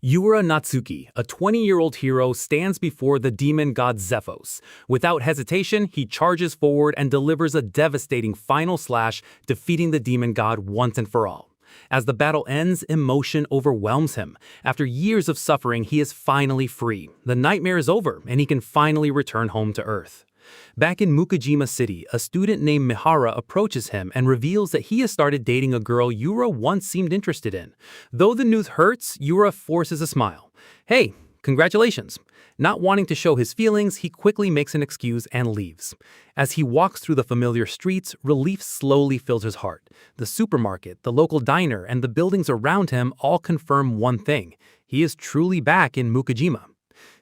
Yura Natsuki, a 20-year-old hero, stands before the demon god Zephos. Without hesitation, he charges forward and delivers a devastating final slash, defeating the demon god once and for all. As the battle ends, emotion overwhelms him. After years of suffering, he is finally free. The nightmare is over, and he can finally return home to Earth. Back in Mukajima City, a student named Mihara approaches him and reveals that he has started dating a girl Yura once seemed interested in. Though the news hurts, Yura forces a smile. "Hey, congratulations." Not wanting to show his feelings, he quickly makes an excuse and leaves. As he walks through the familiar streets, relief slowly fills his heart. The supermarket, the local diner, and the buildings around him all confirm one thing: he is truly back in Mukajima.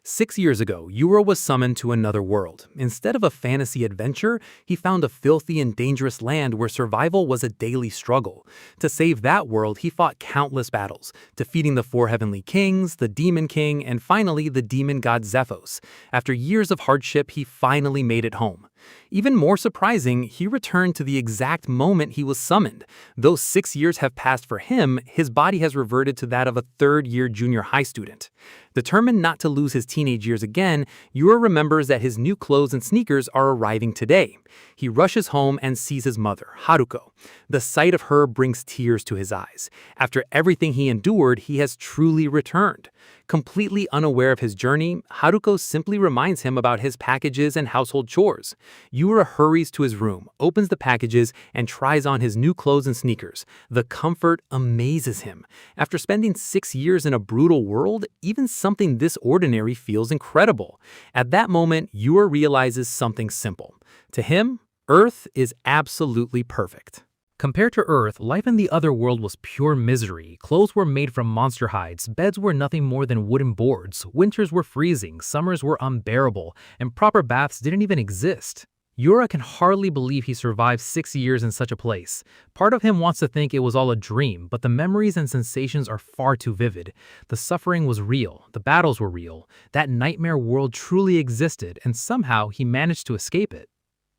6 years ago, Yura was summoned to another world. Instead of a fantasy adventure, he found a filthy and dangerous land where survival was a daily struggle. To save that world, he fought countless battles, defeating the 4 heavenly kings, the demon king, and finally the demon god Zephos. After years of hardship, he finally made it home. Even more surprising, he returned to the exact moment he was summoned. Though 6 years have passed for him, his body has reverted to that of a third-year junior high student. Determined not to lose his teenage years again, Yura remembers that his new clothes and sneakers are arriving today. He rushes home and sees his mother, Haruko. The sight of her brings tears to his eyes. After everything he endured, he has truly returned. Completely unaware of his journey, Haruko simply reminds him about his packages and household chores. Yura hurries to his room, opens the packages, and tries on his new clothes and sneakers. The comfort amazes him. After spending 6 years in a brutal world, even something this ordinary feels incredible. At that moment, Yura realizes something simple. To him, Earth is absolutely perfect. Compared to Earth, life in the other world was pure misery. Clothes were made from monster hides, beds were nothing more than wooden boards, winters were freezing, summers were unbearable, and proper baths didn't even exist. Yura can hardly believe he survived 6 years in such a place. Part of him wants to think it was all a dream, but the memories and sensations are far too vivid. The suffering was real, the battles were real, that nightmare world truly existed, and somehow he managed to escape it.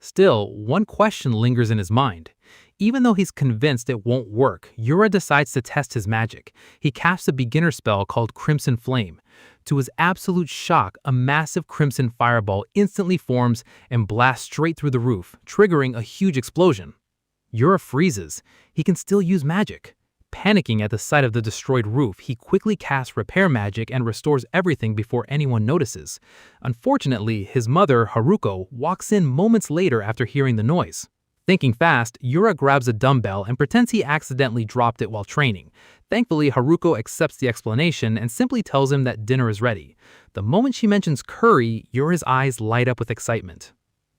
Still, one question lingers in his mind. Even though he's convinced it won't work, Yura decides to test his magic. He casts a beginner spell called Crimson Flame. To his absolute shock, a massive crimson fireball instantly forms and blasts straight through the roof, triggering a huge explosion. Yura freezes. He can still use magic. Panicking at the sight of the destroyed roof, he quickly casts repair magic and restores everything before anyone notices. Unfortunately, his mother, Haruko, walks in moments later after hearing the noise. Thinking fast, Yura grabs a dumbbell and pretends he accidentally dropped it while training. Thankfully, Haruko accepts the explanation and simply tells him that dinner is ready. The moment she mentions curry, Yura's eyes light up with excitement.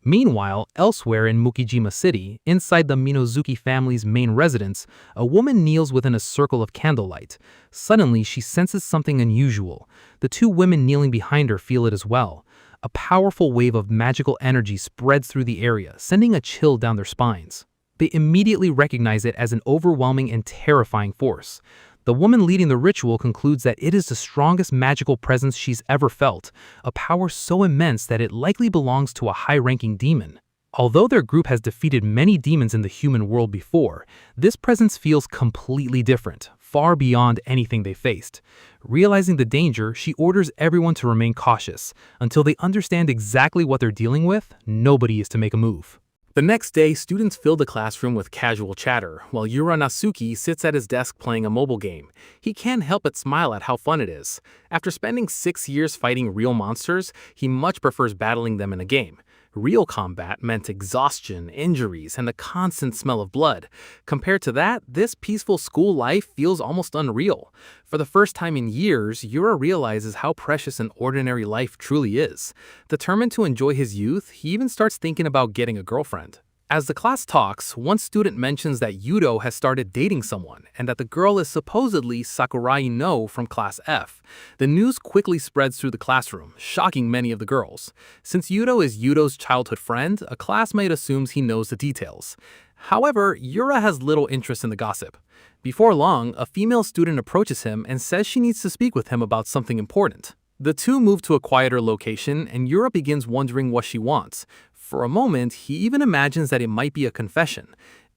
Meanwhile, elsewhere in Mukijima City, inside the Minozuki family's main residence, a woman kneels within a circle of candlelight. Suddenly, she senses something unusual. The 2 women kneeling behind her feel it as well. A powerful wave of magical energy spreads through the area, sending a chill down their spines. They immediately recognize it as an overwhelming and terrifying force. The woman leading the ritual concludes that it is the strongest magical presence she's ever felt, a power so immense that it likely belongs to a high-ranking demon. Although their group has defeated many demons in the human world before, this presence feels completely different, far beyond anything they faced. Realizing the danger, she orders everyone to remain cautious. Until they understand exactly what they're dealing with, nobody is to make a move. The next day, students fill the classroom with casual chatter, while Yura Natsuki sits at his desk playing a mobile game. He can't help but smile at how fun it is. After spending 6 years fighting real monsters, he much prefers battling them in a game. Real combat meant exhaustion, injuries, and the constant smell of blood. Compared to that, this peaceful school life feels almost unreal. For the first time in years, Yura realizes how precious an ordinary life truly is. Determined to enjoy his youth, he even starts thinking about getting a girlfriend. As the class talks, one student mentions that Yudo has started dating someone, and that the girl is supposedly Sakurai No from Class F. The news quickly spreads through the classroom, shocking many of the girls. Since Yudo is Yudo's childhood friend, a classmate assumes he knows the details. However, Yura has little interest in the gossip. Before long, a female student approaches him and says she needs to speak with him about something important. The 2 move to a quieter location, and Yura begins wondering what she wants. For a moment, he even imagines that it might be a confession.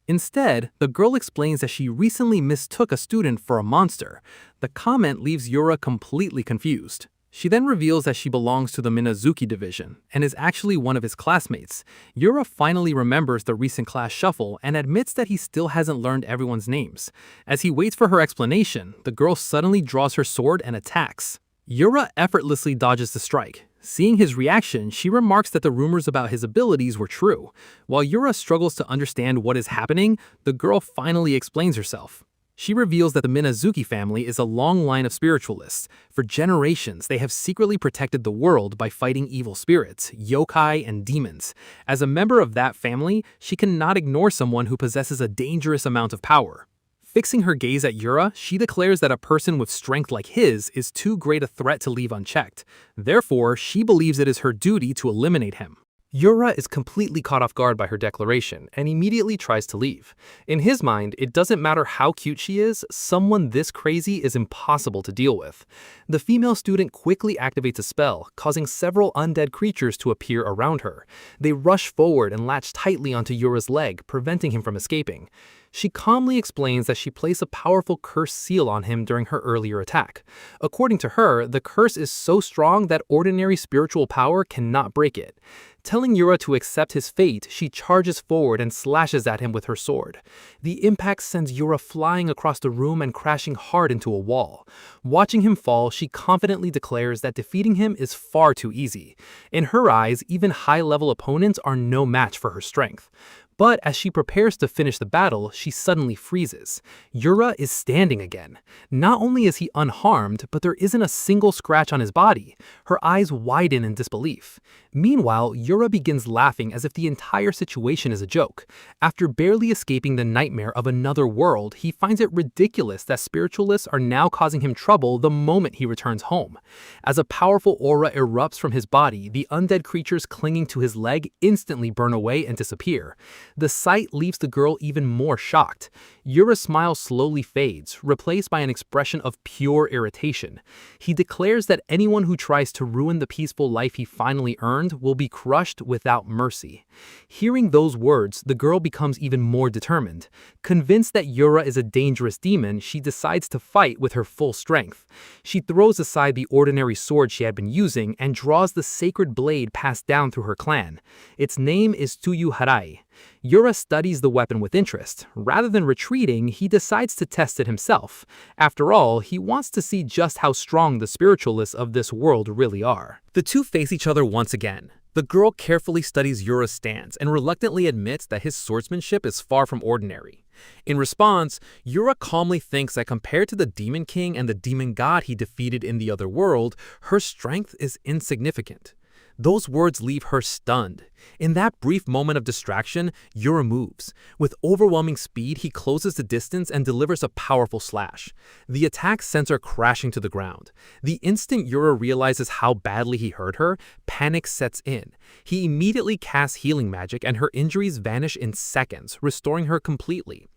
Instead, the girl explains that she recently mistook a student for a monster. The comment leaves Yura completely confused. She then reveals that she belongs to the Minazuki division and is actually one of his classmates. Yura finally remembers the recent class shuffle and admits that he still hasn't learned everyone's names. As he waits for her explanation, the girl suddenly draws her sword and attacks. Yura effortlessly dodges the strike. Seeing his reaction, she remarks that the rumors about his abilities were true. While Yura struggles to understand what is happening, the girl finally explains herself. She reveals that the Minazuki family is a long line of spiritualists. For generations, they have secretly protected the world by fighting evil spirits, yokai, and demons. As a member of that family, she cannot ignore someone who possesses a dangerous amount of power. Fixing her gaze at Yura, she declares that a person with strength like his is too great a threat to leave unchecked. Therefore, she believes it is her duty to eliminate him. Yura is completely caught off guard by her declaration and immediately tries to leave. In his mind, it doesn't matter how cute she is, someone this crazy is impossible to deal with. The female student quickly activates a spell, causing several undead creatures to appear around her. They rush forward and latch tightly onto Yura's leg, preventing him from escaping. She calmly explains that she placed a powerful curse seal on him during her earlier attack. According to her, the curse is so strong that ordinary spiritual power cannot break it. Telling Yura to accept his fate, she charges forward and slashes at him with her sword. The impact sends Yura flying across the room and crashing hard into a wall. Watching him fall, she confidently declares that defeating him is far too easy. In her eyes, even high-level opponents are no match for her strength. But as she prepares to finish the battle, she suddenly freezes. Yura is standing again. Not only is he unharmed, but there isn't a single scratch on his body. Her eyes widen in disbelief. Meanwhile, Yura begins laughing as if the entire situation is a joke. After barely escaping the nightmare of another world, he finds it ridiculous that spiritualists are now causing him trouble the moment he returns home. As a powerful aura erupts from his body, the undead creatures clinging to his leg instantly burn away and disappear. The sight leaves the girl even more shocked. Yura's smile slowly fades, replaced by an expression of pure irritation. He declares that anyone who tries to ruin the peaceful life he finally earned will be crushed without mercy. Hearing those words, the girl becomes even more determined. Convinced that Yura is a dangerous demon, she decides to fight with her full strength. She throws aside the ordinary sword she had been using and draws the sacred blade passed down through her clan. Its name is Tsuyu Harai. Yura studies the weapon with interest. Rather than retreating, he decides to test it himself. After all, he wants to see just how strong the spiritualists of this world really are. The two face each other once again. The girl carefully studies Yura's stance and reluctantly admits that his swordsmanship is far from ordinary. In response, Yura calmly thinks that compared to the Demon King and the Demon God he defeated in the other world, her strength is insignificant. Those words leave her stunned. In that brief moment of distraction, Yura moves. With overwhelming speed, he closes the distance and delivers a powerful slash. The attack sends her crashing to the ground. The instant Yura realizes how badly he hurt her, panic sets in. He immediately casts healing magic and her injuries vanish in seconds, restoring her completely.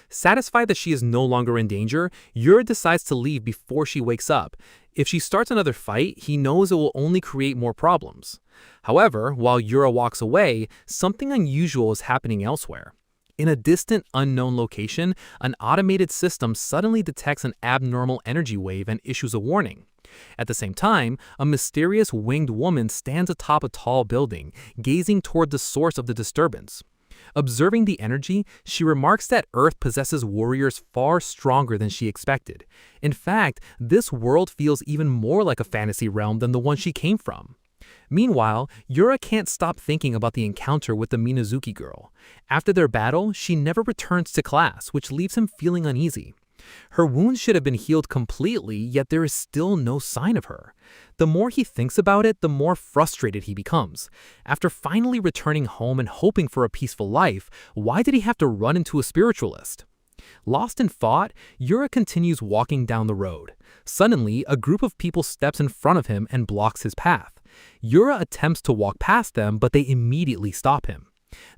Satisfied that she is no longer in danger, Yura decides to leave before she wakes up. If she starts another fight, he knows it will only create more problems. However, while Yura walks away, something unusual is happening elsewhere. In a distant, unknown location, an automated system suddenly detects an abnormal energy wave and issues a warning. At the same time, a mysterious winged woman stands atop a tall building, gazing toward the source of the disturbance. Observing the energy, she remarks that Earth possesses warriors far stronger than she expected. In fact, this world feels even more like a fantasy realm than the one she came from. Meanwhile, Yura can't stop thinking about the encounter with the Minazuki girl. After their battle, she never returns to class, which leaves him feeling uneasy. Her wounds should have been healed completely, yet there is still no sign of her. The more he thinks about it, the more frustrated he becomes. After finally returning home and hoping for a peaceful life, why did he have to run into a spiritualist? Lost in thought, Yura continues walking down the road. Suddenly, a group of people steps in front of him and blocks his path. Yura attempts to walk past them, but they immediately stop him.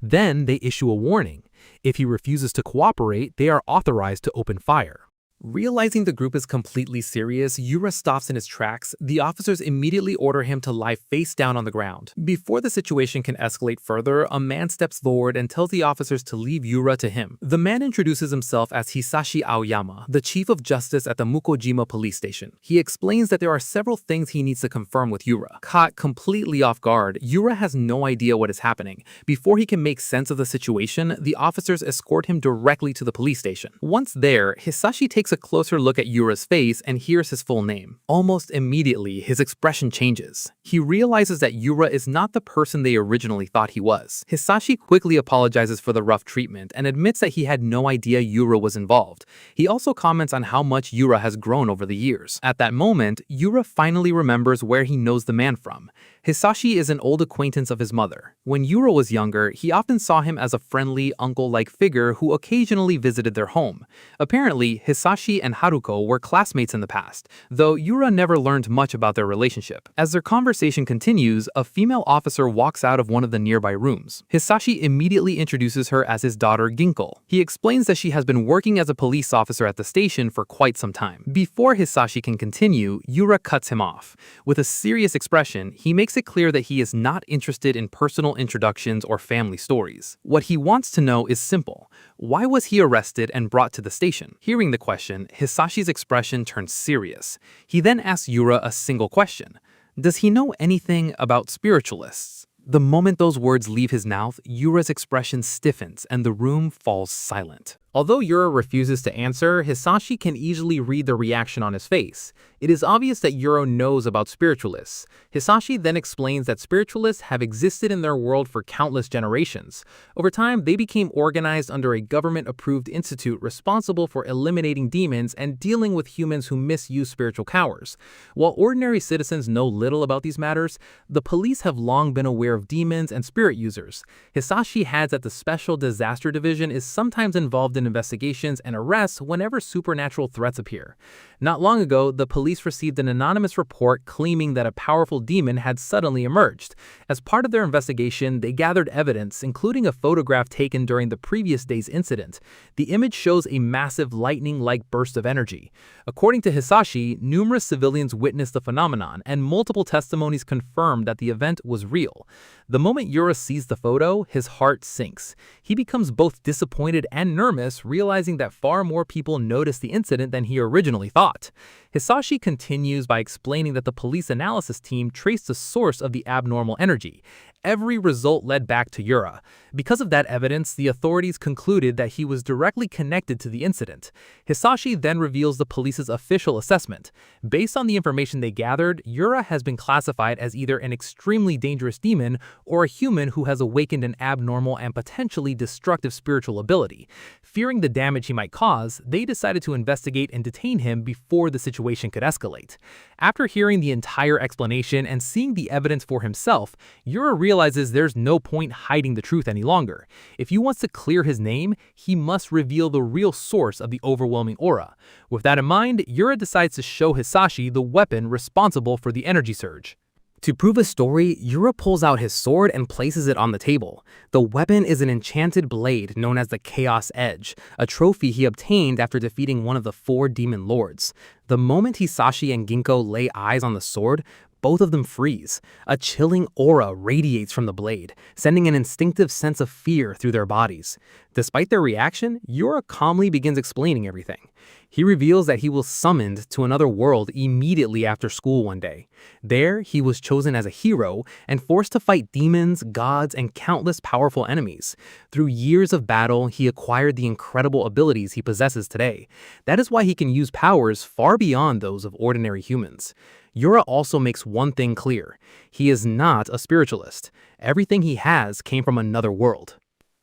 Then they issue a warning. If he refuses to cooperate, they are authorized to open fire. Realizing the group is completely serious, Yura stops in his tracks. The officers immediately order him to lie face down on the ground. Before the situation can escalate further, a man steps forward and tells the officers to leave Yura to him. The man introduces himself as Hisashi Aoyama, the chief of justice at the Mukojima police station. He explains that there are several things he needs to confirm with Yura. Caught completely off guard, Yura has no idea what is happening. Before he can make sense of the situation, the officers escort him directly to the police station. Once there, Hisashi takes a closer look at Yura's face and hears his full name. Almost immediately, his expression changes. He realizes that Yura is not the person they originally thought he was. Hisashi quickly apologizes for the rough treatment and admits that he had no idea Yura was involved. He also comments on how much Yura has grown over the years. At that moment, Yura finally remembers where he knows the man from. Hisashi is an old acquaintance of his mother. When Yura was younger, he often saw him as a friendly, uncle-like figure who occasionally visited their home. Apparently, Hisashi and Haruko were classmates in the past, though Yura never learned much about their relationship. As their conversation continues, a female officer walks out of one of the nearby rooms. Hisashi immediately introduces her as his daughter Ginko. He explains that she has been working as a police officer at the station for quite some time. Before Hisashi can continue, Yura cuts him off. With a serious expression, he makes it clear that he is not interested in personal introductions or family stories. What he wants to know is simple. Why was he arrested and brought to the station? Hearing the question, Hisashi's expression turns serious. He then asks Yura a single question. Does he know anything about spiritualists? The moment those words leave his mouth, Yura's expression stiffens and the room falls silent. Although Yura refuses to answer, Hisashi can easily read the reaction on his face. It is obvious that Yura knows about spiritualists. Hisashi then explains that spiritualists have existed in their world for countless generations. Over time, they became organized under a government-approved institute responsible for eliminating demons and dealing with humans who misuse spiritual powers. While ordinary citizens know little about these matters, the police have long been aware of demons and spirit users. Hisashi adds that the Special Disaster Division is sometimes involved in investigations and arrests whenever supernatural threats appear. Not long ago, the police received an anonymous report claiming that a powerful demon had suddenly emerged. As part of their investigation, they gathered evidence, including a photograph taken during the previous day's incident. The image shows a massive lightning-like burst of energy. According to Hisashi, numerous civilians witnessed the phenomenon, and multiple testimonies confirmed that the event was real. The moment Yura sees the photo, his heart sinks. He becomes both disappointed and nervous, realizing that far more people noticed the incident than he originally thought. Hisashi continues by explaining that the police analysis team traced the source of the abnormal energy. Every result led back to Yura. Because of that evidence, the authorities concluded that he was directly connected to the incident. Hisashi then reveals the police's official assessment. Based on the information they gathered, Yura has been classified as either an extremely dangerous demon or a human who has awakened an abnormal and potentially destructive spiritual ability. Fearing the damage he might cause, they decided to investigate and detain him before the situation could escalate. After hearing the entire explanation and seeing the evidence for himself, Yura realizes there's no point hiding the truth any longer. If he wants to clear his name, he must reveal the real source of the overwhelming aura. With that in mind, Yura decides to show Hisashi the weapon responsible for the energy surge. To prove his story, Yura pulls out his sword and places it on the table. The weapon is an enchanted blade known as the Chaos Edge, a trophy he obtained after defeating one of the 4 demon lords. The moment Hisashi and Ginko lay eyes on the sword, both of them freeze. A chilling aura radiates from the blade, sending an instinctive sense of fear through their bodies. Despite their reaction, Yura calmly begins explaining everything. He reveals that he was summoned to another world immediately after school one day. There, he was chosen as a hero and forced to fight demons, gods, and countless powerful enemies. Through years of battle, he acquired the incredible abilities he possesses today. That is why he can use powers far beyond those of ordinary humans. Yura also makes one thing clear. He is not a spiritualist. Everything he has came from another world.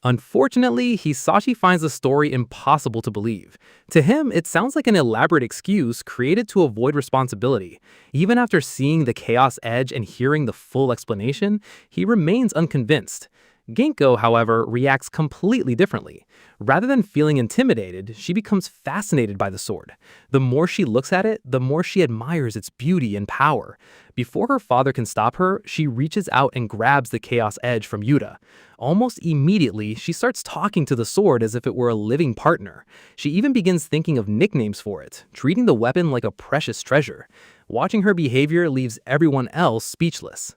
Unfortunately, Hisashi finds the story impossible to believe. To him, it sounds like an elaborate excuse created to avoid responsibility. Even after seeing the Chaos Edge and hearing the full explanation, he remains unconvinced. Ginkgo, however, reacts completely differently. Rather than feeling intimidated, she becomes fascinated by the sword. The more she looks at it, the more she admires its beauty and power. Before her father can stop her, she reaches out and grabs the Chaos Edge from Yura. Almost immediately, she starts talking to the sword as if it were a living partner. She even begins thinking of nicknames for it, treating the weapon like a precious treasure. Watching her behavior leaves everyone else speechless.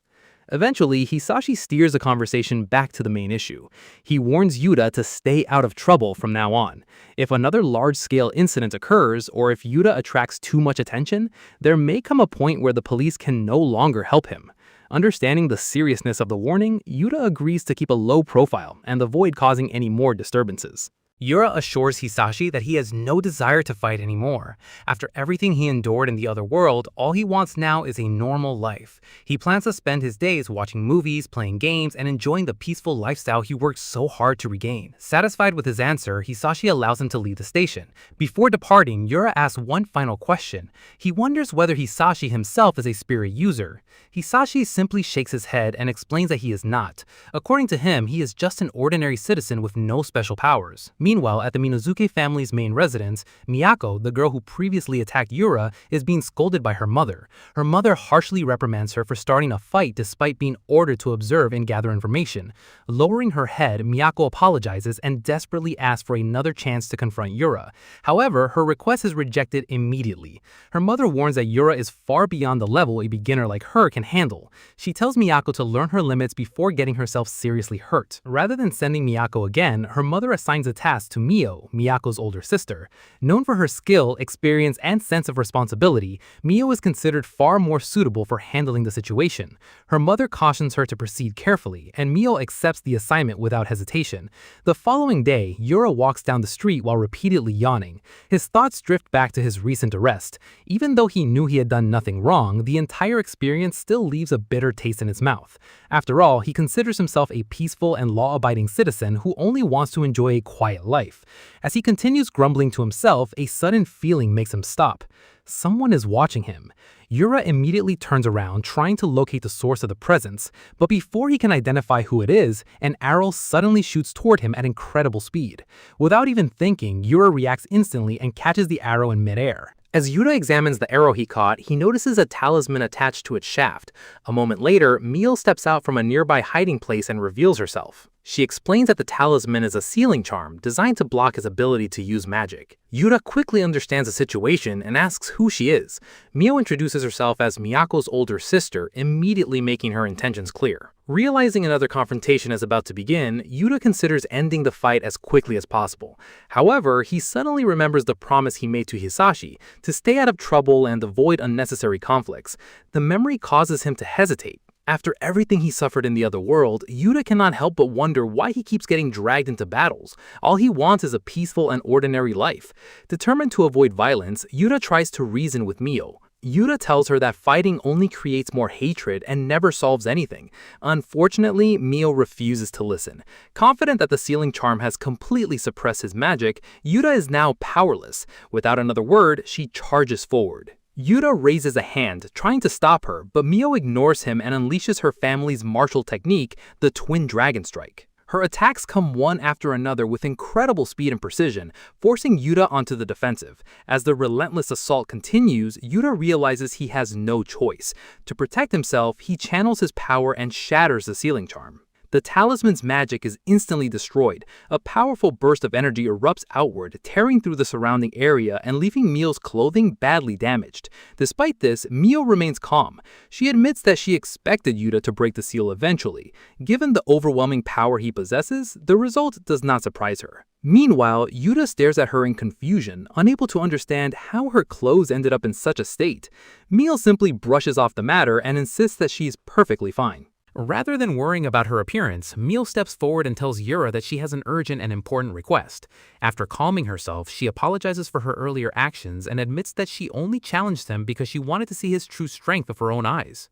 Eventually, Hisashi steers the conversation back to the main issue. He warns Yuta to stay out of trouble from now on. If another large-scale incident occurs, or if Yuta attracts too much attention, there may come a point where the police can no longer help him. Understanding the seriousness of the warning, Yuta agrees to keep a low profile and avoid causing any more disturbances. Yura assures Hisashi that he has no desire to fight anymore. After everything he endured in the other world, all he wants now is a normal life. He plans to spend his days watching movies, playing games, and enjoying the peaceful lifestyle he worked so hard to regain. Satisfied with his answer, Hisashi allows him to leave the station. Before departing, Yura asks one final question. He wonders whether Hisashi himself is a spirit user. Hisashi simply shakes his head and explains that he is not. According to him, he is just an ordinary citizen with no special powers. Meanwhile, at the Minazuke family's main residence, Miyako, the girl who previously attacked Yura, is being scolded by her mother. Her mother harshly reprimands her for starting a fight despite being ordered to observe and gather information. Lowering her head, Miyako apologizes and desperately asks for another chance to confront Yura. However, her request is rejected immediately. Her mother warns that Yura is far beyond the level a beginner like her can handle. She tells Miyako to learn her limits before getting herself seriously hurt. Rather than sending Miyako again, her mother assigns a task to Mio, Miyako's older sister. Known for her skill, experience, and sense of responsibility, Mio is considered far more suitable for handling the situation. Her mother cautions her to proceed carefully, and Mio accepts the assignment without hesitation. The following day, Yura walks down the street while repeatedly yawning. His thoughts drift back to his recent arrest. Even though he knew he had done nothing wrong, the entire experience still leaves a bitter taste in his mouth. After all, he considers himself a peaceful and law-abiding citizen who only wants to enjoy a quiet life. As he continues grumbling to himself, a sudden feeling makes him stop. Someone is watching him. Yura immediately turns around, trying to locate the source of the presence, but before he can identify who it is, an arrow suddenly shoots toward him at incredible speed. Without even thinking, Yura reacts instantly and catches the arrow in midair. As Yura examines the arrow he caught, he notices a talisman attached to its shaft. A moment later, Mio steps out from a nearby hiding place and reveals herself. She explains that the talisman is a sealing charm designed to block his ability to use magic. Yura quickly understands the situation and asks who she is. Mio introduces herself as Miyako's older sister, immediately making her intentions clear. Realizing another confrontation is about to begin, Yura considers ending the fight as quickly as possible. However, he suddenly remembers the promise he made to Hisashi to stay out of trouble and avoid unnecessary conflicts. The memory causes him to hesitate. After everything he suffered in the other world, Yura cannot help but wonder why he keeps getting dragged into battles. All he wants is a peaceful and ordinary life. Determined to avoid violence, Yura tries to reason with Mio. Yura tells her that fighting only creates more hatred and never solves anything. Unfortunately, Mio refuses to listen. Confident that the sealing charm has completely suppressed his magic, Yura is now powerless. Without another word, she charges forward. Yura raises a hand, trying to stop her, but Mio ignores him and unleashes her family's martial technique, the Twin Dragon Strike. Her attacks come one after another with incredible speed and precision, forcing Yura onto the defensive. As the relentless assault continues, Yura realizes he has no choice. To protect himself, he channels his power and shatters the sealing charm. The talisman's magic is instantly destroyed. A powerful burst of energy erupts outward, tearing through the surrounding area and leaving Mio's clothing badly damaged. Despite this, Mio remains calm. She admits that she expected Yura to break the seal eventually. Given the overwhelming power he possesses, the result does not surprise her. Meanwhile, Yura stares at her in confusion, unable to understand how her clothes ended up in such a state. Mio simply brushes off the matter and insists that she is perfectly fine. Rather than worrying about her appearance, Mio steps forward and tells Yura that she has an urgent and important request. After calming herself, she apologizes for her earlier actions and admits that she only challenged him because she wanted to see his true strength with her own eyes.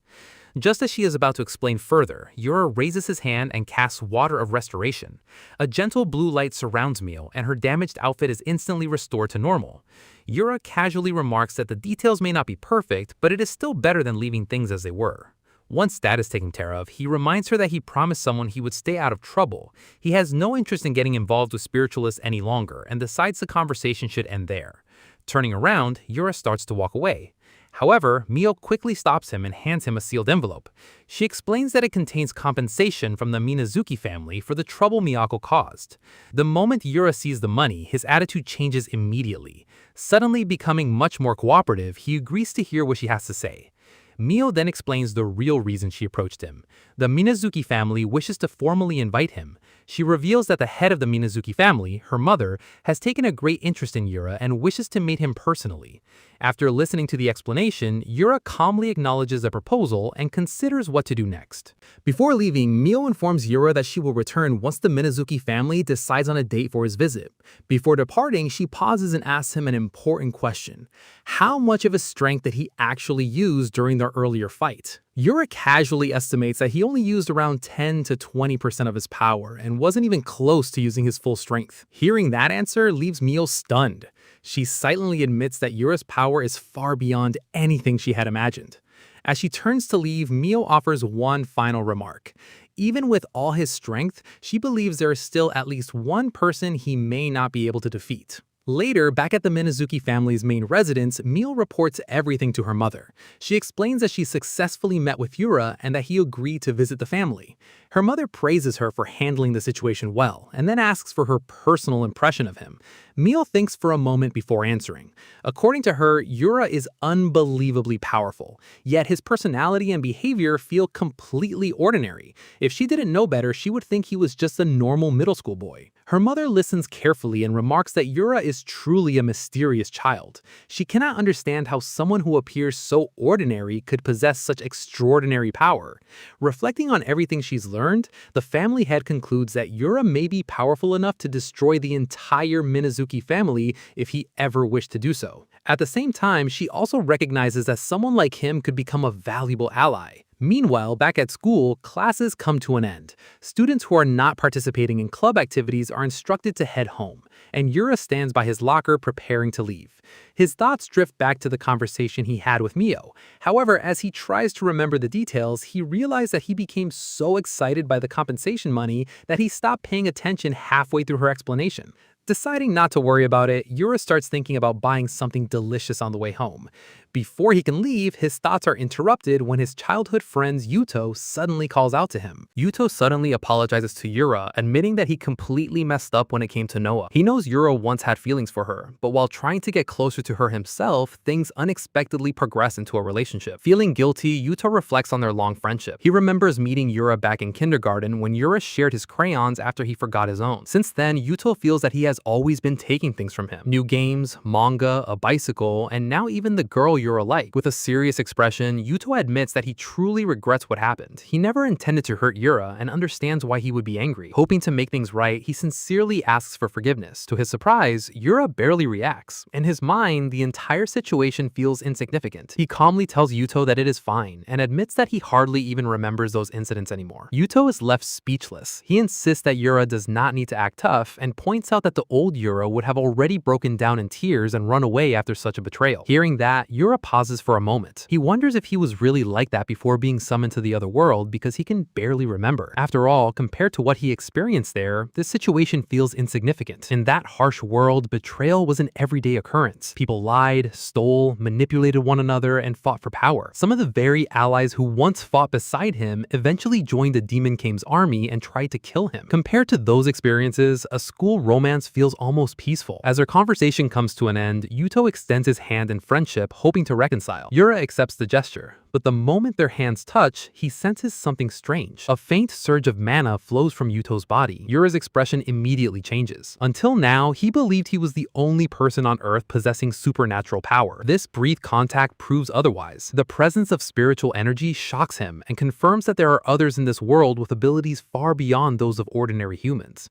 Just as she is about to explain further, Yura raises his hand and casts Water of Restoration. A gentle blue light surrounds Mio, and her damaged outfit is instantly restored to normal. Yura casually remarks that the details may not be perfect, but it is still better than leaving things as they were. Once that is taken care of, he reminds her that he promised someone he would stay out of trouble. He has no interest in getting involved with spiritualists any longer and decides the conversation should end there. Turning around, Yura starts to walk away. However, Mio quickly stops him and hands him a sealed envelope. She explains that it contains compensation from the Minazuki family for the trouble Miyako caused. The moment Yura sees the money, his attitude changes immediately. Suddenly becoming much more cooperative, he agrees to hear what she has to say. Mio then explains the real reason she approached him. The Minazuki family wishes to formally invite him. She reveals that the head of the Minazuki family, her mother, has taken a great interest in Yura and wishes to meet him personally. After listening to the explanation, Yura calmly acknowledges the proposal and considers what to do next. Before leaving, Mio informs Yura that she will return once the Minazuki family decides on a date for his visit. Before departing, she pauses and asks him an important question. How much of his strength did he actually use during their earlier fight? Yura casually estimates that he only used around 10 to 20% of his power and wasn't even close to using his full strength. Hearing that answer leaves Mio stunned. She silently admits that Yura's power is far beyond anything she had imagined. As she turns to leave, Mio offers one final remark. Even with all his strength, she believes there is still at least one person he may not be able to defeat. Later, back at the Minazuki family's main residence, Mio reports everything to her mother. She explains that she successfully met with Yura and that he agreed to visit the family. Her mother praises her for handling the situation well, and then asks for her personal impression of him. Mio thinks for a moment before answering. According to her, Yura is unbelievably powerful, yet his personality and behavior feel completely ordinary. If she didn't know better, she would think he was just a normal middle school boy. Her mother listens carefully and remarks that Yura is truly a mysterious child. She cannot understand how someone who appears so ordinary could possess such extraordinary power. Reflecting on everything she's learned, the family head concludes that Yura may be powerful enough to destroy the entire Minazuki family if he ever wished to do so. At the same time, she also recognizes that someone like him could become a valuable ally. Meanwhile, back at school, classes come to an end. Students who are not participating in club activities are instructed to head home, and Yura stands by his locker preparing to leave. His thoughts drift back to the conversation he had with Mio. However, as he tries to remember the details, he realized that he became so excited by the compensation money that he stopped paying attention halfway through her explanation. Deciding not to worry about it, Yura starts thinking about buying something delicious on the way home. Before he can leave, his thoughts are interrupted when his childhood friend Yuto suddenly calls out to him. Yuto suddenly apologizes to Yura, admitting that he completely messed up when it came to Noah. He knows Yura once had feelings for her, but while trying to get closer to her himself, things unexpectedly progress into a relationship. Feeling guilty, Yuto reflects on their long friendship. He remembers meeting Yura back in kindergarten when Yura shared his crayons after he forgot his own. Since then, Yuto feels that he has always been taking things from him. New games, manga, a bicycle, and now even the girl Yura liked. With a serious expression, Yuto admits that he truly regrets what happened. He never intended to hurt Yura and understands why he would be angry. Hoping to make things right, he sincerely asks for forgiveness. To his surprise, Yura barely reacts. In his mind, the entire situation feels insignificant. He calmly tells Yuto that it is fine and admits that he hardly even remembers those incidents anymore. Yuto is left speechless. He insists that Yura does not need to act tough and points out that the old Yura would have already broken down in tears and run away after such a betrayal. Hearing that, Yura pauses for a moment. He wonders if he was really like that before being summoned to the other world because he can barely remember. After all, compared to what he experienced there, this situation feels insignificant. In that harsh world, betrayal was an everyday occurrence. People lied, stole, manipulated one another, and fought for power. Some of the very allies who once fought beside him eventually joined the Demon King's army and tried to kill him. Compared to those experiences, a school romance feels almost peaceful. As their conversation comes to an end, Yuto extends his hand in friendship, hoping to reconcile. Yura accepts the gesture, but the moment their hands touch, he senses something strange. A faint surge of mana flows from Yuto's body. Yura's expression immediately changes. Until now, he believed he was the only person on Earth possessing supernatural power. This brief contact proves otherwise. The presence of spiritual energy shocks him and confirms that there are others in this world with abilities far beyond those of ordinary humans.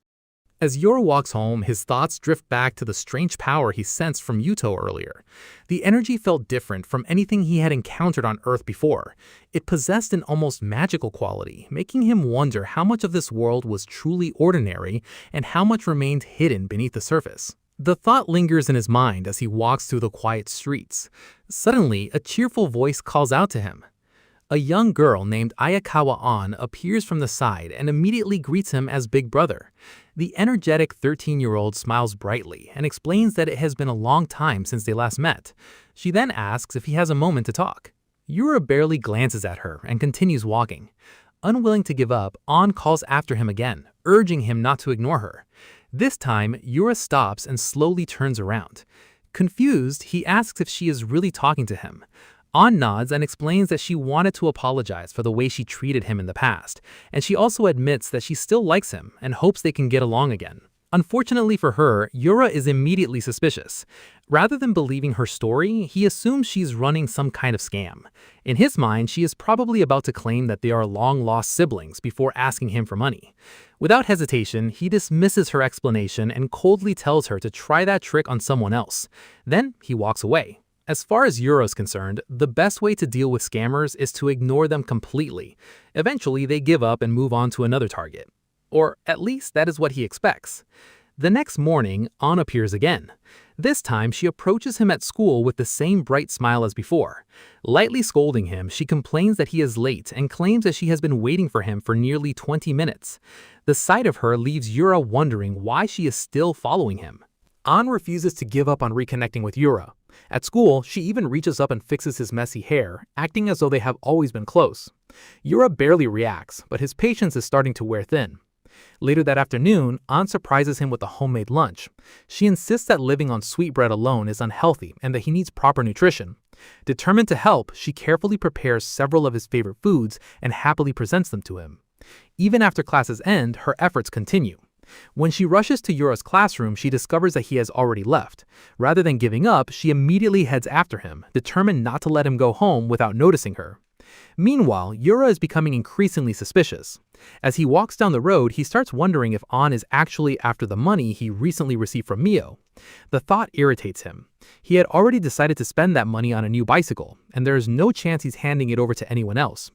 As Yura walks home, his thoughts drift back to the strange power he sensed from Yuto earlier. The energy felt different from anything he had encountered on Earth before. It possessed an almost magical quality, making him wonder how much of this world was truly ordinary and how much remained hidden beneath the surface. The thought lingers in his mind as he walks through the quiet streets. Suddenly, a cheerful voice calls out to him. A young girl named Ayakawa An appears from the side and immediately greets him as Big Brother. The energetic 13-year-old smiles brightly and explains that it has been a long time since they last met. She then asks if he has a moment to talk. Yura barely glances at her and continues walking. Unwilling to give up, An calls after him again, urging him not to ignore her. This time, Yura stops and slowly turns around. Confused, he asks if she is really talking to him. An nods and explains that she wanted to apologize for the way she treated him in the past, and she also admits that she still likes him and hopes they can get along again. Unfortunately for her, Yura is immediately suspicious. Rather than believing her story, he assumes she's running some kind of scam. In his mind, she is probably about to claim that they are long-lost siblings before asking him for money. Without hesitation, he dismisses her explanation and coldly tells her to try that trick on someone else. Then he walks away. As far as Yura is concerned, the best way to deal with scammers is to ignore them completely. Eventually, they give up and move on to another target. Or at least that is what he expects. The next morning, An appears again. This time, she approaches him at school with the same bright smile as before. Lightly scolding him, she complains that he is late and claims that she has been waiting for him for nearly 20 minutes. The sight of her leaves Yura wondering why she is still following him. An refuses to give up on reconnecting with Yura. At school, she even reaches up and fixes his messy hair, acting as though they have always been close. Yura barely reacts, but his patience is starting to wear thin. Later that afternoon, An surprises him with a homemade lunch. She insists that living on sweetbread alone is unhealthy and that he needs proper nutrition. Determined to help, she carefully prepares several of his favorite foods and happily presents them to him. Even after classes end, her efforts continue. When she rushes to Yura's classroom, she discovers that he has already left. Rather than giving up, she immediately heads after him, determined not to let him go home without noticing her. Meanwhile, Yura is becoming increasingly suspicious. As he walks down the road, he starts wondering if An is actually after the money he recently received from Mio. The thought irritates him. He had already decided to spend that money on a new bicycle, and there is no chance he's handing it over to anyone else.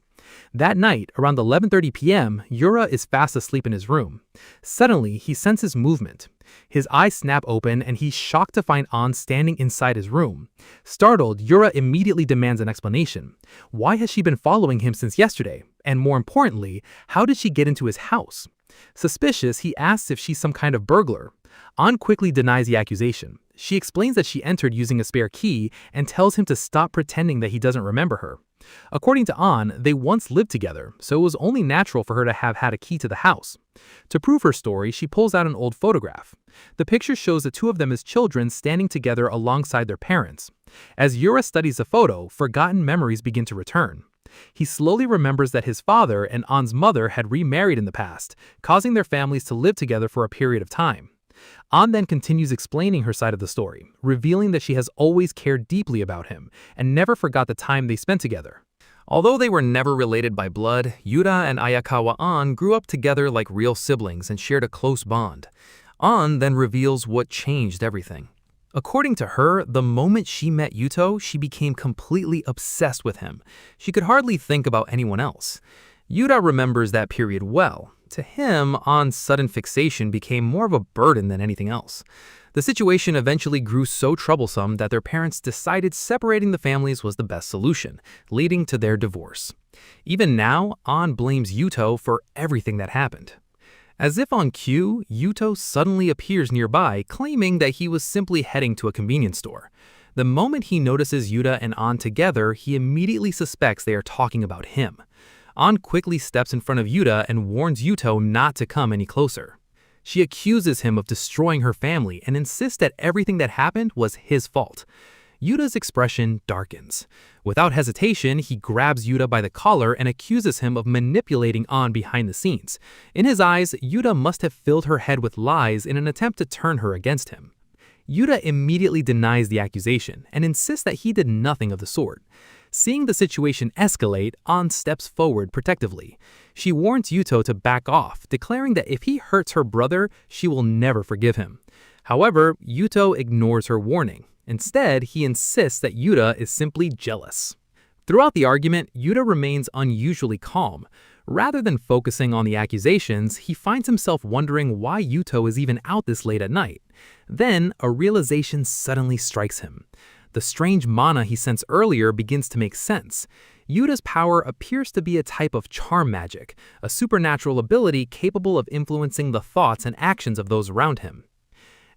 That night, around 11:30 p.m., Yura is fast asleep in his room. Suddenly, he senses movement. His eyes snap open and he's shocked to find An standing inside his room. Startled, Yura immediately demands an explanation. Why has she been following him since yesterday? And more importantly, how did she get into his house? Suspicious, he asks if she's some kind of burglar. An quickly denies the accusation. She explains that she entered using a spare key and tells him to stop pretending that he doesn't remember her. According to An, they once lived together, so it was only natural for her to have had a key to the house. To prove her story, she pulls out an old photograph. The picture shows the two of them as children standing together alongside their parents. As Yura studies the photo, forgotten memories begin to return. He slowly remembers that his father and An's mother had remarried in the past, causing their families to live together for a period of time. An then continues explaining her side of the story, revealing that she has always cared deeply about him and never forgot the time they spent together. Although they were never related by blood, Yura and Ayakawa An grew up together like real siblings and shared a close bond. An then reveals what changed everything. According to her, the moment she met Yuto, she became completely obsessed with him. She could hardly think about anyone else. Yura remembers that period well. To him, An's sudden fixation became more of a burden than anything else. The situation eventually grew so troublesome that their parents decided separating the families was the best solution, leading to their divorce. Even now, An blames Yuto for everything that happened. As if on cue, Yuto suddenly appears nearby, claiming that he was simply heading to a convenience store. The moment he notices Yuta and An together, he immediately suspects they are talking about him. An quickly steps in front of Yuta and warns Yuto not to come any closer. She accuses him of destroying her family and insists that everything that happened was his fault. Yuta's expression darkens. Without hesitation, he grabs Yuta by the collar and accuses him of manipulating An behind the scenes. In his eyes, Yuta must have filled her head with lies in an attempt to turn her against him. Yuta immediately denies the accusation and insists that he did nothing of the sort. Seeing the situation escalate, An steps forward protectively. She warns Yuto to back off, declaring that if he hurts her brother, she will never forgive him. However, Yuto ignores her warning. Instead, he insists that Yuta is simply jealous. Throughout the argument, Yuta remains unusually calm. Rather than focusing on the accusations, he finds himself wondering why Yuto is even out this late at night. Then, a realization suddenly strikes him. The strange mana he sensed earlier begins to make sense. Yura's power appears to be a type of charm magic, a supernatural ability capable of influencing the thoughts and actions of those around him.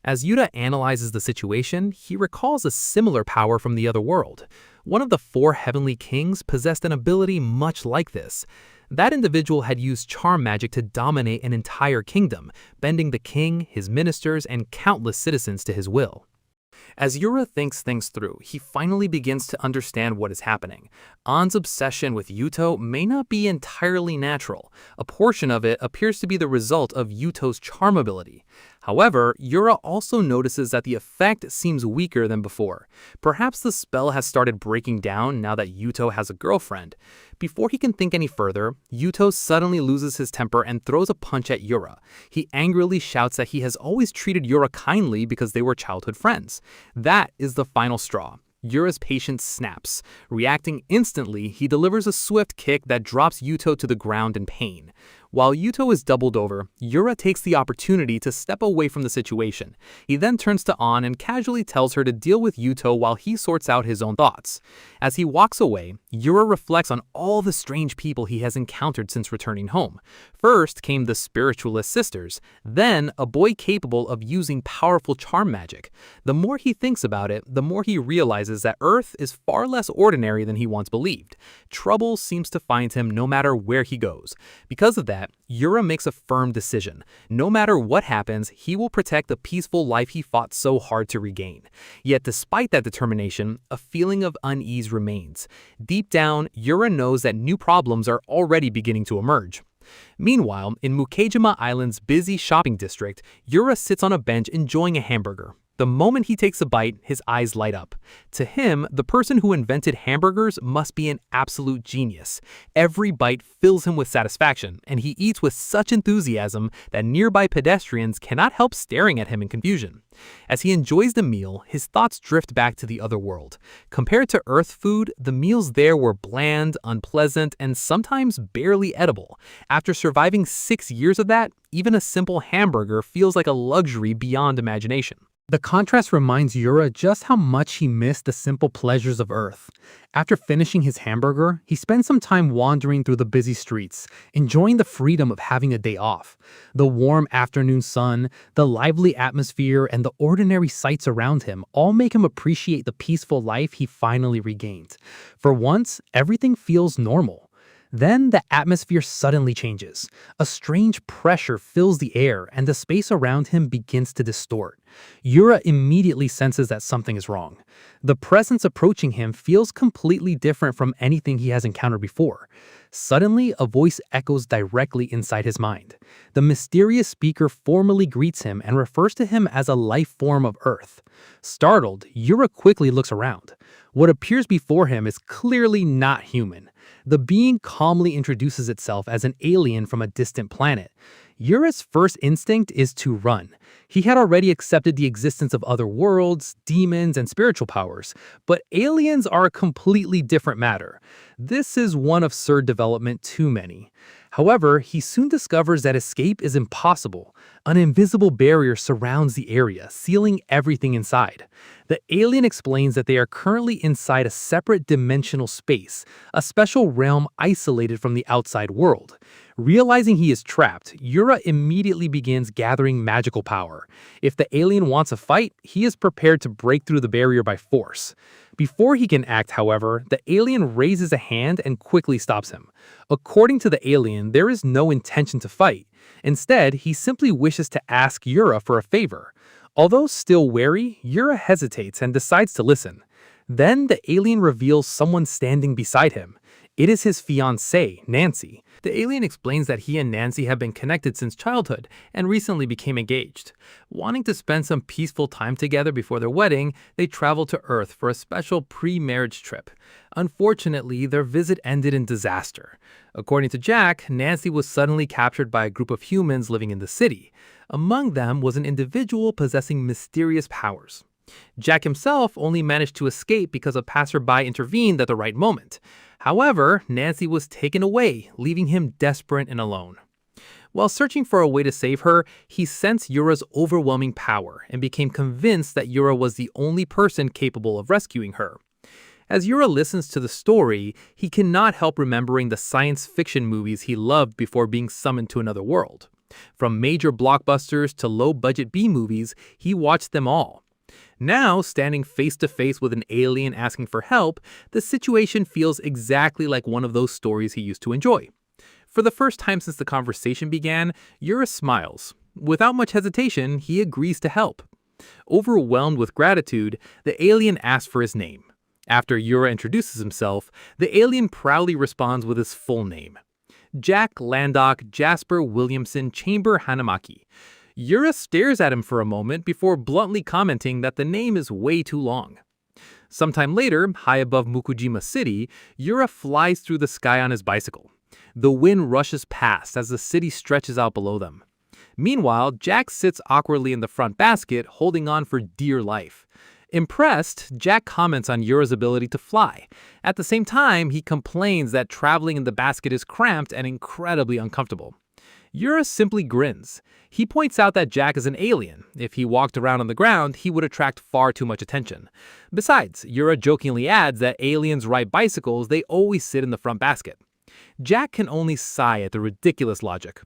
As Yura analyzes the situation, he recalls a similar power from the other world. One of the 4 heavenly kings possessed an ability much like this. That individual had used charm magic to dominate an entire kingdom, bending the king, his ministers, and countless citizens to his will. As Yura thinks things through, he finally begins to understand what is happening. An's obsession with Yuto may not be entirely natural. A portion of it appears to be the result of Yuto's charm ability. However, Yura also notices that the effect seems weaker than before. Perhaps the spell has started breaking down now that Yuto has a girlfriend. Before he can think any further, Yuto suddenly loses his temper and throws a punch at Yura. He angrily shouts that he has always treated Yura kindly because they were childhood friends. That is the final straw. Yura's patience snaps. Reacting instantly, he delivers a swift kick that drops Yuto to the ground in pain. While Yuto is doubled over, Yura takes the opportunity to step away from the situation. He then turns to An and casually tells her to deal with Yuto while he sorts out his own thoughts. As he walks away, Yura reflects on all the strange people he has encountered since returning home. First came the spiritualist sisters, then a boy capable of using powerful charm magic. The more he thinks about it, the more he realizes that Earth is far less ordinary than he once believed. Trouble seems to find him no matter where he goes. Because of that, Yura makes a firm decision. No matter what happens, he will protect the peaceful life he fought so hard to regain. Yet despite that determination, a feeling of unease remains. Deep down, Yura knows that new problems are already beginning to emerge. Meanwhile, in Mukejima Island's busy shopping district, Yura sits on a bench enjoying a hamburger. The moment he takes a bite, his eyes light up. To him, the person who invented hamburgers must be an absolute genius. Every bite fills him with satisfaction, and he eats with such enthusiasm that nearby pedestrians cannot help staring at him in confusion. As he enjoys the meal, his thoughts drift back to the other world. Compared to Earth food, the meals there were bland, unpleasant, and sometimes barely edible. After surviving 6 years of that, even a simple hamburger feels like a luxury beyond imagination. The contrast reminds Yura just how much he missed the simple pleasures of Earth. After finishing his hamburger, he spends some time wandering through the busy streets, enjoying the freedom of having a day off. The warm afternoon sun, the lively atmosphere, and the ordinary sights around him all make him appreciate the peaceful life he finally regained. For once, everything feels normal. Then the atmosphere suddenly changes. A strange pressure fills the air and the space around him begins to distort. Yura immediately senses that something is wrong. The presence approaching him feels completely different from anything he has encountered before. Suddenly, a voice echoes directly inside his mind. The mysterious speaker formally greets him and refers to him as a life form of Earth. Startled, Yura quickly looks around. What appears before him is clearly not human. The being calmly introduces itself as an alien from a distant planet. Yura's first instinct is to run. He had already accepted the existence of other worlds, demons, and spiritual powers, but aliens are a completely different matter. This is one absurd development too many. However, he soon discovers that escape is impossible. An invisible barrier surrounds the area, sealing everything inside. The alien explains that they are currently inside a separate dimensional space, a special realm isolated from the outside world. Realizing he is trapped, Yura immediately begins gathering magical power. If the alien wants a fight, he is prepared to break through the barrier by force. Before he can act, however, the alien raises a hand and quickly stops him. According to the alien, there is no intention to fight. Instead, he simply wishes to ask Yura for a favor. Although still wary, Yura hesitates and decides to listen. Then the alien reveals someone standing beside him. It is his fiancée, Nancy. The alien explains that he and Nancy have been connected since childhood and recently became engaged. Wanting to spend some peaceful time together before their wedding, they travel to Earth for a special pre-marriage trip. Unfortunately, their visit ended in disaster. According to Jack, Nancy was suddenly captured by a group of humans living in the city. Among them was an individual possessing mysterious powers. Jack himself only managed to escape because a passerby intervened at the right moment. However, Nancy was taken away, leaving him desperate and alone. While searching for a way to save her, he sensed Yura's overwhelming power and became convinced that Yura was the only person capable of rescuing her. As Yura listens to the story, he cannot help remembering the science fiction movies he loved before being summoned to another world. From major blockbusters to low-budget B-movies, he watched them all. Now, standing face to face with an alien asking for help, the situation feels exactly like one of those stories he used to enjoy. For the first time since the conversation began, Yura smiles. Without much hesitation, he agrees to help. Overwhelmed with gratitude, the alien asks for his name. After Yura introduces himself, the alien proudly responds with his full name: Jack Landock Jasper Williamson Chamber Hanamaki. Yura stares at him for a moment before bluntly commenting that the name is way too long. Sometime later, high above Mukujima City, Yura flies through the sky on his bicycle. The wind rushes past as the city stretches out below them. Meanwhile, Jack sits awkwardly in the front basket, holding on for dear life. Impressed, Jack comments on Yura's ability to fly. At the same time, he complains that traveling in the basket is cramped and incredibly uncomfortable. Yura simply grins. He points out that Jack is an alien. If he walked around on the ground, he would attract far too much attention. Besides, Yura jokingly adds that aliens ride bicycles, they always sit in the front basket. Jack can only sigh at the ridiculous logic.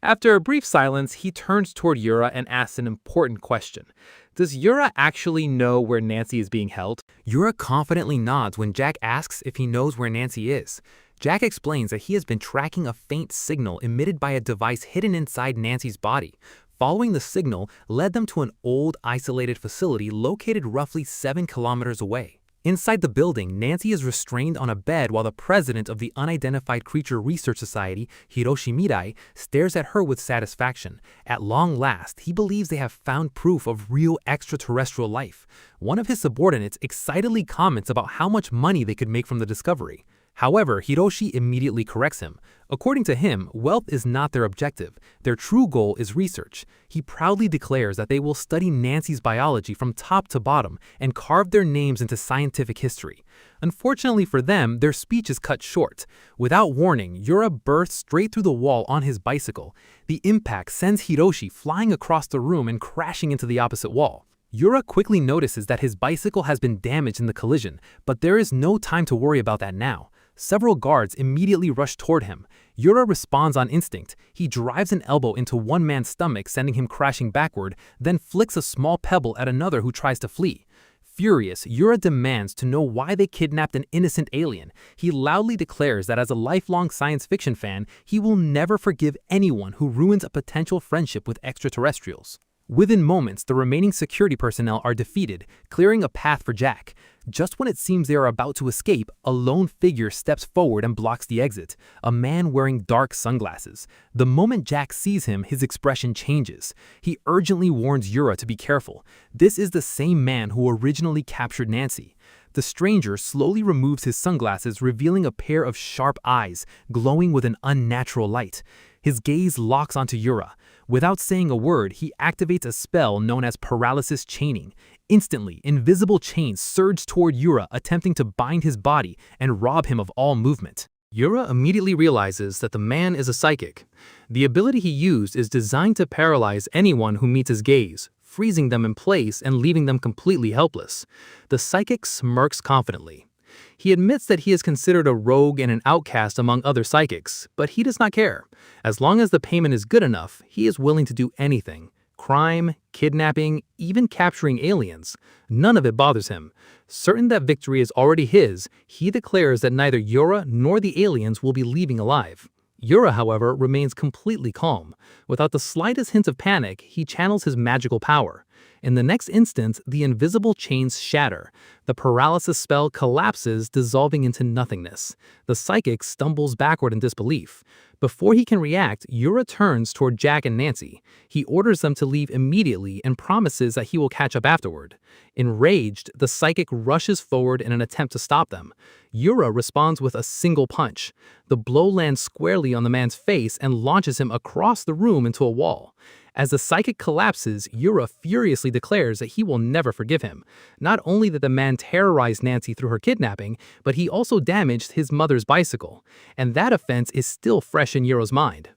After a brief silence, he turns toward Yura and asks an important question. Does Yura actually know where Nancy is being held? Yura confidently nods when Jack asks if he knows where Nancy is. Jack explains that he has been tracking a faint signal emitted by a device hidden inside Nancy's body. Following the signal led them to an old, isolated facility located roughly 7 kilometers away. Inside the building, Nancy is restrained on a bed while the president of the Unidentified Creature Research Society, Hiroshi Mirai, stares at her with satisfaction. At long last, he believes they have found proof of real extraterrestrial life. One of his subordinates excitedly comments about how much money they could make from the discovery. However, Hiroshi immediately corrects him. According to him, wealth is not their objective. Their true goal is research. He proudly declares that they will study Nancy's biology from top to bottom and carve their names into scientific history. Unfortunately for them, their speech is cut short. Without warning, Yura bursts straight through the wall on his bicycle. The impact sends Hiroshi flying across the room and crashing into the opposite wall. Yura quickly notices that his bicycle has been damaged in the collision, but there is no time to worry about that now. Several guards immediately rush toward him. Yura responds on instinct. He drives an elbow into one man's stomach, sending him crashing backward, then flicks a small pebble at another who tries to flee. Furious, Yura demands to know why they kidnapped an innocent alien. He loudly declares that as a lifelong science fiction fan, he will never forgive anyone who ruins a potential friendship with extraterrestrials. Within moments, the remaining security personnel are defeated, clearing a path for Jack. Just when it seems they are about to escape, a lone figure steps forward and blocks the exit, a man wearing dark sunglasses. The moment Jack sees him, his expression changes. He urgently warns Yura to be careful. This is the same man who originally captured Nancy. The stranger slowly removes his sunglasses, revealing a pair of sharp eyes, glowing with an unnatural light. His gaze locks onto Yura. Without saying a word, he activates a spell known as paralysis chaining. Instantly, invisible chains surge toward Yura, attempting to bind his body and rob him of all movement. Yura immediately realizes that the man is a psychic. The ability he used is designed to paralyze anyone who meets his gaze, freezing them in place and leaving them completely helpless. The psychic smirks confidently. He admits that he is considered a rogue and an outcast among other psychics, but he does not care. As long as the payment is good enough, he is willing to do anything. Crime, kidnapping, even capturing aliens. None of it bothers him. Certain that victory is already his, he declares that neither Yura nor the aliens will be leaving alive. Yura, however, remains completely calm. Without the slightest hint of panic, he channels his magical power. In the next instant, the invisible chains shatter. The paralysis spell collapses, dissolving into nothingness. The psychic stumbles backward in disbelief. Before he can react, Yura turns toward Jack and Nancy. He orders them to leave immediately and promises that he will catch up afterward. Enraged, the psychic rushes forward in an attempt to stop them. Yura responds with a single punch. The blow lands squarely on the man's face and launches him across the room into a wall. As the psychic collapses, Yura furiously declares that he will never forgive him. Not only did the man terrorize Nancy through her kidnapping, but he also damaged his mother's bicycle. And that offense is still fresh in Yura's mind.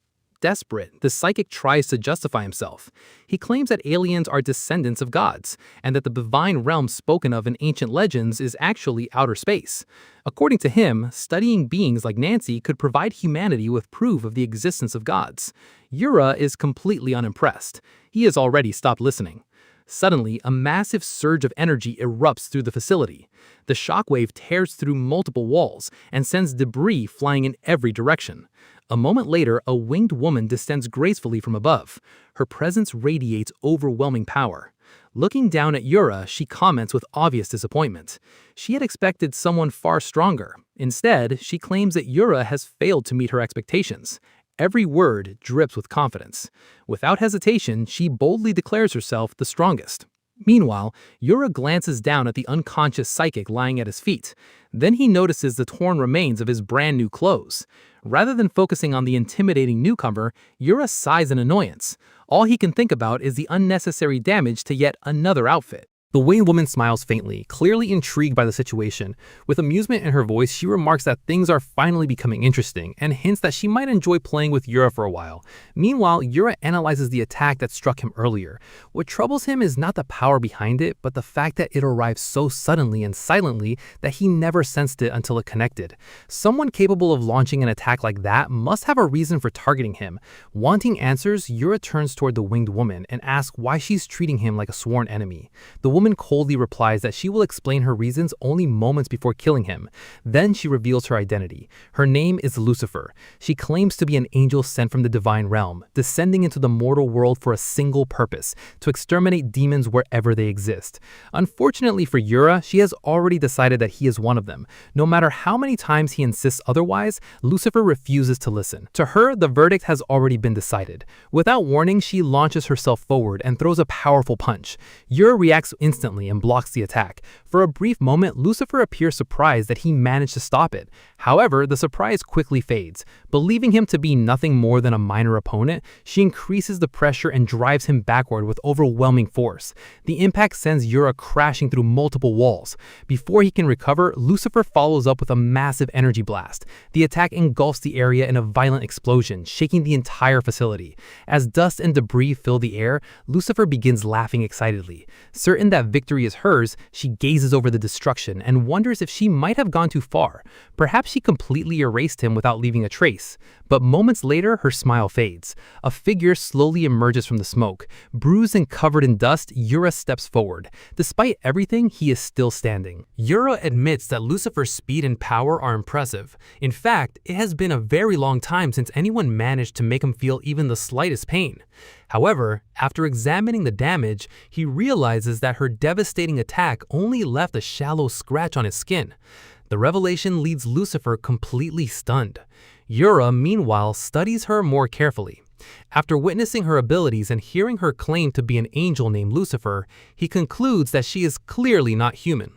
Desperate, the psychic tries to justify himself. He claims that aliens are descendants of gods, and that the divine realm spoken of in ancient legends is actually outer space. According to him, studying beings like Nancy could provide humanity with proof of the existence of gods. Yura is completely unimpressed. He has already stopped listening. Suddenly, a massive surge of energy erupts through the facility. The shockwave tears through multiple walls and sends debris flying in every direction. A moment later, a winged woman descends gracefully from above. Her presence radiates overwhelming power. Looking down at Yura, she comments with obvious disappointment. She had expected someone far stronger. Instead, she claims that Yura has failed to meet her expectations. Every word drips with confidence. Without hesitation, she boldly declares herself the strongest. Meanwhile, Yura glances down at the unconscious psychic lying at his feet. Then he notices the torn remains of his brand new clothes. Rather than focusing on the intimidating newcomer, Yura sighs in annoyance. All he can think about is the unnecessary damage to yet another outfit. The winged woman smiles faintly, clearly intrigued by the situation. With amusement in her voice, she remarks that things are finally becoming interesting and hints that she might enjoy playing with Yura for a while. Meanwhile, Yura analyzes the attack that struck him earlier. What troubles him is not the power behind it, but the fact that it arrived so suddenly and silently that he never sensed it until it connected. Someone capable of launching an attack like that must have a reason for targeting him. Wanting answers, Yura turns toward the winged woman and asks why she's treating him like a sworn enemy. The woman coldly replies that she will explain her reasons only moments before killing him. Then she reveals her identity. Her name is Lucifer. She claims to be an angel sent from the divine realm, descending into the mortal world for a single purpose: to exterminate demons wherever they exist. Unfortunately for Yura, she has already decided that he is one of them. No matter how many times he insists otherwise, Lucifer refuses to listen. To her, the verdict has already been decided. Without warning, she launches herself forward and throws a powerful punch. Yura reacts instantly and blocks the attack. For a brief moment, Lucifer appears surprised that he managed to stop it. However, the surprise quickly fades. Believing him to be nothing more than a minor opponent, she increases the pressure and drives him backward with overwhelming force. The impact sends Yura crashing through multiple walls. Before he can recover, Lucifer follows up with a massive energy blast. The attack engulfs the area in a violent explosion, shaking the entire facility. As dust and debris fill the air, Lucifer begins laughing excitedly. Certain that victory is hers, she gazes over the destruction and wonders if she might have gone too far. Perhaps she completely erased him without leaving a trace. But moments later, her smile fades. A figure slowly emerges from the smoke. Bruised and covered in dust, Yura steps forward. Despite everything, he is still standing. Yura admits that Lucifer's speed and power are impressive. In fact, it has been a very long time since anyone managed to make him feel even the slightest pain. However, after examining the damage, he realizes that her devastating attack only left a shallow scratch on his skin. The revelation leaves Lucifer completely stunned. Yura, meanwhile, studies her more carefully. After witnessing her abilities and hearing her claim to be an angel named Lucifer, he concludes that she is clearly not human.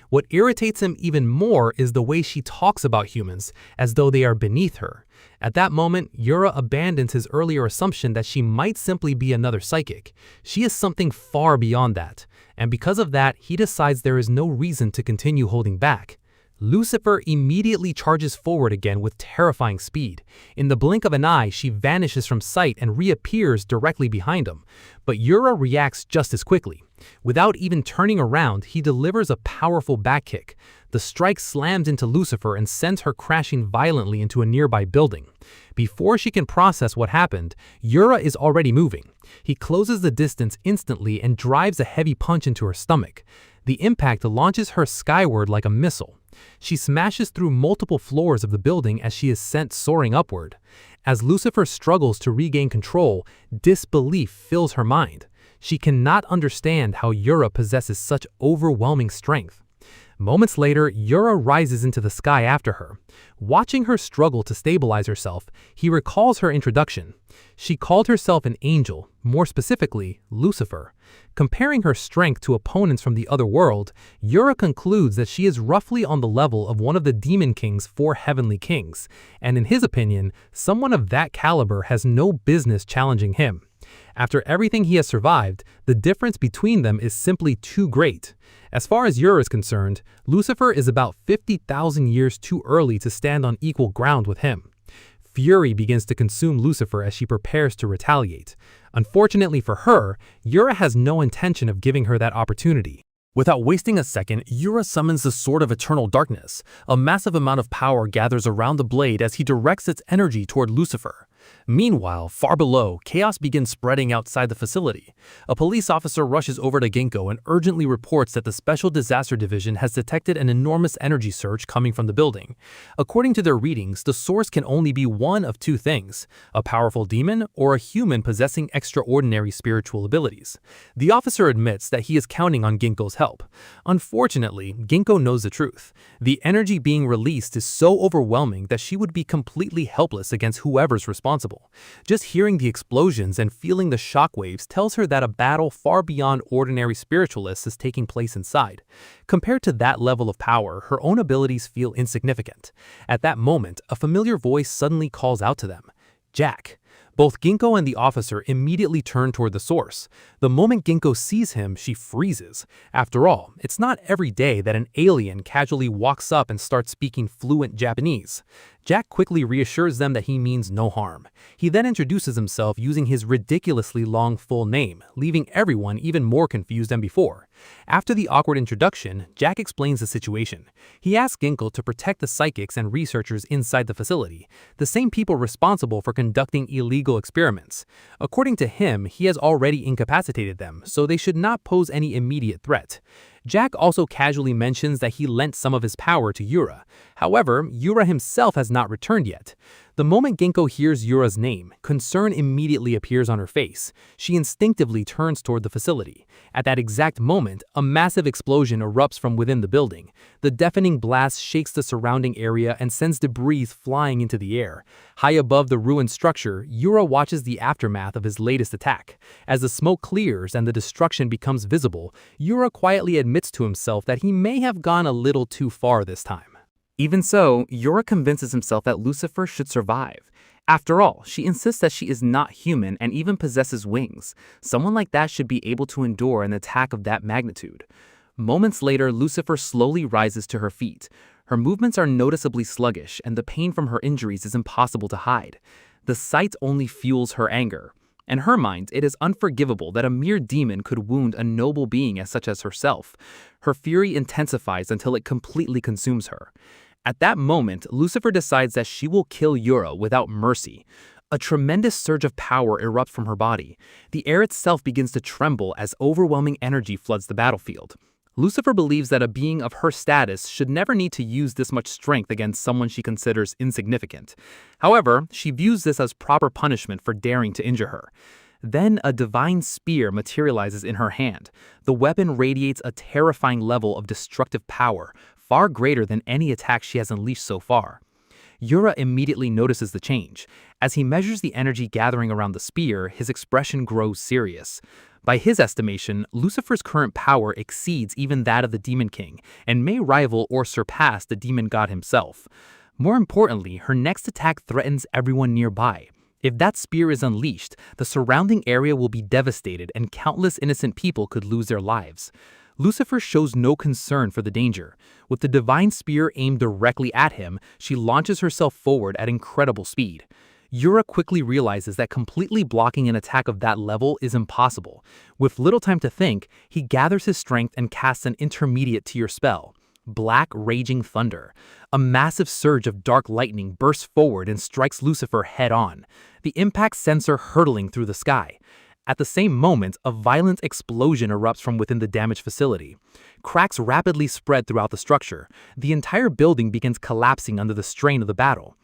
What irritates him even more is the way she talks about humans, as though they are beneath her. At that moment, Yura abandons his earlier assumption that she might simply be another psychic. She is something far beyond that, and because of that, he decides there is no reason to continue holding back. Lucifer immediately charges forward again with terrifying speed. In the blink of an eye, she vanishes from sight and reappears directly behind him. But Yura reacts just as quickly. Without even turning around, he delivers a powerful back kick. The strike slams into Lucifer and sends her crashing violently into a nearby building. Before she can process what happened, Yura is already moving. He closes the distance instantly and drives a heavy punch into her stomach. The impact launches her skyward like a missile. She smashes through multiple floors of the building as she is sent soaring upward. As Lucifer struggles to regain control, disbelief fills her mind. She cannot understand how Yura possesses such overwhelming strength. Moments later, Yura rises into the sky after her. Watching her struggle to stabilize herself, he recalls her introduction. She called herself an angel, more specifically, Lucifer. Comparing her strength to opponents from the other world, Yura concludes that she is roughly on the level of one of the Demon King's 4 heavenly kings, and in his opinion, someone of that caliber has no business challenging him. After everything he has survived, the difference between them is simply too great. As far as Yura is concerned, Lucifer is about 50,000 years too early to stand on equal ground with him. Fury begins to consume Lucifer as she prepares to retaliate. Unfortunately for her, Yura has no intention of giving her that opportunity. Without wasting a second, Yura summons the Sword of Eternal Darkness. A massive amount of power gathers around the blade as he directs its energy toward Lucifer. Meanwhile, far below, chaos begins spreading outside the facility. A police officer rushes over to Ginkgo and urgently reports that the Special Disaster Division has detected an enormous energy surge coming from the building. According to their readings, the source can only be one of two things: a powerful demon or a human possessing extraordinary spiritual abilities. The officer admits that he is counting on Ginkgo's help. Unfortunately, Ginkgo knows the truth. The energy being released is so overwhelming that she would be completely helpless against whoever's responsible. Just hearing the explosions and feeling the shockwaves tells her that a battle far beyond ordinary spiritualists is taking place inside. Compared to that level of power, her own abilities feel insignificant. At that moment, a familiar voice suddenly calls out to them, "Jack." Both Ginkgo and the officer immediately turn toward the source. The moment Ginkgo sees him, she freezes. After all, it's not every day that an alien casually walks up and starts speaking fluent Japanese. Jack quickly reassures them that he means no harm. He then introduces himself using his ridiculously long full name, leaving everyone even more confused than before. After the awkward introduction, Jack explains the situation. He asks Ginkgo to protect the psychics and researchers inside the facility, the same people responsible for conducting illegal experiments. According to him, he has already incapacitated them, so they should not pose any immediate threat. Jack also casually mentions that he lent some of his power to Yura. However, Yura himself has not returned yet. The moment Ginkgo hears Yura's name, concern immediately appears on her face. She instinctively turns toward the facility. At that exact moment, a massive explosion erupts from within the building. The deafening blast shakes the surrounding area and sends debris flying into the air. High above the ruined structure, Yura watches the aftermath of his latest attack. As the smoke clears and the destruction becomes visible, Yura quietly admits to himself that he may have gone a little too far this time. Even so, Yura convinces himself that Lucifer should survive. After all, she insists that she is not human and even possesses wings. Someone like that should be able to endure an attack of that magnitude. Moments later, Lucifer slowly rises to her feet. Her movements are noticeably sluggish, and the pain from her injuries is impossible to hide. The sight only fuels her anger. In her mind, it is unforgivable that a mere demon could wound a noble being such as herself. Her fury intensifies until it completely consumes her. At that moment, Lucifer decides that she will kill Yura without mercy. A tremendous surge of power erupts from her body. The air itself begins to tremble as overwhelming energy floods the battlefield. Lucifer believes that a being of her status should never need to use this much strength against someone she considers insignificant. However, she views this as proper punishment for daring to injure her. Then a divine spear materializes in her hand. The weapon radiates a terrifying level of destructive power, far greater than any attack she has unleashed so far. Yura immediately notices the change. As he measures the energy gathering around the spear, his expression grows serious. By his estimation, Lucifer's current power exceeds even that of the Demon King, and may rival or surpass the demon god himself. More importantly, her next attack threatens everyone nearby. If that spear is unleashed, the surrounding area will be devastated and countless innocent people could lose their lives. Lucifer shows no concern for the danger. With the divine spear aimed directly at him, she launches herself forward at incredible speed. Yura quickly realizes that completely blocking an attack of that level is impossible. With little time to think, he gathers his strength and casts an intermediate tier spell. Black Raging Thunder. A massive surge of dark lightning bursts forward and strikes Lucifer head-on. The impact sends her hurtling through the sky. At the same moment, a violent explosion erupts from within the damaged facility. Cracks rapidly spread throughout the structure. The entire building begins collapsing under the strain of the battle.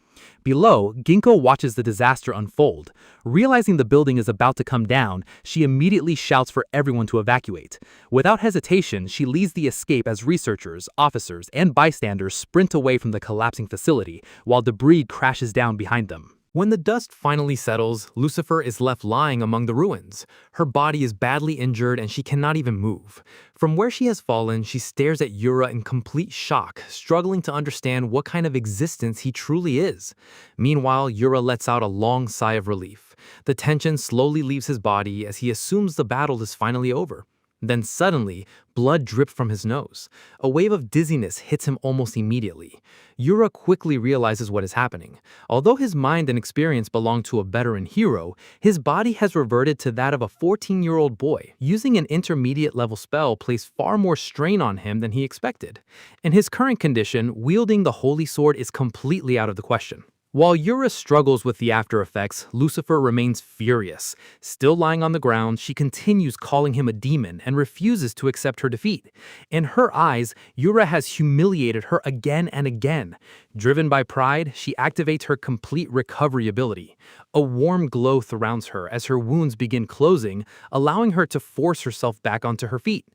Below, Ginkgo watches the disaster unfold. Realizing the building is about to come down, she immediately shouts for everyone to evacuate. Without hesitation, she leads the escape as researchers, officers, and bystanders sprint away from the collapsing facility, while debris crashes down behind them. When the dust finally settles, Lucifer is left lying among the ruins. Her body is badly injured and she cannot even move. From where she has fallen, she stares at Yura in complete shock, struggling to understand what kind of existence he truly is. Meanwhile, Yura lets out a long sigh of relief. The tension slowly leaves his body as he assumes the battle is finally over. Then suddenly, blood dripped from his nose. A wave of dizziness hits him almost immediately. Yura quickly realizes what is happening. Although his mind and experience belong to a veteran hero, his body has reverted to that of a 14-year-old boy. Using an intermediate-level spell placed far more strain on him than he expected. In his current condition, wielding the holy sword is completely out of the question. While Yura struggles with the after effects, Lucifer remains furious. Still lying on the ground, she continues calling him a demon and refuses to accept her defeat. In her eyes, Yura has humiliated her again and again. Driven by pride, she activates her complete recovery ability. A warm glow surrounds her as her wounds begin closing, allowing her to force herself back onto her feet.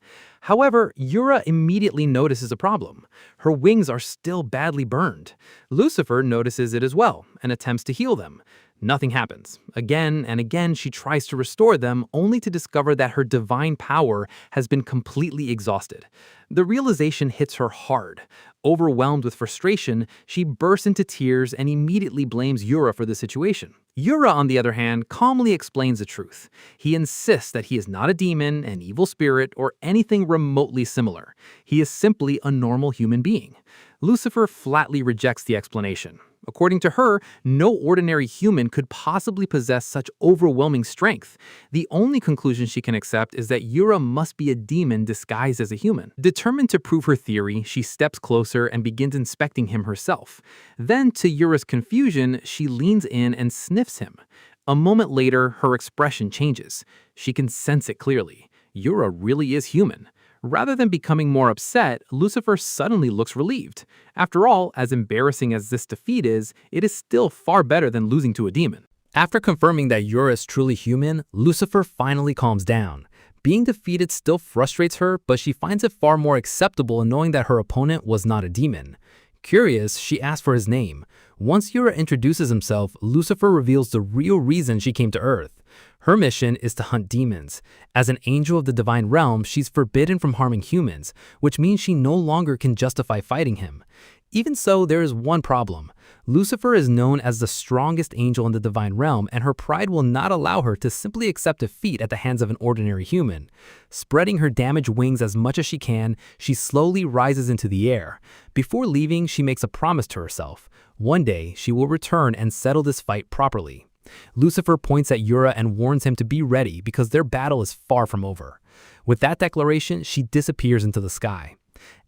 However, Yura immediately notices a problem. Her wings are still badly burned. Lucifer notices it as well and attempts to heal them. Nothing happens. Again and again, she tries to restore them, only to discover that her divine power has been completely exhausted. The realization hits her hard. Overwhelmed with frustration, she bursts into tears and immediately blames Yura for the situation. Yura, on the other hand, calmly explains the truth. He insists that he is not a demon, an evil spirit, or anything remotely similar. He is simply a normal human being. Lucifer flatly rejects the explanation. According to her, no ordinary human could possibly possess such overwhelming strength. The only conclusion she can accept is that Yura must be a demon disguised as a human. Determined to prove her theory, she steps closer and begins inspecting him herself. Then, to Yura's confusion, she leans in and sniffs him. A moment later, her expression changes. She can sense it clearly. Yura really is human. Rather than becoming more upset, Lucifer suddenly looks relieved. After all, as embarrassing as this defeat is, it is still far better than losing to a demon. After confirming that Yura is truly human, Lucifer finally calms down. Being defeated still frustrates her, but she finds it far more acceptable in knowing that her opponent was not a demon. Curious, she asks for his name. Once Yura introduces himself, Lucifer reveals the real reason she came to Earth. Her mission is to hunt demons. As an angel of the divine realm, she's forbidden from harming humans, which means she no longer can justify fighting him. Even so, there is one problem. Lucifer is known as the strongest angel in the divine realm, and her pride will not allow her to simply accept defeat at the hands of an ordinary human. Spreading her damaged wings as much as she can, she slowly rises into the air. Before leaving, she makes a promise to herself. One day, she will return and settle this fight properly. Lucifer points at Yura and warns him to be ready because their battle is far from over. With that declaration, she disappears into the sky.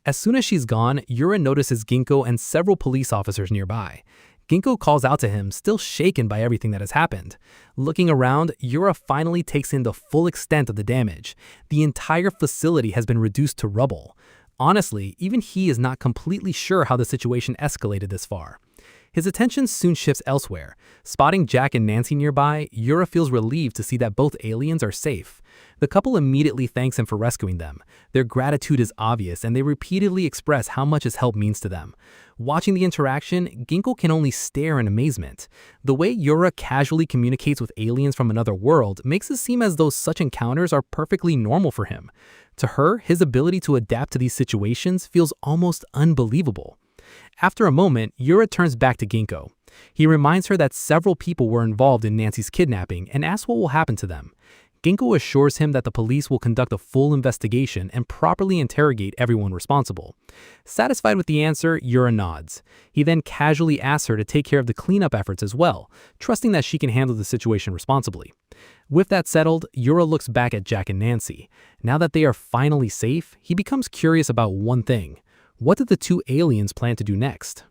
As soon as she's gone, Yura notices Ginkgo and several police officers nearby. Ginkgo calls out to him, still shaken by everything that has happened. Looking around, Yura finally takes in the full extent of the damage. The entire facility has been reduced to rubble. Honestly, even he is not completely sure how the situation escalated this far. His attention soon shifts elsewhere. Spotting Jack and Nancy nearby, Yura feels relieved to see that both aliens are safe. The couple immediately thanks him for rescuing them. Their gratitude is obvious, and they repeatedly express how much his help means to them. Watching the interaction, Ginkgo can only stare in amazement. The way Yura casually communicates with aliens from another world makes it seem as though such encounters are perfectly normal for him. To her, his ability to adapt to these situations feels almost unbelievable. After a moment, Yura turns back to Ginkgo. He reminds her that several people were involved in Nancy's kidnapping and asks what will happen to them. Ginkgo assures him that the police will conduct a full investigation and properly interrogate everyone responsible. Satisfied with the answer, Yura nods. He then casually asks her to take care of the cleanup efforts as well, trusting that she can handle the situation responsibly. With that settled, Yura looks back at Jack and Nancy. Now that they are finally safe, he becomes curious about one thing. What did the two aliens plan to do next?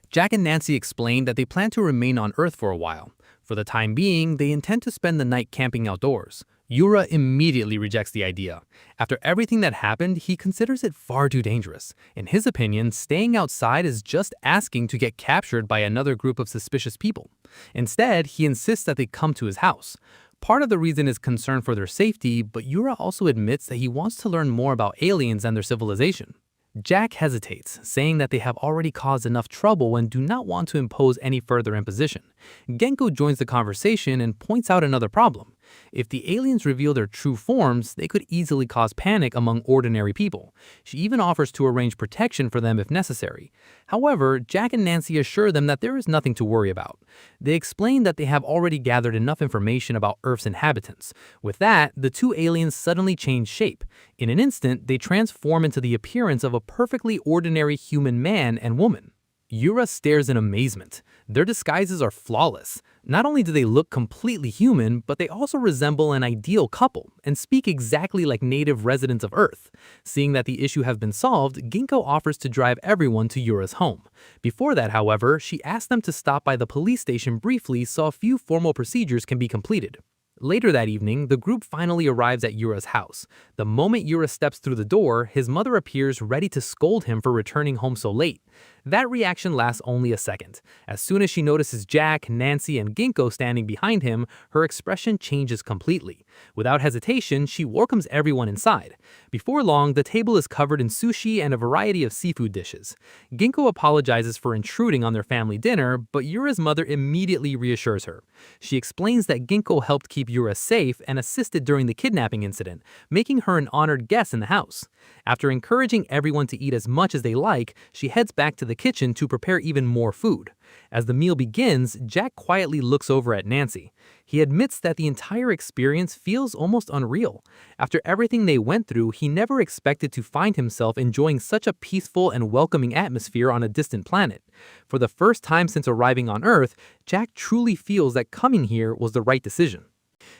Jack and Nancy explained that they plan to remain on Earth for a while. For the time being, they intend to spend the night camping outdoors. Yura immediately rejects the idea. After everything that happened, he considers it far too dangerous. In his opinion, staying outside is just asking to get captured by another group of suspicious people. Instead, he insists that they come to his house. Part of the reason is concern for their safety, but Yura also admits that he wants to learn more about aliens and their civilization. Jack hesitates, saying that they have already caused enough trouble and do not want to impose any further imposition. Ginkgo joins the conversation and points out another problem. If the aliens reveal their true forms, they could easily cause panic among ordinary people. She even offers to arrange protection for them if necessary. However, Jack and Nancy assure them that there is nothing to worry about. They explain that they have already gathered enough information about Earth's inhabitants. With that, the two aliens suddenly change shape. In an instant, they transform into the appearance of a perfectly ordinary human man and woman. Yura stares in amazement. Their disguises are flawless. Not only do they look completely human, but they also resemble an ideal couple and speak exactly like native residents of Earth. Seeing that the issue has been solved, Ginkgo offers to drive everyone to Yura's home. Before that, however, she asks them to stop by the police station briefly so a few formal procedures can be completed. Later that evening, the group finally arrives at Yura's house. The moment Yura steps through the door, his mother appears ready to scold him for returning home so late. That reaction lasts only a second. As soon as she notices Jack, Nancy, and Ginkgo standing behind him, her expression changes completely. Without hesitation, she welcomes everyone inside. Before long, the table is covered in sushi and a variety of seafood dishes. Ginkgo apologizes for intruding on their family dinner, but Yura's mother immediately reassures her. She explains that Ginkgo helped keep Yura safe and assisted during the kidnapping incident, making her an honored guest in the house. After encouraging everyone to eat as much as they like, she heads back to the kitchen to prepare even more food. As the meal begins, Jack quietly looks over at Nancy. He admits that the entire experience feels almost unreal. After everything they went through, he never expected to find himself enjoying such a peaceful and welcoming atmosphere on a distant planet. For the first time since arriving on Earth, Jack truly feels that coming here was the right decision.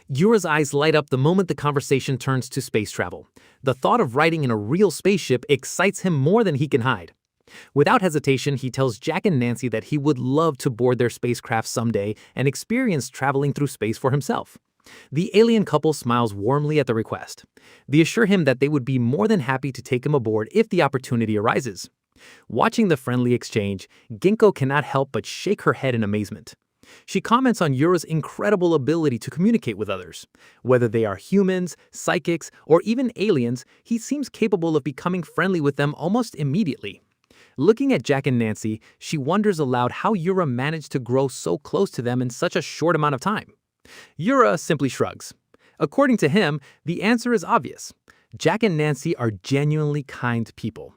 Yura's eyes light up the moment the conversation turns to space travel. The thought of riding in a real spaceship excites him more than he can hide. Without hesitation, he tells Jack and Nancy that he would love to board their spacecraft someday and experience traveling through space for himself. The alien couple smiles warmly at the request. They assure him that they would be more than happy to take him aboard if the opportunity arises. Watching the friendly exchange, Ginkgo cannot help but shake her head in amazement. She comments on Yura's incredible ability to communicate with others. Whether they are humans, psychics, or even aliens, he seems capable of becoming friendly with them almost immediately. Looking at Jack and Nancy, she wonders aloud how Yura managed to grow so close to them in such a short amount of time. Yura simply shrugs. According to him, the answer is obvious. Jack and Nancy are genuinely kind people.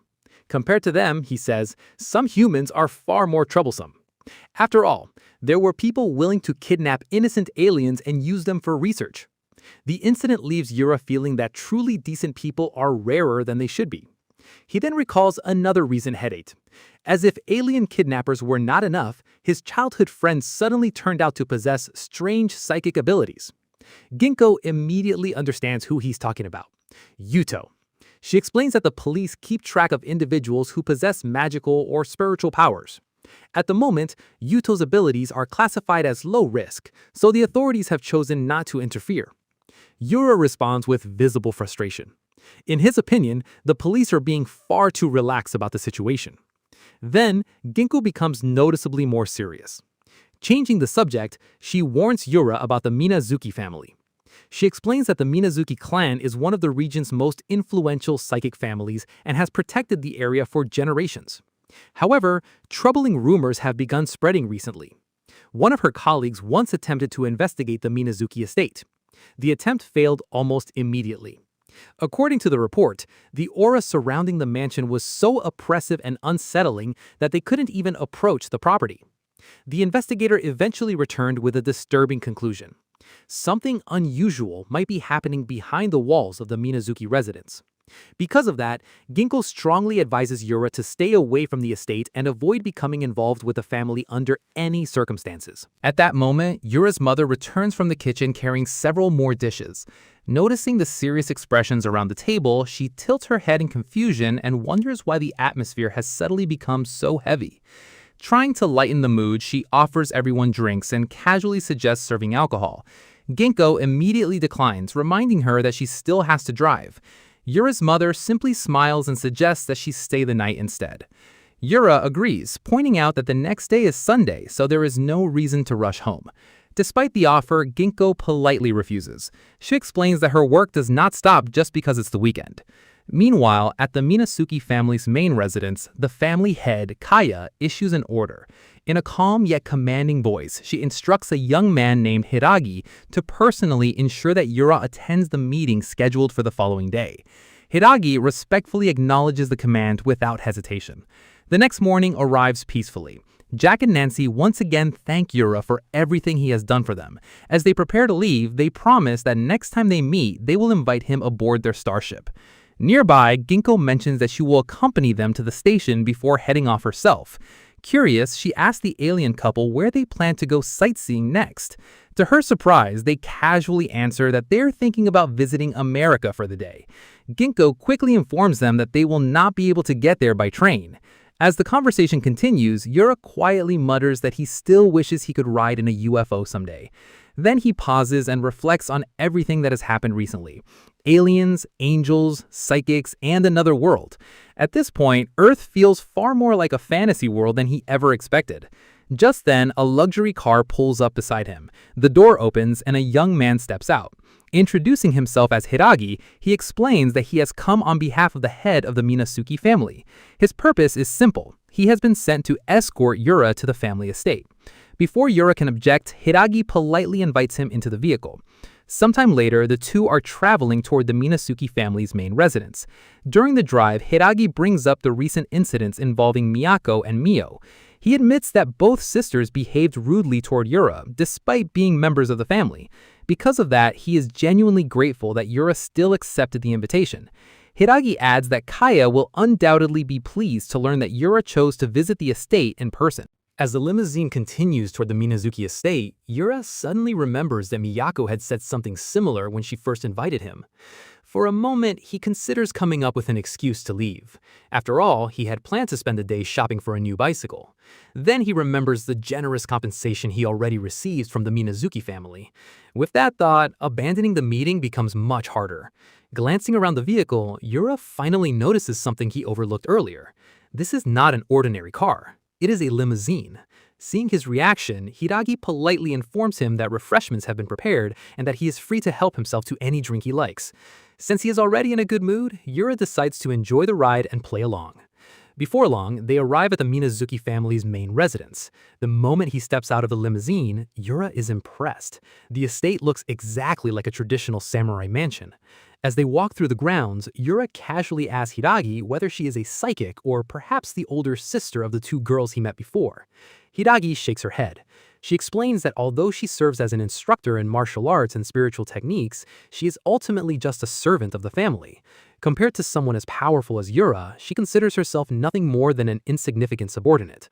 Compared to them, he says, some humans are far more troublesome. After all, there were people willing to kidnap innocent aliens and use them for research. The incident leaves Yura feeling that truly decent people are rarer than they should be. He then recalls another recent headache. As if alien kidnappers were not enough, his childhood friend suddenly turned out to possess strange psychic abilities. Ginkgo immediately understands who he's talking about. Yuto. She explains that the police keep track of individuals who possess magical or spiritual powers. At the moment, Yuto's abilities are classified as low risk, so the authorities have chosen not to interfere. Yura responds with visible frustration. In his opinion, the police are being far too relaxed about the situation. Then, Ginkgo becomes noticeably more serious. Changing the subject, she warns Yura about the Minazuki family. She explains that the Minazuki clan is one of the region's most influential psychic families and has protected the area for generations. However, troubling rumors have begun spreading recently. One of her colleagues once attempted to investigate the Minazuki estate. The attempt failed almost immediately. According to the report, the aura surrounding the mansion was so oppressive and unsettling that they couldn't even approach the property. The investigator eventually returned with a disturbing conclusion. Something unusual might be happening behind the walls of the Minazuki residence. Because of that, Ginkgo strongly advises Yura to stay away from the estate and avoid becoming involved with the family under any circumstances. At that moment, Yura's mother returns from the kitchen carrying several more dishes. Noticing the serious expressions around the table, she tilts her head in confusion and wonders why the atmosphere has suddenly become so heavy. Trying to lighten the mood, she offers everyone drinks and casually suggests serving alcohol. Ginkgo immediately declines, reminding her that she still has to drive. Yura's mother simply smiles and suggests that she stay the night instead. Yura agrees, pointing out that the next day is Sunday, so there is no reason to rush home. Despite the offer, Ginkgo politely refuses. She explains that her work does not stop just because it's the weekend. Meanwhile, at the Minazuki family's main residence, the family head, Kaya, issues an order. In a calm yet commanding voice, she instructs a young man named Hiragi to personally ensure that Yura attends the meeting scheduled for the following day. Hiragi respectfully acknowledges the command without hesitation. The next morning arrives peacefully. Jack and Nancy once again thank Yura for everything he has done for them. As they prepare to leave, they promise that next time they meet, they will invite him aboard their starship. Nearby, Ginkgo mentions that she will accompany them to the station before heading off herself. Curious, she asks the alien couple where they plan to go sightseeing next. To her surprise, they casually answer that they're thinking about visiting America for the day. Ginkgo quickly informs them that they will not be able to get there by train. As the conversation continues, Yura quietly mutters that he still wishes he could ride in a UFO someday. Then he pauses and reflects on everything that has happened recently. Aliens, angels, psychics, and another world. At this point, Earth feels far more like a fantasy world than he ever expected. Just then, a luxury car pulls up beside him. The door opens and a young man steps out. Introducing himself as Hiragi, he explains that he has come on behalf of the head of the Minazuki family. His purpose is simple. He has been sent to escort Yura to the family estate. Before Yura can object, Hiragi politely invites him into the vehicle. Sometime later, the two are traveling toward the Minazuki family's main residence. During the drive, Hiragi brings up the recent incidents involving Miyako and Mio. He admits that both sisters behaved rudely toward Yura, despite being members of the family. Because of that, he is genuinely grateful that Yura still accepted the invitation. Hiragi adds that Kaya will undoubtedly be pleased to learn that Yura chose to visit the estate in person. As the limousine continues toward the Minazuki estate, Yura suddenly remembers that Miyako had said something similar when she first invited him. For a moment, he considers coming up with an excuse to leave. After all, he had planned to spend the day shopping for a new bicycle. Then he remembers the generous compensation he already received from the Minazuki family. With that thought, abandoning the meeting becomes much harder. Glancing around the vehicle, Yura finally notices something he overlooked earlier. This is not an ordinary car. It is a limousine. Seeing his reaction, Hiragi politely informs him that refreshments have been prepared and that he is free to help himself to any drink he likes. Since he is already in a good mood, Yura decides to enjoy the ride and play along. Before long, they arrive at the Minazuki family's main residence. The moment he steps out of the limousine, Yura is impressed. The estate looks exactly like a traditional samurai mansion. As they walk through the grounds, Yura casually asks Hiragi whether she is a psychic or perhaps the older sister of the two girls he met before. Hiragi shakes her head. She explains that although she serves as an instructor in martial arts and spiritual techniques, she is ultimately just a servant of the family. Compared to someone as powerful as Yura, she considers herself nothing more than an insignificant subordinate.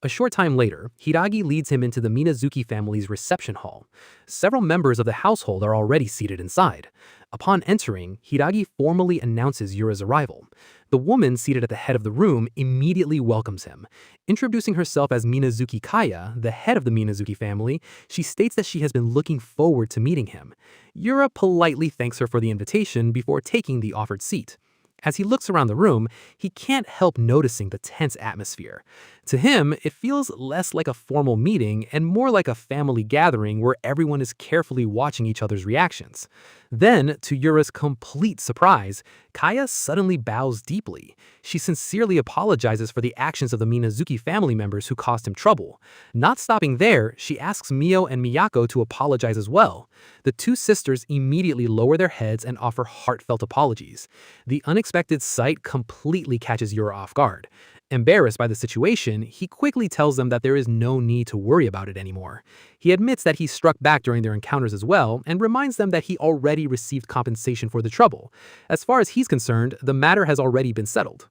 A short time later, Hiragi leads him into the Minazuki family's reception hall. Several members of the household are already seated inside. Upon entering, Hiragi formally announces Yura's arrival. The woman seated at the head of the room immediately welcomes him. Introducing herself as Minazuki Kaya, the head of the Minazuki family, she states that she has been looking forward to meeting him. Yura politely thanks her for the invitation before taking the offered seat. As he looks around the room, he can't help noticing the tense atmosphere. To him, it feels less like a formal meeting and more like a family gathering where everyone is carefully watching each other's reactions. Then, to Yura's complete surprise, Kaya suddenly bows deeply. She sincerely apologizes for the actions of the Minazuki family members who caused him trouble. Not stopping there, she asks Mio and Miyako to apologize as well. The two sisters immediately lower their heads and offer heartfelt apologies. The unexpected sight completely catches Yura off guard. Embarrassed by the situation, he quickly tells them that there is no need to worry about it anymore. He admits that he struck back during their encounters as well and reminds them that he already received compensation for the trouble. As far as he's concerned, the matter has already been settled.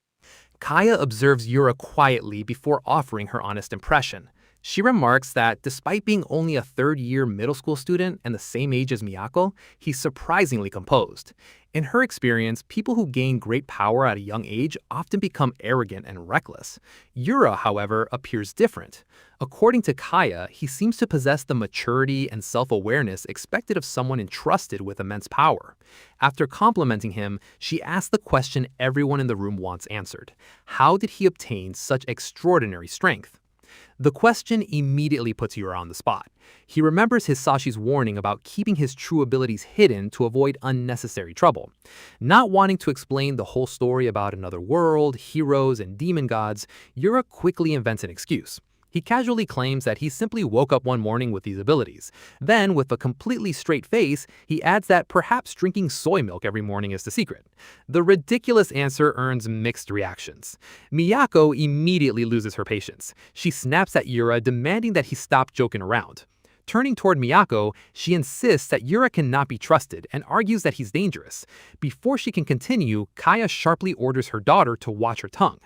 Kaya observes Yura quietly before offering her honest impression. She remarks that despite being only a third-year middle school student and the same age as Miyako, he's surprisingly composed. In her experience, people who gain great power at a young age often become arrogant and reckless. Yura, however, appears different. According to Kaya, he seems to possess the maturity and self-awareness expected of someone entrusted with immense power. After complimenting him, she asks the question everyone in the room wants answered. How did he obtain such extraordinary strength? The question immediately puts Yura on the spot. He remembers Hisashi's warning about keeping his true abilities hidden to avoid unnecessary trouble. Not wanting to explain the whole story about another world, heroes, and demon gods, Yura quickly invents an excuse. He casually claims that he simply woke up one morning with these abilities. Then, with a completely straight face, he adds that perhaps drinking soy milk every morning is the secret. The ridiculous answer earns mixed reactions. Miyako immediately loses her patience. She snaps at Yura, demanding that he stop joking around. Turning toward Miyako, she insists that Yura cannot be trusted and argues that he's dangerous. Before she can continue, Kaya sharply orders her daughter to watch her tongue.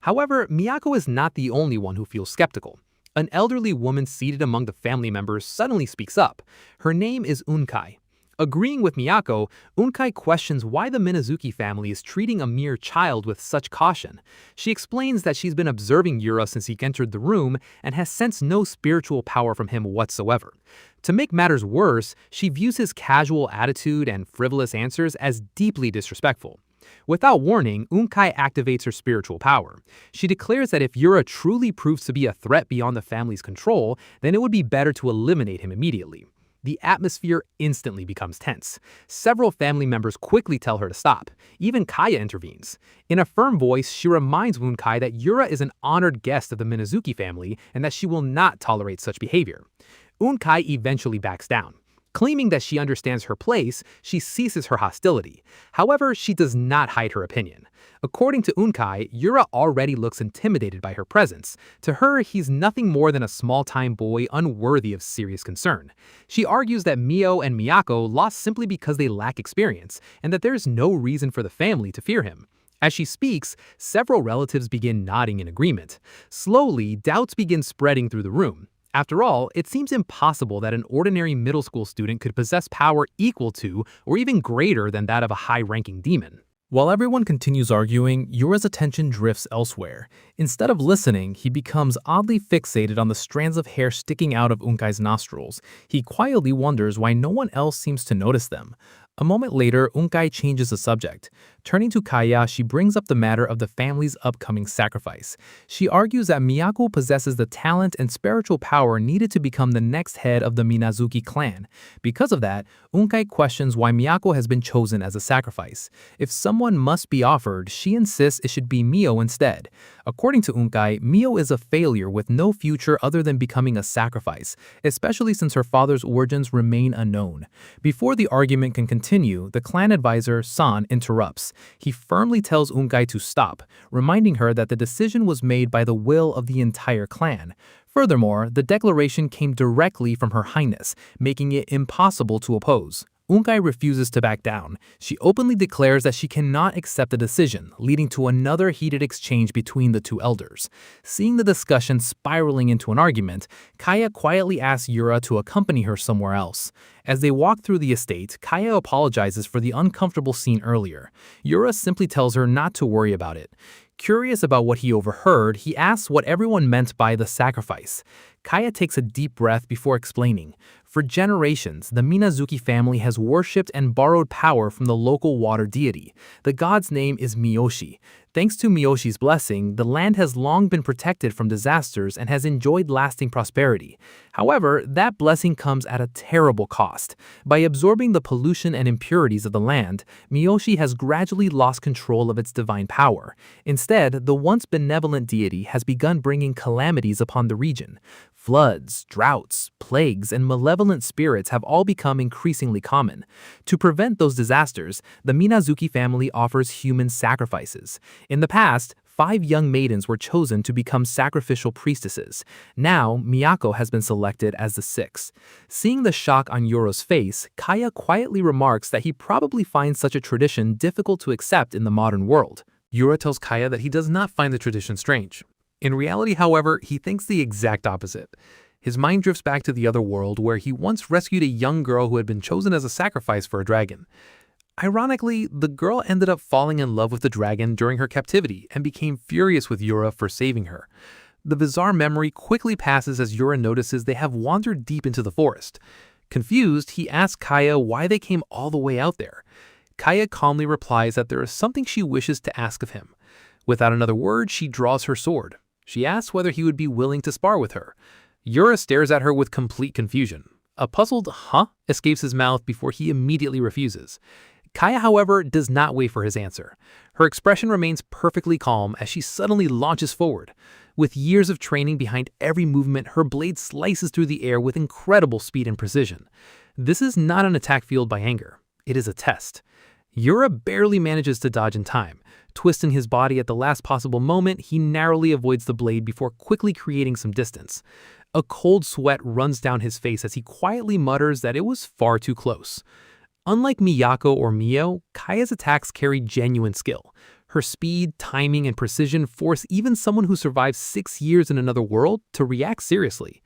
However, Miyako is not the only one who feels skeptical. An elderly woman seated among the family members suddenly speaks up. Her name is Unkai. Agreeing with Miyako, Unkai questions why the Minazuki family is treating a mere child with such caution. She explains that she's been observing Yura since he entered the room and has sensed no spiritual power from him whatsoever. To make matters worse, she views his casual attitude and frivolous answers as deeply disrespectful. Without warning, Unkai activates her spiritual power. She declares that if Yura truly proves to be a threat beyond the family's control, then it would be better to eliminate him immediately. The atmosphere instantly becomes tense. Several family members quickly tell her to stop. Even Kaya intervenes. In a firm voice, she reminds Unkai that Yura is an honored guest of the Minazuki family and that she will not tolerate such behavior. Unkai eventually backs down. Claiming that she understands her place, she ceases her hostility. However, she does not hide her opinion. According to Unkai, Yura already looks intimidated by her presence. To her, he's nothing more than a small-time boy unworthy of serious concern. She argues that Mio and Miyako lost simply because they lack experience, and that there's no reason for the family to fear him. As she speaks, several relatives begin nodding in agreement. Slowly, doubts begin spreading through the room. After all, it seems impossible that an ordinary middle school student could possess power equal to or even greater than that of a high-ranking demon. While everyone continues arguing, Yura's attention drifts elsewhere. Instead of listening, he becomes oddly fixated on the strands of hair sticking out of Unkai's nostrils. He quietly wonders why no one else seems to notice them. A moment later, Unkai changes the subject. Turning to Kaya, she brings up the matter of the family's upcoming sacrifice. She argues that Miyako possesses the talent and spiritual power needed to become the next head of the Minazuki clan. Because of that, Unkai questions why Miyako has been chosen as a sacrifice. If someone must be offered, she insists it should be Mio instead. According to Unkai, Mio is a failure with no future other than becoming a sacrifice, especially since her father's origins remain unknown. Before the argument can continue, the clan advisor, San, interrupts. He firmly tells Unkai to stop, reminding her that the decision was made by the will of the entire clan. Furthermore, the declaration came directly from Her Highness, making it impossible to oppose. Unkai refuses to back down. She openly declares that she cannot accept the decision, leading to another heated exchange between the two elders. Seeing the discussion spiraling into an argument, Kaya quietly asks Yura to accompany her somewhere else. As they walk through the estate, Kaya apologizes for the uncomfortable scene earlier. Yura simply tells her not to worry about it. Curious about what he overheard, he asks what everyone meant by the sacrifice. Kaya takes a deep breath before explaining. For generations, the Minazuki family has worshipped and borrowed power from the local water deity. The god's name is Miyoshi. Thanks to Miyoshi's blessing, the land has long been protected from disasters and has enjoyed lasting prosperity. However, that blessing comes at a terrible cost. By absorbing the pollution and impurities of the land, Miyoshi has gradually lost control of its divine power. Instead, the once benevolent deity has begun bringing calamities upon the region. Floods, droughts, plagues, and malevolent spirits have all become increasingly common. To prevent those disasters, the Minazuki family offers human sacrifices. In the past, 5 young maidens were chosen to become sacrificial priestesses. Now, Miyako has been selected as the 6th. Seeing the shock on Yura's face, Kaya quietly remarks that he probably finds such a tradition difficult to accept in the modern world. Yura tells Kaya that he does not find the tradition strange. In reality, however, he thinks the exact opposite. His mind drifts back to the other world where he once rescued a young girl who had been chosen as a sacrifice for a dragon. Ironically, the girl ended up falling in love with the dragon during her captivity and became furious with Yura for saving her. The bizarre memory quickly passes as Yura notices they have wandered deep into the forest. Confused, he asks Kaya why they came all the way out there. Kaya calmly replies that there is something she wishes to ask of him. Without another word, she draws her sword. She asks whether he would be willing to spar with her. Yura stares at her with complete confusion. A puzzled "huh?" escapes his mouth before he immediately refuses. Kaya, however, does not wait for his answer. Her expression remains perfectly calm as she suddenly launches forward. With years of training behind every movement, her blade slices through the air with incredible speed and precision. This is not an attack fueled by anger. It is a test. Yura barely manages to dodge in time. Twisting his body at the last possible moment, he narrowly avoids the blade before quickly creating some distance. A cold sweat runs down his face as he quietly mutters that it was far too close. Unlike Miyako or Mio, Kaya's attacks carry genuine skill. Her speed, timing, and precision force even someone who survived 6 years in another world to react seriously.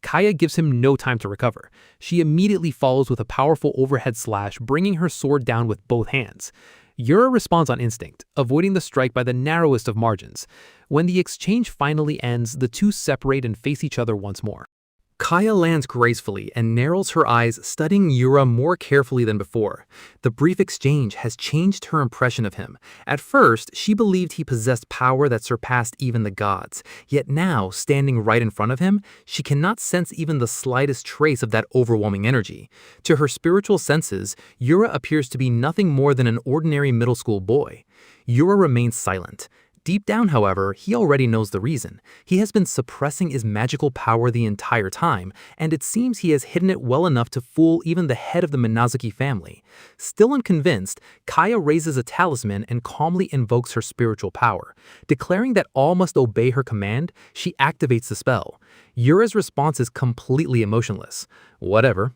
Kaya gives him no time to recover. She immediately follows with a powerful overhead slash, bringing her sword down with both hands. Yura responds on instinct, avoiding the strike by the narrowest of margins. When the exchange finally ends, the two separate and face each other once more. Kaya lands gracefully and narrows her eyes, studying Yura more carefully than before. The brief exchange has changed her impression of him. At first, she believed he possessed power that surpassed even the gods. Yet now, standing right in front of him, she cannot sense even the slightest trace of that overwhelming energy. To her spiritual senses, Yura appears to be nothing more than an ordinary middle school boy. Yura remains silent. Deep down, however, he already knows the reason. He has been suppressing his magical power the entire time, and it seems he has hidden it well enough to fool even the head of the Minazuki family. Still unconvinced, Kaya raises a talisman and calmly invokes her spiritual power. Declaring that all must obey her command, she activates the spell. Yura's response is completely emotionless. Whatever.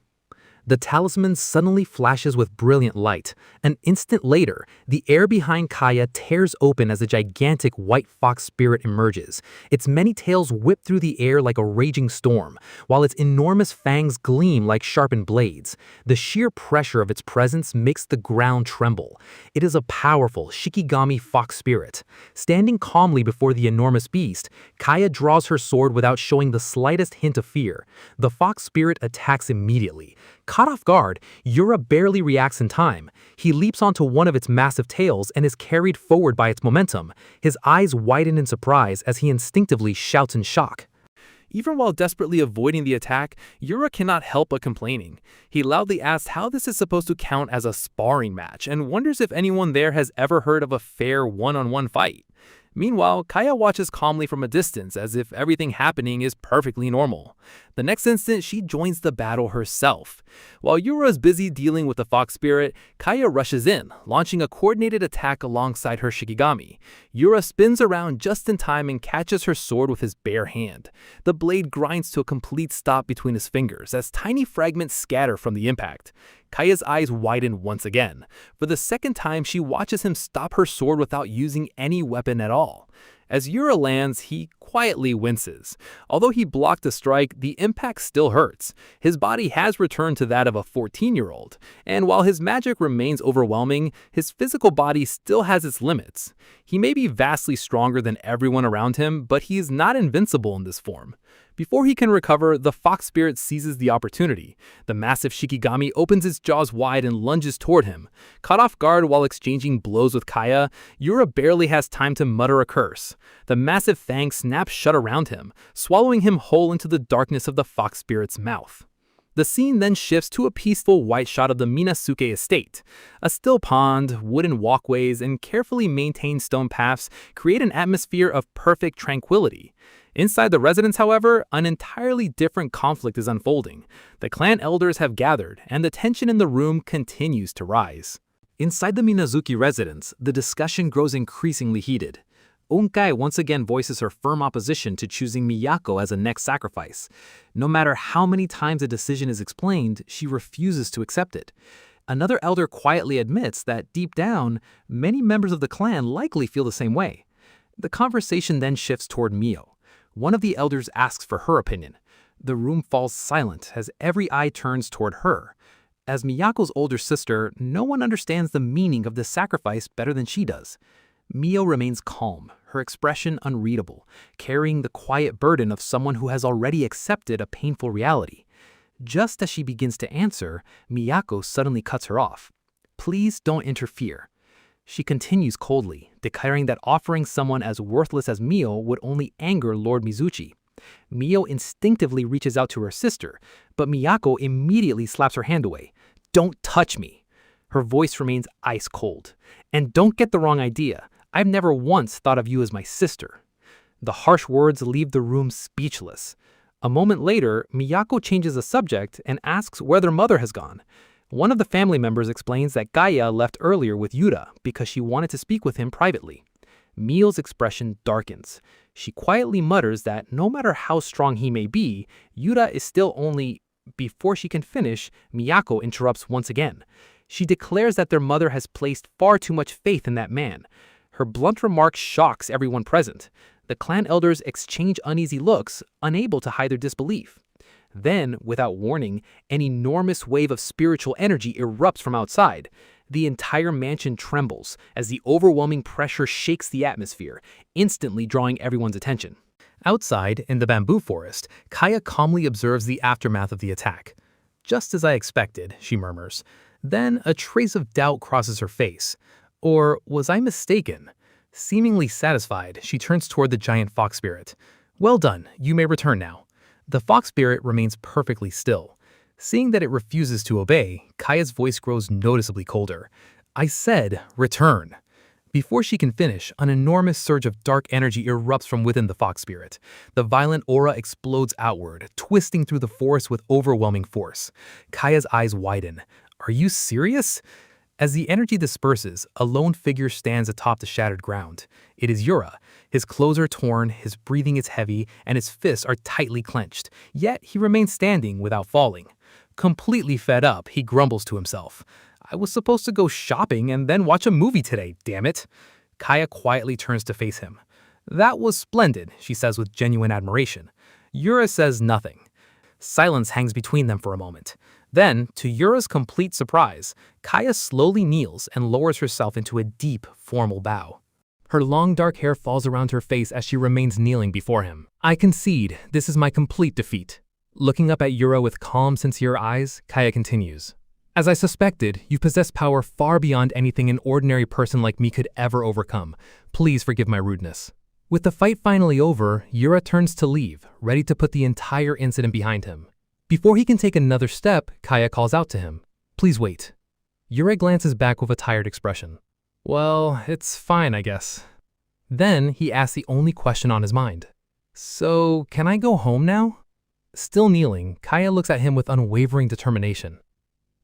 The talisman suddenly flashes with brilliant light. An instant later, the air behind Kaya tears open as a gigantic white fox spirit emerges. Its many tails whip through the air like a raging storm, while its enormous fangs gleam like sharpened blades. The sheer pressure of its presence makes the ground tremble. It is a powerful Shikigami fox spirit. Standing calmly before the enormous beast, Kaya draws her sword without showing the slightest hint of fear. The fox spirit attacks immediately. Caught off guard, Yura barely reacts in time. He leaps onto one of its massive tails and is carried forward by its momentum. His eyes widen in surprise as he instinctively shouts in shock. Even while desperately avoiding the attack, Yura cannot help but complaining. He loudly asks how this is supposed to count as a sparring match and wonders if anyone there has ever heard of a fair one-on-one fight. Meanwhile, Kaya watches calmly from a distance as if everything happening is perfectly normal. The next instant, she joins the battle herself. While Yura is busy dealing with the fox spirit, Kaya rushes in, launching a coordinated attack alongside her Shikigami. Yura spins around just in time and catches her sword with his bare hand. The blade grinds to a complete stop between his fingers as tiny fragments scatter from the impact. Kaya's eyes widen once again. For the second time, she watches him stop her sword without using any weapon at all. As Yura lands, he quietly winces. Although he blocked the strike, the impact still hurts. His body has returned to that of a 14-year-old, and while his magic remains overwhelming, his physical body still has its limits. He may be vastly stronger than everyone around him, but he is not invincible in this form. Before he can recover, the fox spirit seizes the opportunity. The massive Shikigami opens its jaws wide and lunges toward him. Caught off guard while exchanging blows with Kaya, Yura barely has time to mutter a curse. The massive fangs snap shut around him, swallowing him whole into the darkness of the fox spirit's mouth. The scene then shifts to a peaceful white shot of the Minazuki estate. A still pond, wooden walkways, and carefully maintained stone paths create an atmosphere of perfect tranquility. Inside the residence, however, an entirely different conflict is unfolding. The clan elders have gathered, and the tension in the room continues to rise. Inside the Minazuki residence, the discussion grows increasingly heated. Onkai once again voices her firm opposition to choosing Miyako as a next sacrifice. No matter how many times a decision is explained, she refuses to accept it. Another elder quietly admits that, deep down, many members of the clan likely feel the same way. The conversation then shifts toward Mio. One of the elders asks for her opinion. The room falls silent as every eye turns toward her. As Miyako's older sister, no one understands the meaning of this sacrifice better than she does. Mio remains calm, her expression unreadable, carrying the quiet burden of someone who has already accepted a painful reality. Just as she begins to answer, Miyako suddenly cuts her off. "Please don't interfere." She continues coldly, declaring that offering someone as worthless as Mio would only anger Lord Mizuchi. Mio instinctively reaches out to her sister, but Miyako immediately slaps her hand away. "Don't touch me." Her voice remains ice cold. "And don't get the wrong idea. I've never once thought of you as my sister." The harsh words leave the room speechless. A moment later, Miyako changes the subject and asks where their mother has gone. One of the family members explains that Gaia left earlier with Yura because she wanted to speak with him privately. Mio's expression darkens. She quietly mutters that no matter how strong he may be, Yura is still only... Before she can finish, Miyako interrupts once again. She declares that their mother has placed far too much faith in that man. Her blunt remark shocks everyone present. The clan elders exchange uneasy looks, unable to hide their disbelief. Then, without warning, an enormous wave of spiritual energy erupts from outside. The entire mansion trembles as the overwhelming pressure shakes the atmosphere, instantly drawing everyone's attention. Outside, in the bamboo forest, Kaya calmly observes the aftermath of the attack. "Just as I expected," she murmurs. Then a trace of doubt crosses her face. Or was I mistaken? Seemingly satisfied, she turns toward the giant fox spirit. "Well done, you may return now." The fox spirit remains perfectly still. Seeing that it refuses to obey, Kaya's voice grows noticeably colder. "I said, return." Before she can finish, an enormous surge of dark energy erupts from within the fox spirit. The violent aura explodes outward, twisting through the forest with overwhelming force. Kaya's eyes widen. "Are you serious?" As the energy disperses, a lone figure stands atop the shattered ground. It is Yura. His clothes are torn, his breathing is heavy, and his fists are tightly clenched. Yet he remains standing without falling. Completely fed up, he grumbles to himself. "I was supposed to go shopping and then watch a movie today, damn it." Kaya quietly turns to face him. "That was splendid," she says with genuine admiration. Yura says nothing. Silence hangs between them for a moment. Then, to Yura's complete surprise, Kaya slowly kneels and lowers herself into a deep, formal bow. Her long dark hair falls around her face as she remains kneeling before him. "I concede, this is my complete defeat." Looking up at Yura with calm, sincere eyes, Kaya continues. "As I suspected, you possess power far beyond anything an ordinary person like me could ever overcome. Please forgive my rudeness." With the fight finally over, Yura turns to leave, ready to put the entire incident behind him. Before he can take another step, Kaya calls out to him. "Please wait." Yura glances back with a tired expression. "Well, it's fine, I guess." Then he asks the only question on his mind. "So, can I go home now?" Still kneeling, Kaya looks at him with unwavering determination.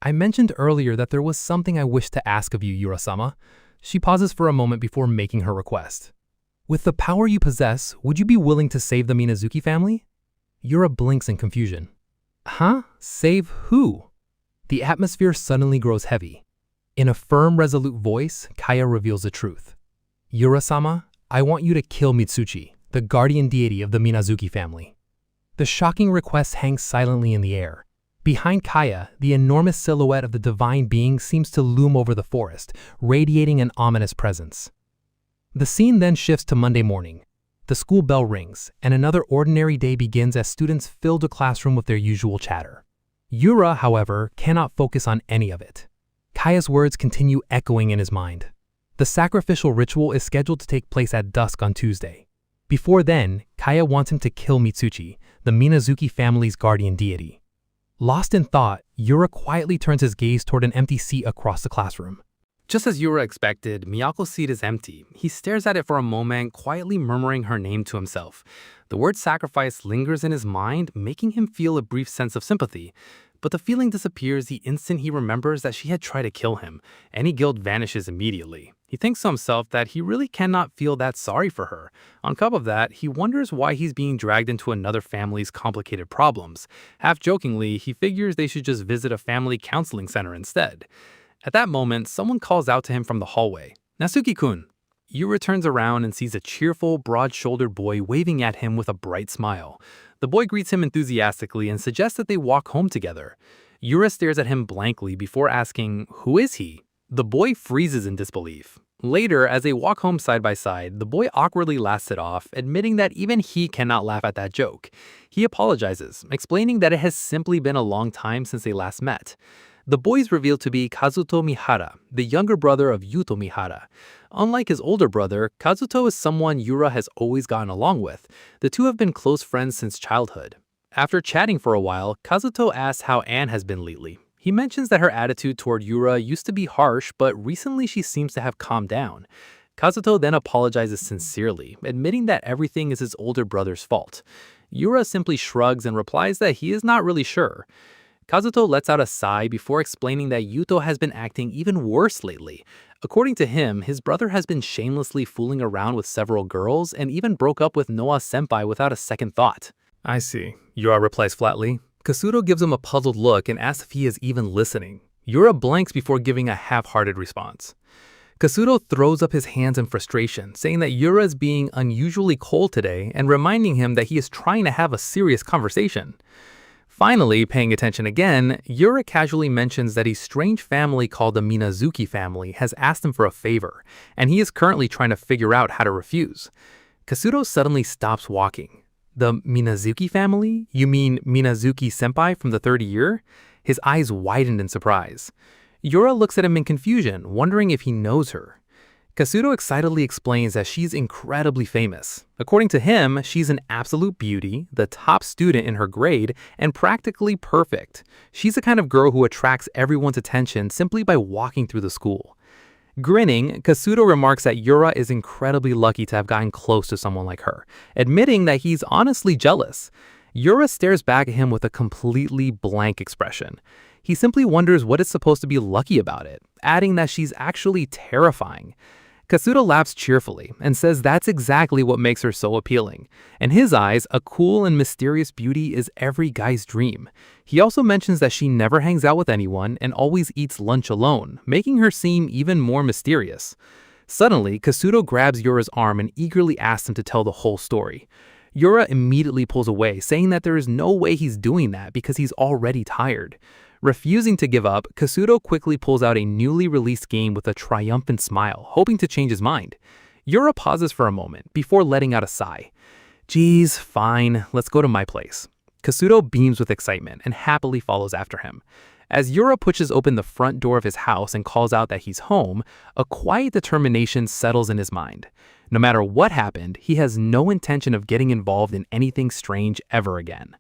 "I mentioned earlier that there was something I wished to ask of you, Yura-sama." She pauses for a moment before making her request. "With the power you possess, would you be willing to save the Minazuki family?" Yura blinks in confusion. "Huh? Save who?" The atmosphere suddenly grows heavy. In a firm, resolute voice, Kaya reveals the truth. "Yura-sama, I want you to kill Mitsuchi, the guardian deity of the Minazuki family." The shocking request hangs silently in the air. Behind Kaya, the enormous silhouette of the divine being seems to loom over the forest, radiating an ominous presence. The scene then shifts to Monday morning. The school bell rings, and another ordinary day begins as students fill the classroom with their usual chatter. Yura, however, cannot focus on any of it. Kaya's words continue echoing in his mind. The sacrificial ritual is scheduled to take place at dusk on Tuesday. Before then, Kaya wants him to kill Mitsuchi, the Minazuki family's guardian deity. Lost in thought, Yura quietly turns his gaze toward an empty seat across the classroom. Just as Yura expected, Miyako's seat is empty. He stares at it for a moment, quietly murmuring her name to himself. The word sacrifice lingers in his mind, making him feel a brief sense of sympathy. But the feeling disappears the instant he remembers that she had tried to kill him. Any guilt vanishes immediately. He thinks to himself that he really cannot feel that sorry for her. On top of that, he wonders why he's being dragged into another family's complicated problems. Half jokingly, he figures they should just visit a family counseling center instead. At that moment, someone calls out to him from the hallway. "Natsuki-kun." Yura turns around and sees a cheerful, broad-shouldered boy waving at him with a bright smile. The boy greets him enthusiastically and suggests that they walk home together. Yura stares at him blankly before asking, "Who is he?" The boy freezes in disbelief. Later, as they walk home side by side, the boy awkwardly laughs it off, admitting that even he cannot laugh at that joke. He apologizes, explaining that it has simply been a long time since they last met. The boy is revealed to be Kazuto Mihara, the younger brother of Yuto Mihara. Unlike his older brother, Kazuto is someone Yura has always gotten along with. The two have been close friends since childhood. After chatting for a while, Kazuto asks how Anne has been lately. He mentions that her attitude toward Yura used to be harsh, but recently she seems to have calmed down. Kazuto then apologizes sincerely, admitting that everything is his older brother's fault. Yura simply shrugs and replies that he is not really sure. Kazuto lets out a sigh before explaining that Yuto has been acting even worse lately. According to him, his brother has been shamelessly fooling around with several girls and even broke up with Noa-senpai without a second thought. I see, Yura replies flatly. Kazuto gives him a puzzled look and asks if he is even listening. Yura blanks before giving a half-hearted response. Kazuto throws up his hands in frustration, saying that Yura is being unusually cold today and reminding him that he is trying to have a serious conversation. Finally, paying attention again, Yura casually mentions that a strange family called the Minazuki family has asked him for a favor, and he is currently trying to figure out how to refuse. Kazuto suddenly stops walking. The Minazuki family? You mean Minazuki-senpai from the third year? His eyes widened in surprise. Yura looks at him in confusion, wondering if he knows her. Kazuto excitedly explains that she's incredibly famous. According to him, she's an absolute beauty, the top student in her grade, and practically perfect. She's the kind of girl who attracts everyone's attention simply by walking through the school. Grinning, Kazuto remarks that Yura is incredibly lucky to have gotten close to someone like her, admitting that he's honestly jealous. Yura stares back at him with a completely blank expression. He simply wonders what is supposed to be lucky about it, adding that she's actually terrifying. Kazuto laughs cheerfully and says that's exactly what makes her so appealing. In his eyes, a cool and mysterious beauty is every guy's dream. He also mentions that she never hangs out with anyone and always eats lunch alone, making her seem even more mysterious. Suddenly, Kazuto grabs Yura's arm and eagerly asks him to tell the whole story. Yura immediately pulls away, saying that there is no way he's doing that because he's already tired. Refusing to give up, Kazuto quickly pulls out a newly released game with a triumphant smile, hoping to change his mind. Yura pauses for a moment before letting out a sigh. Geez, fine, let's go to my place. Kazuto beams with excitement and happily follows after him. As Yura pushes open the front door of his house and calls out that he's home, a quiet determination settles in his mind. No matter what happened, he has no intention of getting involved in anything strange ever again.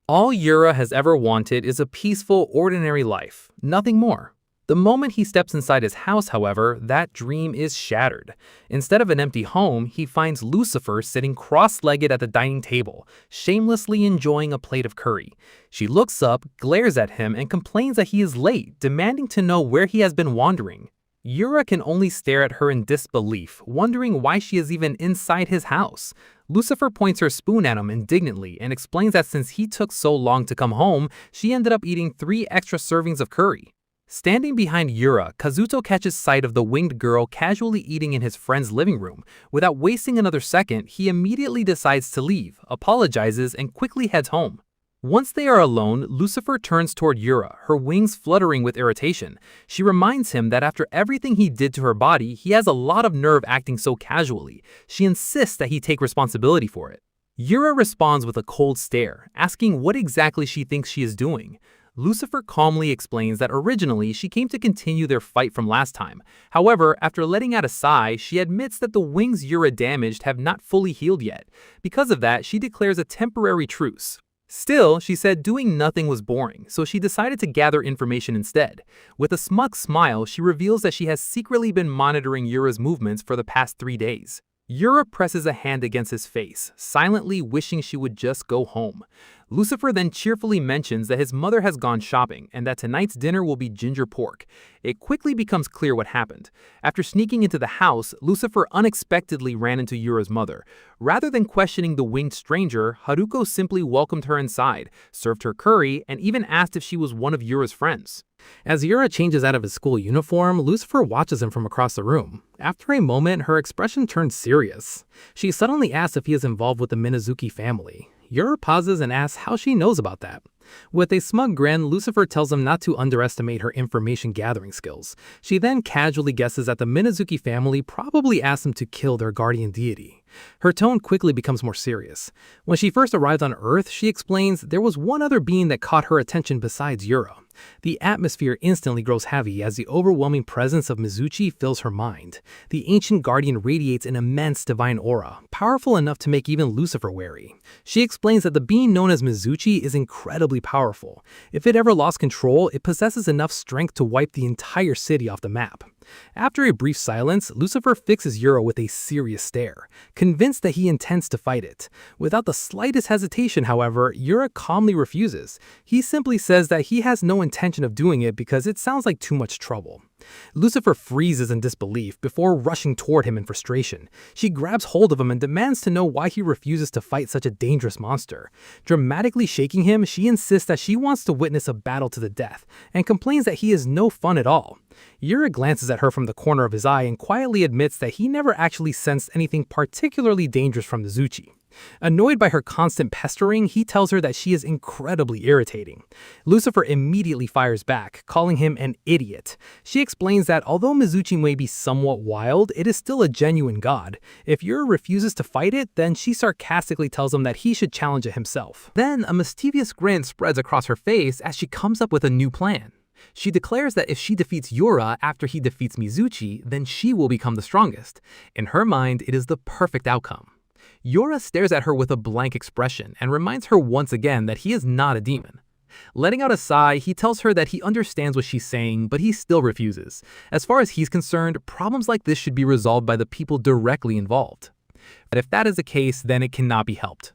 All Yura has ever wanted is a peaceful, ordinary life, nothing more. The moment he steps inside his house, however, that dream is shattered. Instead of an empty home, he finds Lucifer sitting cross-legged at the dining table, shamelessly enjoying a plate of curry. She looks up, glares at him, and complains that he is late, demanding to know where he has been wandering. Yura can only stare at her in disbelief, wondering why she is even inside his house. Lucifer points her spoon at him indignantly and explains that since he took so long to come home, she ended up eating 3 extra servings of curry. Standing behind Yura, Kazuto catches sight of the winged girl casually eating in his friend's living room. Without wasting another second, he immediately decides to leave, apologizes, and quickly heads home. Once they are alone, Lucifer turns toward Yura, her wings fluttering with irritation. She reminds him that after everything he did to her body, he has a lot of nerve acting so casually. She insists that he take responsibility for it. Yura responds with a cold stare, asking what exactly she thinks she is doing. Lucifer calmly explains that originally she came to continue their fight from last time. However, after letting out a sigh, she admits that the wings Yura damaged have not fully healed yet. Because of that, she declares a temporary truce. Still, she said doing nothing was boring, so she decided to gather information instead. With a smug smile, she reveals that she has secretly been monitoring Yura's movements for the past 3 days. Yura presses a hand against his face, silently wishing she would just go home. Lucifer then cheerfully mentions that his mother has gone shopping and that tonight's dinner will be ginger pork. It quickly becomes clear what happened. After sneaking into the house, Lucifer unexpectedly ran into Yura's mother. Rather than questioning the winged stranger, Haruko simply welcomed her inside, served her curry, and even asked if she was one of Yura's friends. As Yura changes out of his school uniform, Lucifer watches him from across the room. After a moment, her expression turns serious. She suddenly asks if he is involved with the Minazuki family. Yura pauses and asks how she knows about that. With a smug grin, Lucifer tells him not to underestimate her information-gathering skills. She then casually guesses that the Minazuki family probably asked him to kill their guardian deity. Her tone quickly becomes more serious. When she first arrived on Earth, she explains there was one other being that caught her attention besides Yura. The atmosphere instantly grows heavy as the overwhelming presence of Mizuchi fills her mind. The ancient guardian radiates an immense divine aura, powerful enough to make even Lucifer wary. She explains that the being known as Mizuchi is incredibly powerful. If it ever lost control, it possesses enough strength to wipe the entire city off the map. After a brief silence, Lucifer fixes Yura with a serious stare, convinced that he intends to fight it. Without the slightest hesitation, however, Yura calmly refuses. He simply says that he has no intention of doing it because it sounds like too much trouble. Lucifer freezes in disbelief before rushing toward him in frustration. She grabs hold of him and demands to know why he refuses to fight such a dangerous monster. Dramatically shaking him, she insists that she wants to witness a battle to the death, and complains that he is no fun at all. Yura glances at her from the corner of his eye and quietly admits that he never actually sensed anything particularly dangerous from Mizuchi. Annoyed by her constant pestering, he tells her that she is incredibly irritating. Lucifer immediately fires back, calling him an idiot. She explains that although Mizuchi may be somewhat wild, it is still a genuine god. If Yura refuses to fight it, then she sarcastically tells him that he should challenge it himself. Then a mischievous grin spreads across her face as she comes up with a new plan. She declares that if she defeats Yura after he defeats Mizuchi, then she will become the strongest. In her mind, it is the perfect outcome. Yura stares at her with a blank expression and reminds her once again that he is not a demon. Letting out a sigh, he tells her that he understands what she's saying, but he still refuses. As far as he's concerned, problems like this should be resolved by the people directly involved. But if that is the case, then it cannot be helped.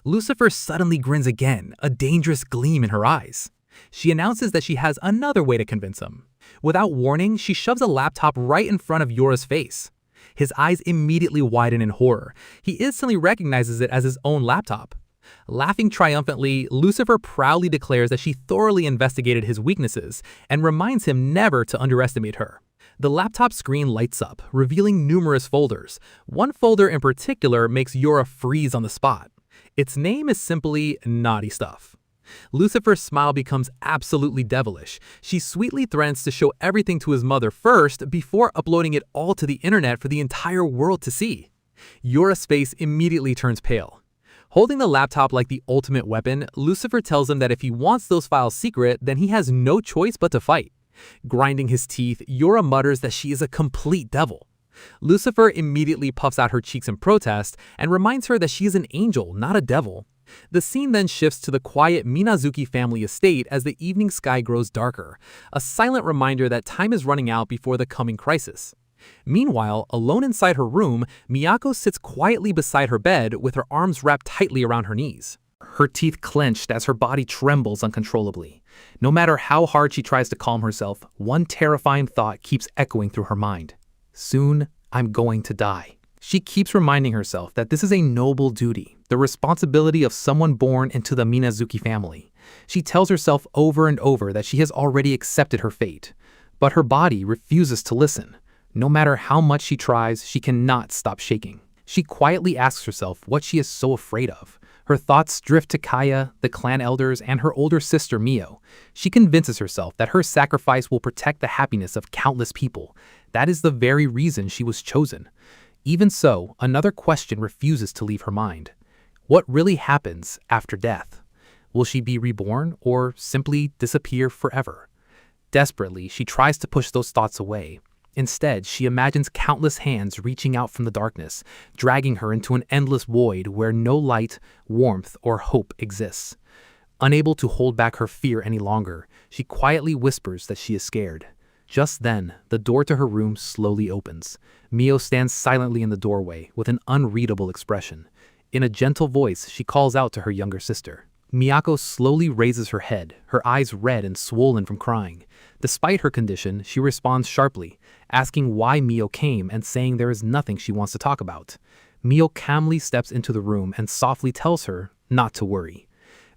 Lucifer suddenly grins again, a dangerous gleam in her eyes. She announces that she has another way to convince him. Without warning, she shoves a laptop right in front of Yura's face. His eyes immediately widen in horror. He instantly recognizes it as his own laptop. Laughing triumphantly, Lucifer proudly declares that she thoroughly investigated his weaknesses and reminds him never to underestimate her. The laptop screen lights up, revealing numerous folders. One folder in particular makes Yura freeze on the spot. Its name is simply Naughty Stuff. Lucifer's smile becomes absolutely devilish. She sweetly threatens to show everything to his mother first before uploading it all to the internet for the entire world to see. Yura's face immediately turns pale. Holding the laptop like the ultimate weapon, Lucifer tells him that if he wants those files secret, then he has no choice but to fight. Grinding his teeth, Yura mutters that she is a complete devil. Lucifer immediately puffs out her cheeks in protest and reminds her that she is an angel, not a devil. The scene then shifts to the quiet Minazuki family estate as the evening sky grows darker, a silent reminder that time is running out before the coming crisis. Meanwhile, alone inside her room, Miyako sits quietly beside her bed with her arms wrapped tightly around her knees. Her teeth clenched as her body trembles uncontrollably. No matter how hard she tries to calm herself, one terrifying thought keeps echoing through her mind. Soon, I'm going to die. She keeps reminding herself that this is a noble duty, the responsibility of someone born into the Minazuki family. She tells herself over and over that she has already accepted her fate. But her body refuses to listen. No matter how much she tries, she cannot stop shaking. She quietly asks herself what she is so afraid of. Her thoughts drift to Kaya, the clan elders, and her older sister Mio. She convinces herself that her sacrifice will protect the happiness of countless people. That is the very reason she was chosen. Even so, another question refuses to leave her mind. What really happens after death? Will she be reborn or simply disappear forever? Desperately, she tries to push those thoughts away. Instead, she imagines countless hands reaching out from the darkness, dragging her into an endless void where no light, warmth, or hope exists. Unable to hold back her fear any longer, she quietly whispers that she is scared. Just then, the door to her room slowly opens. Mio stands silently in the doorway with an unreadable expression. In a gentle voice, she calls out to her younger sister. Miyako slowly raises her head, her eyes red and swollen from crying. Despite her condition, she responds sharply, asking why Mio came and saying there is nothing she wants to talk about. Mio calmly steps into the room and softly tells her not to worry.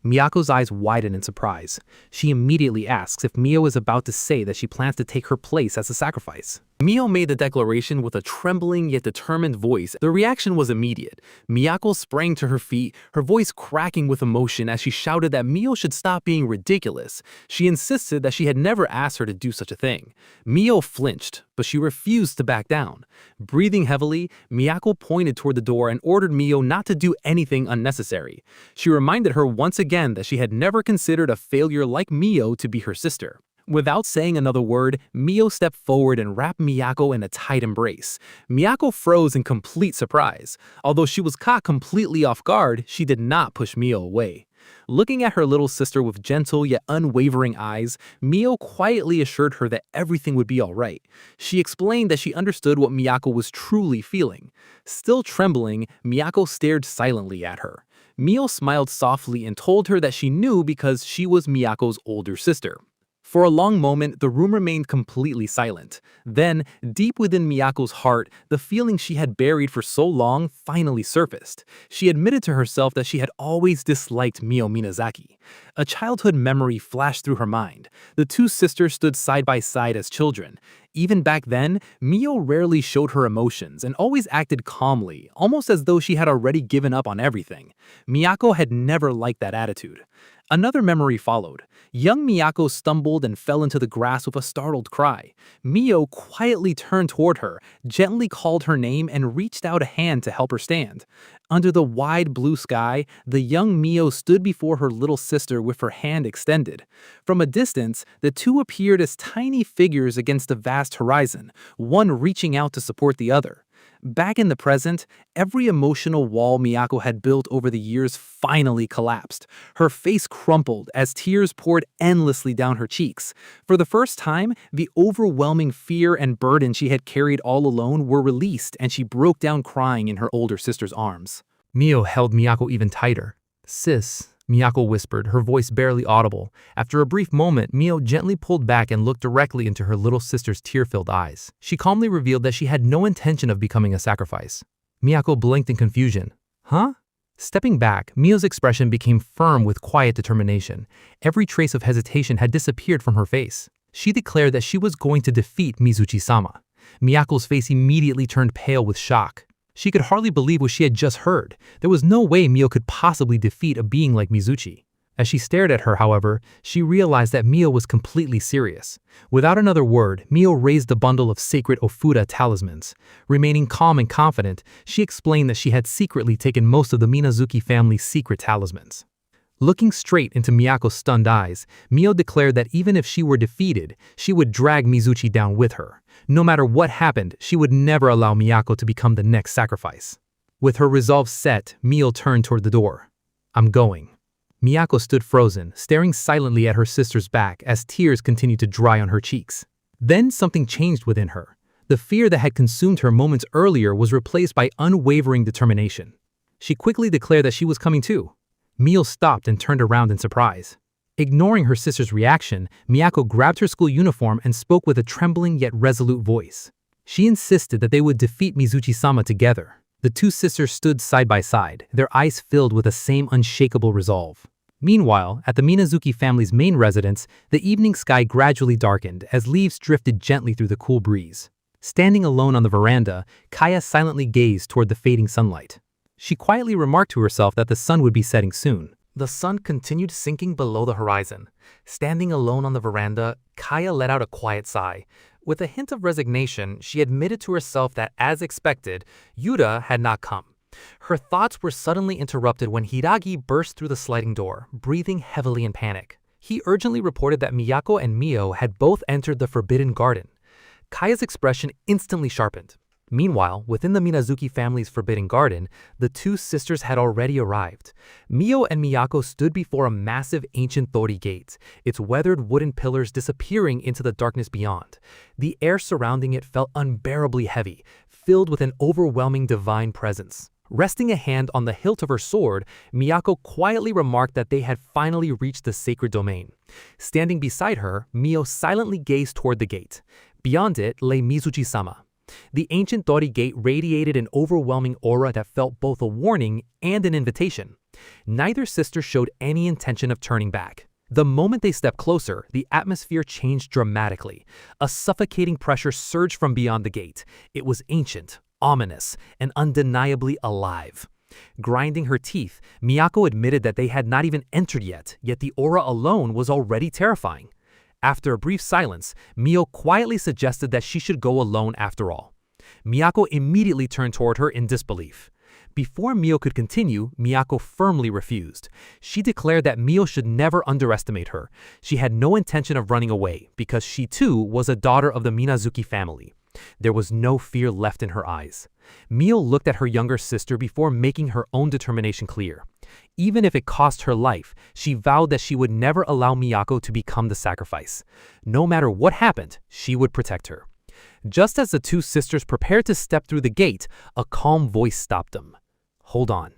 Miyako's eyes widen in surprise. She immediately asks if Mio is about to say that she plans to take her place as a sacrifice. Mio made the declaration with a trembling yet determined voice. The reaction was immediate. Miyako sprang to her feet, her voice cracking with emotion as she shouted that Mio should stop being ridiculous. She insisted that she had never asked her to do such a thing. Mio flinched, but she refused to back down. Breathing heavily, Miyako pointed toward the door and ordered Mio not to do anything unnecessary. She reminded her once again that she had never considered a failure like Mio to be her sister. Without saying another word, Mio stepped forward and wrapped Miyako in a tight embrace. Miyako froze in complete surprise. Although she was caught completely off guard, she did not push Mio away. Looking at her little sister with gentle yet unwavering eyes, Mio quietly assured her that everything would be all right. She explained that she understood what Miyako was truly feeling. Still trembling, Miyako stared silently at her. Mio smiled softly and told her that she knew because she was Miyako's older sister. For a long moment, the room remained completely silent. Then, deep within Miyako's heart, the feeling she had buried for so long finally surfaced. She admitted to herself that she had always disliked Mio Minazaki. A childhood memory flashed through her mind. The two sisters stood side by side as children. Even back then, Mio rarely showed her emotions and always acted calmly, almost as though she had already given up on everything. Miyako had never liked that attitude. Another memory followed. Young Miyako stumbled and fell into the grass with a startled cry. Mio quietly turned toward her, gently called her name, and reached out a hand to help her stand. Under the wide blue sky, the young Mio stood before her little sister with her hand extended. From a distance, the two appeared as tiny figures against the vast horizon, one reaching out to support the other. Back in the present, every emotional wall Miyako had built over the years finally collapsed. Her face crumpled as tears poured endlessly down her cheeks. For the first time, the overwhelming fear and burden she had carried all alone were released, and she broke down crying in her older sister's arms. Mio held Miyako even tighter. "Sis," Miyako whispered, her voice barely audible. After a brief moment, Mio gently pulled back and looked directly into her little sister's tear-filled eyes. She calmly revealed that she had no intention of becoming a sacrifice. Miyako blinked in confusion. "Huh?" Stepping back, Mio's expression became firm with quiet determination. Every trace of hesitation had disappeared from her face. She declared that she was going to defeat Mizuchi-sama. Miyako's face immediately turned pale with shock. She could hardly believe what she had just heard. There was no way Mio could possibly defeat a being like Mizuchi. As she stared at her, however, she realized that Mio was completely serious. Without another word, Mio raised the bundle of sacred Ofuda talismans. Remaining calm and confident, she explained that she had secretly taken most of the Minazuki family's secret talismans. Looking straight into Miyako's stunned eyes, Mio declared that even if she were defeated, she would drag Mizuchi down with her. No matter what happened, she would never allow Miyako to become the next sacrifice. With her resolve set, Mio turned toward the door. "I'm going." Miyako stood frozen, staring silently at her sister's back as tears continued to dry on her cheeks. Then something changed within her. The fear that had consumed her moments earlier was replaced by unwavering determination. She quickly declared that she was coming too. Mio stopped and turned around in surprise. Ignoring her sister's reaction, Miyako grabbed her school uniform and spoke with a trembling yet resolute voice. She insisted that they would defeat Mizuchi-sama together. The two sisters stood side by side, their eyes filled with the same unshakable resolve. Meanwhile, at the Minazuki family's main residence, the evening sky gradually darkened as leaves drifted gently through the cool breeze. Standing alone on the veranda, Kaya silently gazed toward the fading sunlight. She quietly remarked to herself that the sun would be setting soon. The sun continued sinking below the horizon. Standing alone on the veranda, Kaya let out a quiet sigh. With a hint of resignation, she admitted to herself that, as expected, Yura had not come. Her thoughts were suddenly interrupted when Hiragi burst through the sliding door, breathing heavily in panic. He urgently reported that Miyako and Mio had both entered the Forbidden Garden. Kaya's expression instantly sharpened. Meanwhile, within the Minazuki family's Forbidden Garden, the two sisters had already arrived. Mio and Miyako stood before a massive ancient torii gate, its weathered wooden pillars disappearing into the darkness beyond. The air surrounding it felt unbearably heavy, filled with an overwhelming divine presence. Resting a hand on the hilt of her sword, Miyako quietly remarked that they had finally reached the sacred domain. Standing beside her, Mio silently gazed toward the gate. Beyond it lay Mizuchi-sama. The ancient torii gate radiated an overwhelming aura that felt both a warning and an invitation. Neither sister showed any intention of turning back. The moment they stepped closer, the atmosphere changed dramatically. A suffocating pressure surged from beyond the gate. It was ancient, ominous, and undeniably alive. Grinding her teeth, Miyako admitted that they had not even entered yet the aura alone was already terrifying. After a brief silence, Mio quietly suggested that she should go alone after all. Miyako immediately turned toward her in disbelief. Before Mio could continue, Miyako firmly refused. She declared that Mio should never underestimate her. She had no intention of running away because she too was a daughter of the Minazuki family. There was no fear left in her eyes. Mio looked at her younger sister before making her own determination clear. Even if it cost her life, she vowed that she would never allow Miyako to become the sacrifice. No matter what happened, she would protect her. Just as the two sisters prepared to step through the gate, a calm voice stopped them. Hold on.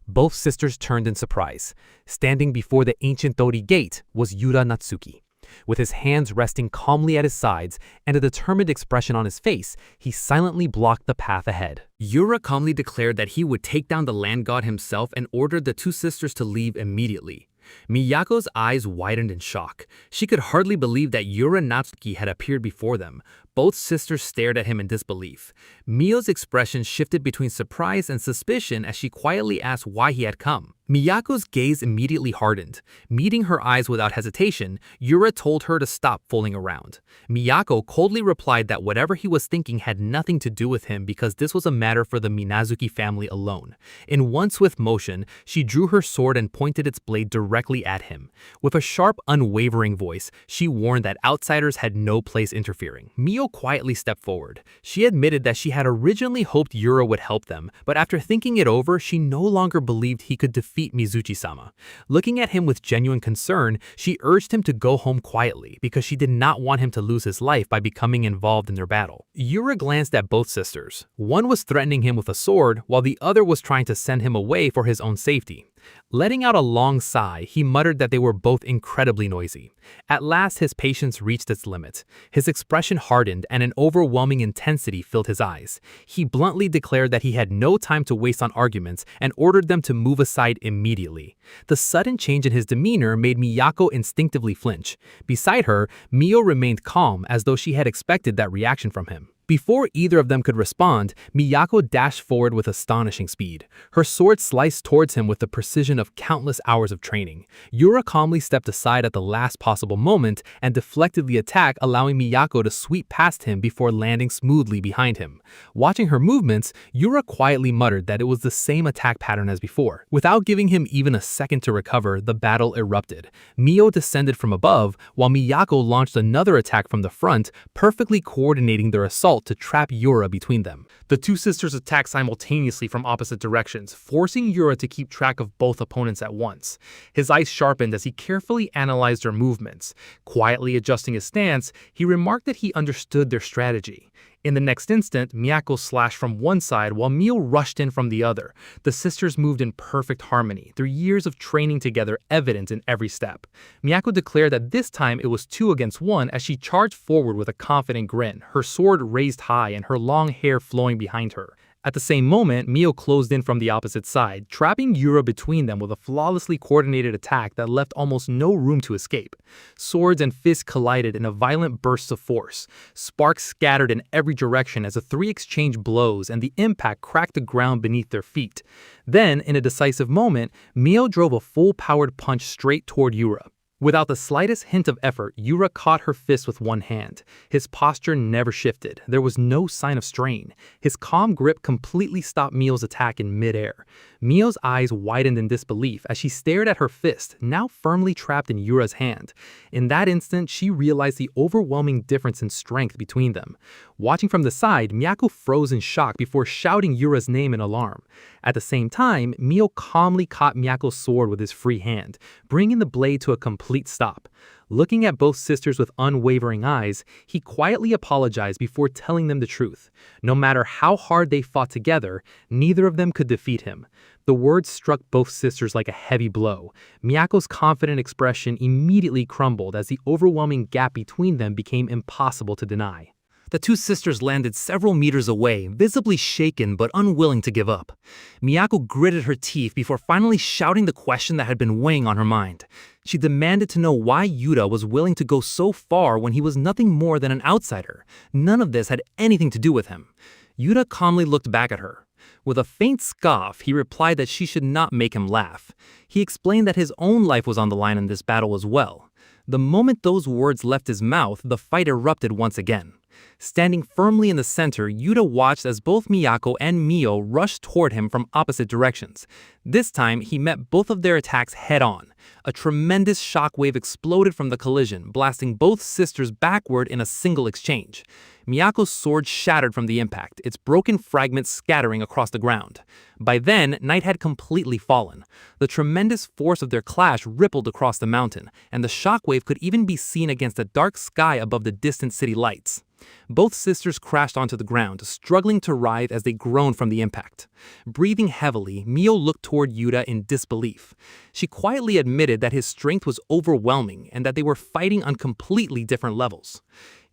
Both sisters turned in surprise. Standing before the ancient Tori gate was Yura Natsuki. With his hands resting calmly at his sides and a determined expression on his face, he silently blocked the path ahead. Yura calmly declared that he would take down the land god himself and ordered the two sisters to leave immediately. Miyako's eyes widened in shock. She could hardly believe that Yura Natsuki had appeared before them. Both sisters stared at him in disbelief. Mio's expression shifted between surprise and suspicion as she quietly asked why he had come. Miyako's gaze immediately hardened. Meeting her eyes without hesitation, Yura told her to stop fooling around. Miyako coldly replied that whatever he was thinking had nothing to do with him because this was a matter for the Minazuki family alone. In one swift motion, she drew her sword and pointed its blade directly at him. With a sharp, unwavering voice, she warned that outsiders had no place interfering. Mio quietly stepped forward. She admitted that she had originally hoped Yura would help them, but after thinking it over, she no longer believed he could defeat Mizuchi-sama. Looking at him with genuine concern, she urged him to go home quietly because she did not want him to lose his life by becoming involved in their battle. Yura glanced at both sisters. One was threatening him with a sword, while the other was trying to send him away for his own safety. Letting out a long sigh, he muttered that they were both incredibly noisy. At last, his patience reached its limit. His expression hardened and an overwhelming intensity filled his eyes. He bluntly declared that he had no time to waste on arguments and ordered them to move aside immediately. The sudden change in his demeanor made Miyako instinctively flinch. Beside her, Mio remained calm as though she had expected that reaction from him. Before either of them could respond, Miyako dashed forward with astonishing speed. Her sword sliced towards him with the precision of countless hours of training. Yura calmly stepped aside at the last possible moment and deflected the attack, allowing Miyako to sweep past him before landing smoothly behind him. Watching her movements, Yura quietly muttered that it was the same attack pattern as before. Without giving him even a second to recover, the battle erupted. Mio descended from above, while Miyako launched another attack from the front, perfectly coordinating their assault to trap Yura between them. The two sisters attacked simultaneously from opposite directions, forcing Yura to keep track of both opponents at once. His eyes sharpened as he carefully analyzed their movements. Quietly adjusting his stance, he remarked that he understood their strategy. In the next instant, Miyako slashed from one side while Mio rushed in from the other. The sisters moved in perfect harmony, their years of training together evident in every step. Miyako declared that this time it was 2 against 1 as she charged forward with a confident grin, her sword raised high and her long hair flowing behind her. At the same moment, Mio closed in from the opposite side, trapping Yura between them with a flawlessly coordinated attack that left almost no room to escape. Swords and fists collided in a violent burst of force. Sparks scattered in every direction as the three exchanged blows and the impact cracked the ground beneath their feet. Then, in a decisive moment, Mio drove a full-powered punch straight toward Yura. Without the slightest hint of effort, Yura caught her fist with one hand. His posture never shifted. There was no sign of strain. His calm grip completely stopped Mio's attack in midair. Mio's eyes widened in disbelief as she stared at her fist, now firmly trapped in Yura's hand. In that instant, she realized the overwhelming difference in strength between them. Watching from the side, Miyako froze in shock before shouting Yura's name in alarm. At the same time, Mio calmly caught Miyako's sword with his free hand, bringing the blade to a complete stop. Looking at both sisters with unwavering eyes, he quietly apologized before telling them the truth. No matter how hard they fought together, neither of them could defeat him. The words struck both sisters like a heavy blow. Miyako's confident expression immediately crumbled as the overwhelming gap between them became impossible to deny. The two sisters landed several meters away, visibly shaken but unwilling to give up. Miyako gritted her teeth before finally shouting the question that had been weighing on her mind. She demanded to know why Yura was willing to go so far when he was nothing more than an outsider. None of this had anything to do with him. Yura calmly looked back at her. With a faint scoff, he replied that she should not make him laugh. He explained that his own life was on the line in this battle as well. The moment those words left his mouth, the fight erupted once again. Standing firmly in the center, Yuta watched as both Miyako and Mio rushed toward him from opposite directions. This time, he met both of their attacks head-on. A tremendous shockwave exploded from the collision, blasting both sisters backward in a single exchange. Miyako's sword shattered from the impact, its broken fragments scattering across the ground. By then, night had completely fallen. The tremendous force of their clash rippled across the mountain, and the shockwave could even be seen against the dark sky above the distant city lights. Both sisters crashed onto the ground, struggling to writhe as they groaned from the impact. Breathing heavily, Mio looked toward Yuta in disbelief. She quietly admitted that his strength was overwhelming and that they were fighting on completely different levels.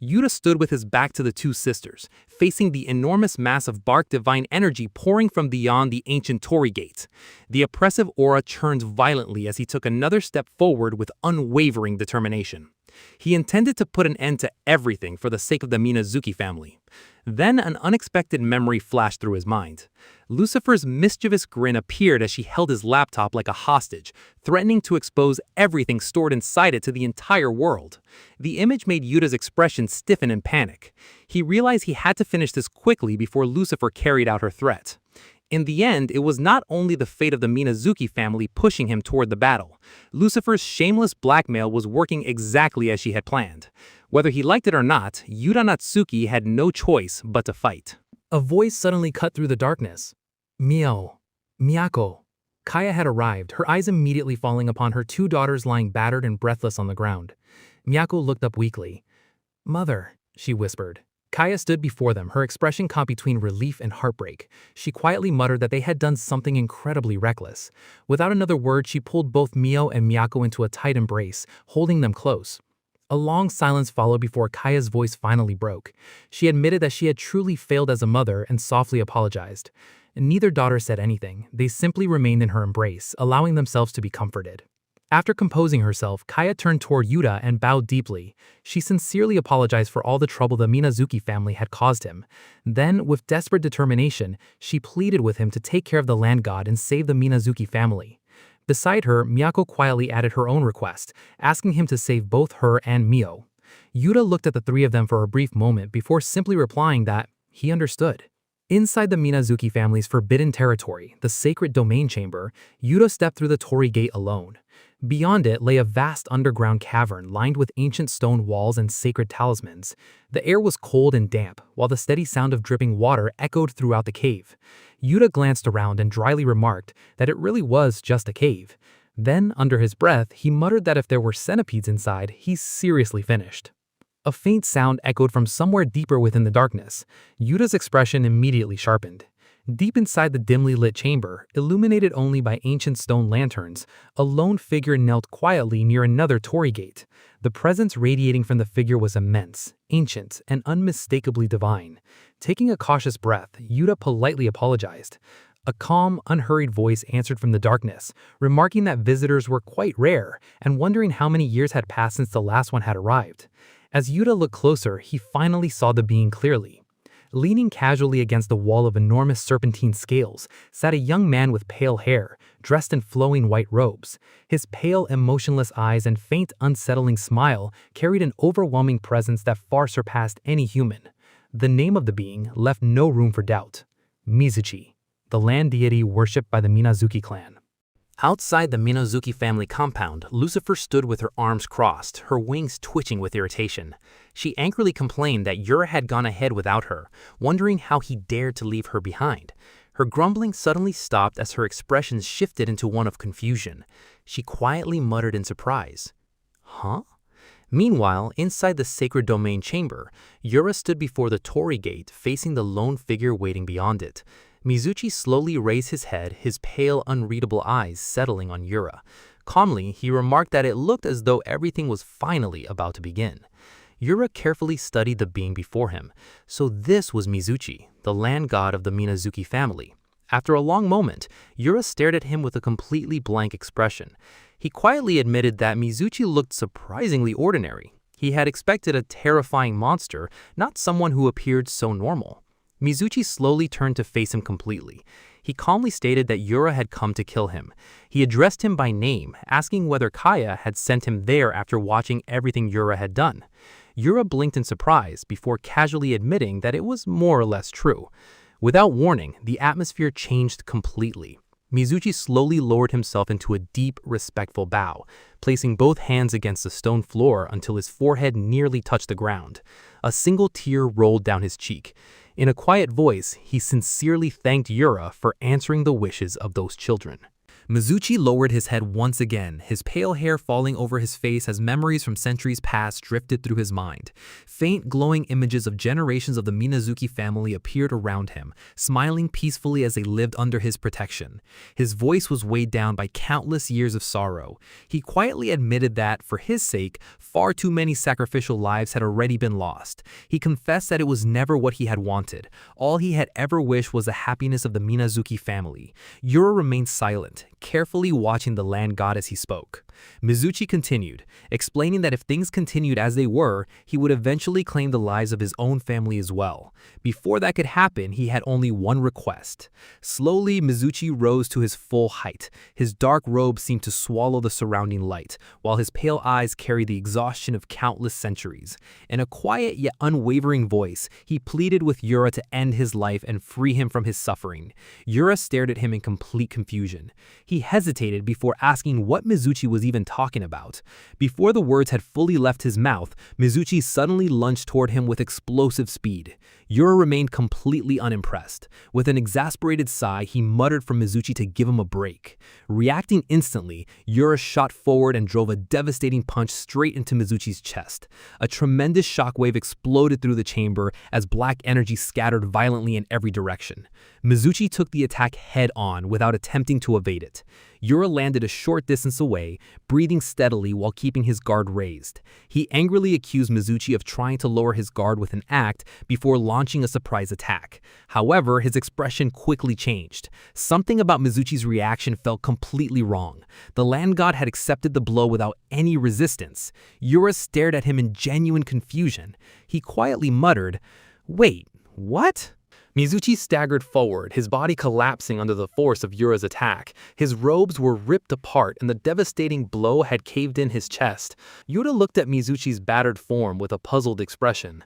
Yuta stood with his back to the two sisters, facing the enormous mass of bark divine energy pouring from beyond the ancient Torii Gate. The oppressive aura churned violently as he took another step forward with unwavering determination. He intended to put an end to everything for the sake of the Minazuki family. Then an unexpected memory flashed through his mind. Lucifer's mischievous grin appeared as she held his laptop like a hostage, threatening to expose everything stored inside it to the entire world. The image made Yuta's expression stiffen in panic. He realized he had to finish this quickly before Lucifer carried out her threat. In the end, it was not only the fate of the Minazuki family pushing him toward the battle. Lucifer's shameless blackmail was working exactly as she had planned. Whether he liked it or not, Yura Natsuki had no choice but to fight. A voice suddenly cut through the darkness. Mio. Miyako. Kaya had arrived, her eyes immediately falling upon her two daughters lying battered and breathless on the ground. Miyako looked up weakly. "Mother," she whispered. Kaya stood before them, her expression caught between relief and heartbreak. She quietly muttered that they had done something incredibly reckless. Without another word, she pulled both Mio and Miyako into a tight embrace, holding them close. A long silence followed before Kaya's voice finally broke. She admitted that she had truly failed as a mother and softly apologized. Neither daughter said anything. They simply remained in her embrace, allowing themselves to be comforted. After composing herself, Kaya turned toward Yuta and bowed deeply. She sincerely apologized for all the trouble the Minazuki family had caused him. Then, with desperate determination, she pleaded with him to take care of the land god and save the Minazuki family. Beside her, Miyako quietly added her own request, asking him to save both her and Mio. Yuta looked at the three of them for a brief moment before simply replying that he understood. Inside the Minazuki family's forbidden territory, the sacred domain chamber, Yuta stepped through the Torii Gate alone. Beyond it lay a vast underground cavern lined with ancient stone walls and sacred talismans. The air was cold and damp, while the steady sound of dripping water echoed throughout the cave. Yuta glanced around and dryly remarked that it really was just a cave. Then, under his breath, he muttered that if there were centipedes inside, he's seriously finished. A faint sound echoed from somewhere deeper within the darkness. Yuta's expression immediately sharpened. Deep inside the dimly lit chamber, illuminated only by ancient stone lanterns, a lone figure knelt quietly near another Torii Gate. The presence radiating from the figure was immense, ancient, and unmistakably divine. Taking a cautious breath, Yuta politely apologized. A calm, unhurried voice answered from the darkness, remarking that visitors were quite rare and wondering how many years had passed since the last one had arrived. As Yuta looked closer, he finally saw the being clearly. Leaning casually against the wall of enormous serpentine scales sat a young man with pale hair, dressed in flowing white robes. His pale, emotionless eyes and faint, unsettling smile carried an overwhelming presence that far surpassed any human. The name of the being left no room for doubt. Mizuchi, the land deity worshipped by the Minazuki clan. Outside the Minazuki family compound, Lucifer stood with her arms crossed, her wings twitching with irritation. She angrily complained that Yura had gone ahead without her, wondering how he dared to leave her behind. Her grumbling suddenly stopped as her expression shifted into one of confusion. She quietly muttered in surprise, "Huh?" Meanwhile, inside the sacred domain chamber, Yura stood before the Torii Gate, facing the lone figure waiting beyond it. Mizuchi slowly raised his head, his pale, unreadable eyes settling on Yura. Calmly, he remarked that it looked as though everything was finally about to begin. Yura carefully studied the being before him. So this was Mizuchi, the land god of the Minazuki family. After a long moment, Yura stared at him with a completely blank expression. He quietly admitted that Mizuchi looked surprisingly ordinary. He had expected a terrifying monster, not someone who appeared so normal. Mizuchi slowly turned to face him completely. He calmly stated that Yura had come to kill him. He addressed him by name, asking whether Kaya had sent him there after watching everything Yura had done. Yura blinked in surprise before casually admitting that it was more or less true. Without warning, the atmosphere changed completely. Mizuchi slowly lowered himself into a deep, respectful bow, placing both hands against the stone floor until his forehead nearly touched the ground. A single tear rolled down his cheek. In a quiet voice, he sincerely thanked Yura for answering the wishes of those children. Mizuchi lowered his head once again, his pale hair falling over his face as memories from centuries past drifted through his mind. Faint, glowing images of generations of the Minazuki family appeared around him, smiling peacefully as they lived under his protection. His voice was weighed down by countless years of sorrow. He quietly admitted that, for his sake, far too many sacrificial lives had already been lost. He confessed that it was never what he had wanted. All he had ever wished was the happiness of the Minazuki family. Yura remained silent, carefully watching the land god as he spoke. Mizuchi continued, explaining that if things continued as they were, he would eventually claim the lives of his own family as well. Before that could happen, he had only one request. Slowly, Mizuchi rose to his full height. His dark robe seemed to swallow the surrounding light, while his pale eyes carried the exhaustion of countless centuries. In a quiet yet unwavering voice, he pleaded with Yura to end his life and free him from his suffering. Yura stared at him in complete confusion. He hesitated before asking what Mizuchi was even talking about. Before the words had fully left his mouth, Mizuchi suddenly lunged toward him with explosive speed. Yura remained completely unimpressed. With an exasperated sigh, he muttered for Mizuchi to give him a break. Reacting instantly, Yura shot forward and drove a devastating punch straight into Mizuchi's chest. A tremendous shockwave exploded through the chamber as black energy scattered violently in every direction. Mizuchi took the attack head-on without attempting to evade it. Yura landed a short distance away, breathing steadily while keeping his guard raised. He angrily accused Mizuchi of trying to lower his guard with an act before launching a surprise attack. However, his expression quickly changed. Something about Mizuchi's reaction felt completely wrong. The land god had accepted the blow without any resistance. Yura stared at him in genuine confusion. He quietly muttered, "Wait, what?" Mizuchi staggered forward, his body collapsing under the force of Yura's attack. His robes were ripped apart and the devastating blow had caved in his chest. Yura looked at Mizuchi's battered form with a puzzled expression.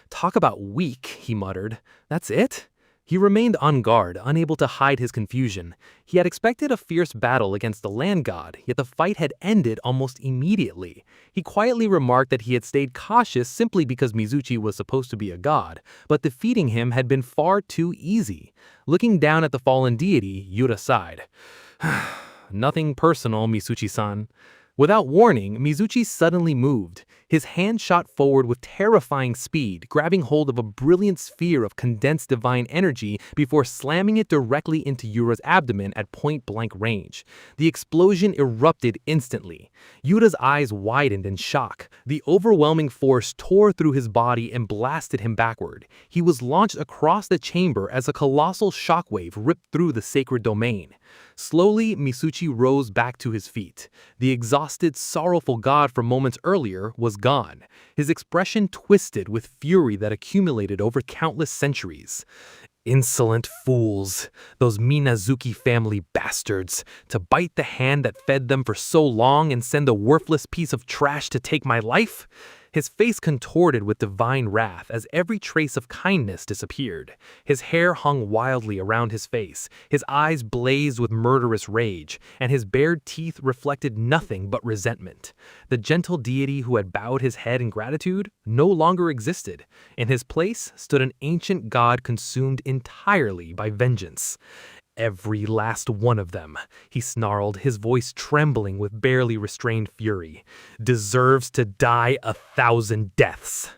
"Talk about weak," he muttered. "That's it?" He remained on guard, unable to hide his confusion. He had expected a fierce battle against the land god, yet the fight had ended almost immediately. He quietly remarked that he had stayed cautious simply because Mizuchi was supposed to be a god, but defeating him had been far too easy. Looking down at the fallen deity, Yura sighed. "Nothing personal, Mizuchi-san." Without warning, Mizuchi suddenly moved. His hand shot forward with terrifying speed, grabbing hold of a brilliant sphere of condensed divine energy before slamming it directly into Yura's abdomen at point-blank range. The explosion erupted instantly. Yura's eyes widened in shock. The overwhelming force tore through his body and blasted him backward. He was launched across the chamber as a colossal shockwave ripped through the sacred domain. Slowly, Mizuchi rose back to his feet. The exhausted, sorrowful god from moments earlier was gone. His expression twisted with fury that accumulated over countless centuries. "Insolent fools, those Minazuki family bastards, to bite the hand that fed them for so long and send a worthless piece of trash to take my life?" His face contorted with divine wrath as every trace of kindness disappeared. His hair hung wildly around his face, his eyes blazed with murderous rage, and his bared teeth reflected nothing but resentment. The gentle deity who had bowed his head in gratitude no longer existed. In his place stood an ancient god consumed entirely by vengeance. "Every last one of them," he snarled, his voice trembling with barely restrained fury, "deserves to die 1,000 deaths."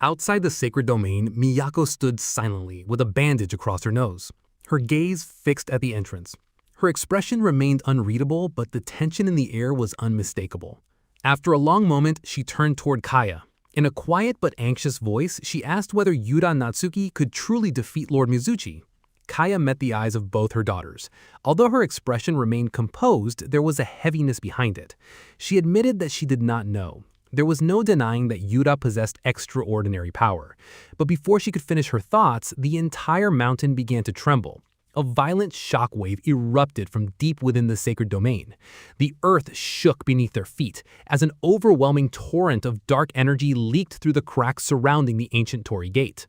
Outside the sacred domain, Miyako stood silently with a bandage across her nose, her gaze fixed at the entrance. Her expression remained unreadable, but the tension in the air was unmistakable. After a long moment, she turned toward Kaya. In a quiet but anxious voice, she asked whether Yura Natsuki could truly defeat Lord Mizuchi. Kaya met the eyes of both her daughters. Although her expression remained composed, there was a heaviness behind it. She admitted that she did not know. There was no denying that Yura possessed extraordinary power. But before she could finish her thoughts, the entire mountain began to tremble. A violent shockwave erupted from deep within the sacred domain. The earth shook beneath their feet as an overwhelming torrent of dark energy leaked through the cracks surrounding the ancient torii gate.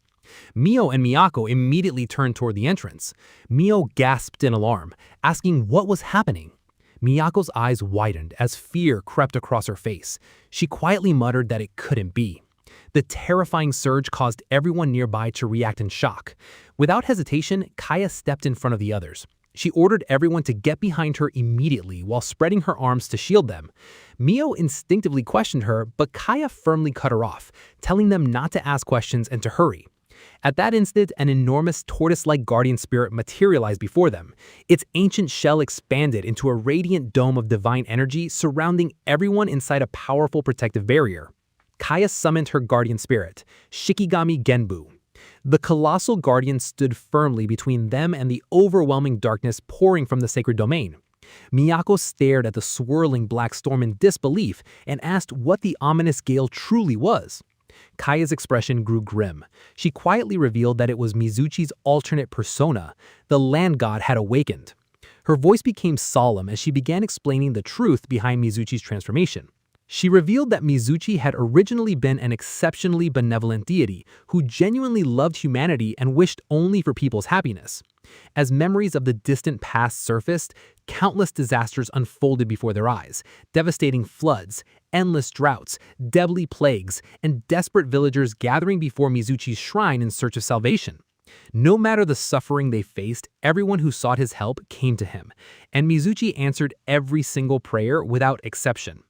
Mio and Miyako immediately turned toward the entrance. Mio gasped in alarm, asking what was happening. Miyako's eyes widened as fear crept across her face. She quietly muttered that it couldn't be. The terrifying surge caused everyone nearby to react in shock. Without hesitation, Kaya stepped in front of the others. She ordered everyone to get behind her immediately while spreading her arms to shield them. Mio instinctively questioned her, but Kaya firmly cut her off, telling them not to ask questions and to hurry. At that instant, an enormous tortoise-like guardian spirit materialized before them. Its ancient shell expanded into a radiant dome of divine energy surrounding everyone inside a powerful protective barrier. Kaya summoned her guardian spirit, Shikigami Genbu. The colossal guardian stood firmly between them and the overwhelming darkness pouring from the sacred domain. Miyako stared at the swirling black storm in disbelief and asked what the ominous gale truly was. Kaya's expression grew grim. She quietly revealed that it was Mizuchi's alternate persona. The land god had awakened. Her voice became solemn as she began explaining the truth behind Mizuchi's transformation. She revealed that Mizuchi had originally been an exceptionally benevolent deity who genuinely loved humanity and wished only for people's happiness. As memories of the distant past surfaced, countless disasters unfolded before their eyes, devastating floods, endless droughts, deadly plagues, and desperate villagers gathering before Mizuchi's shrine in search of salvation. No matter the suffering they faced, everyone who sought his help came to him, and Mizuchi answered every single prayer without exception.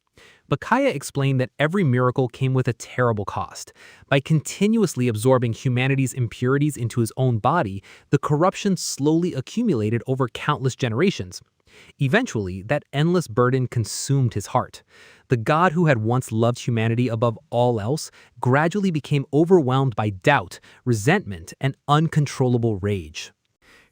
But Kaya explained that every miracle came with a terrible cost. By continuously absorbing humanity's impurities into his own body, the corruption slowly accumulated over countless generations. Eventually, that endless burden consumed his heart. The god who had once loved humanity above all else gradually became overwhelmed by doubt, resentment, and uncontrollable rage.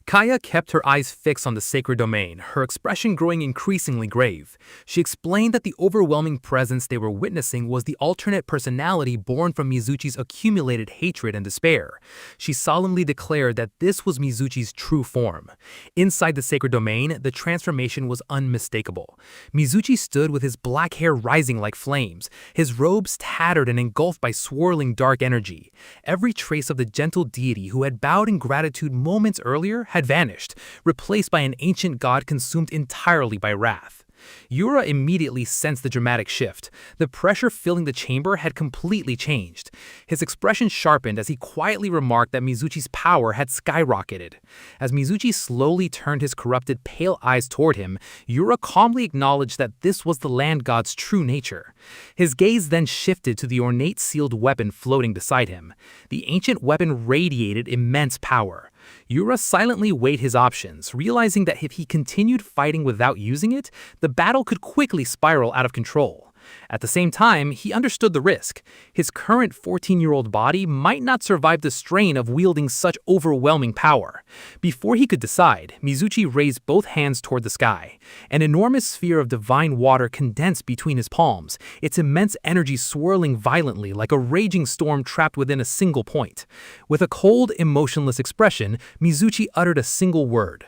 Kaya kept her eyes fixed on the sacred domain, her expression growing increasingly grave. She explained that the overwhelming presence they were witnessing was the alternate personality born from Mizuchi's accumulated hatred and despair. She solemnly declared that this was Mizuchi's true form. Inside the sacred domain, the transformation was unmistakable. Mizuchi stood with his black hair rising like flames, his robes tattered and engulfed by swirling dark energy. Every trace of the gentle deity who had bowed in gratitude moments earlier had vanished, replaced by an ancient god consumed entirely by wrath. Yura immediately sensed the dramatic shift. The pressure filling the chamber had completely changed. His expression sharpened as he quietly remarked that Mizuchi's power had skyrocketed. As Mizuchi slowly turned his corrupted, pale eyes toward him, Yura calmly acknowledged that this was the land god's true nature. His gaze then shifted to the ornate sealed weapon floating beside him. The ancient weapon radiated immense power. Yura silently weighed his options, realizing that if he continued fighting without using it, the battle could quickly spiral out of control. At the same time, he understood the risk. His current 14-year-old body might not survive the strain of wielding such overwhelming power. Before he could decide, Mizuchi raised both hands toward the sky. An enormous sphere of divine water condensed between his palms, its immense energy swirling violently like a raging storm trapped within a single point. With a cold, emotionless expression, Mizuchi uttered a single word: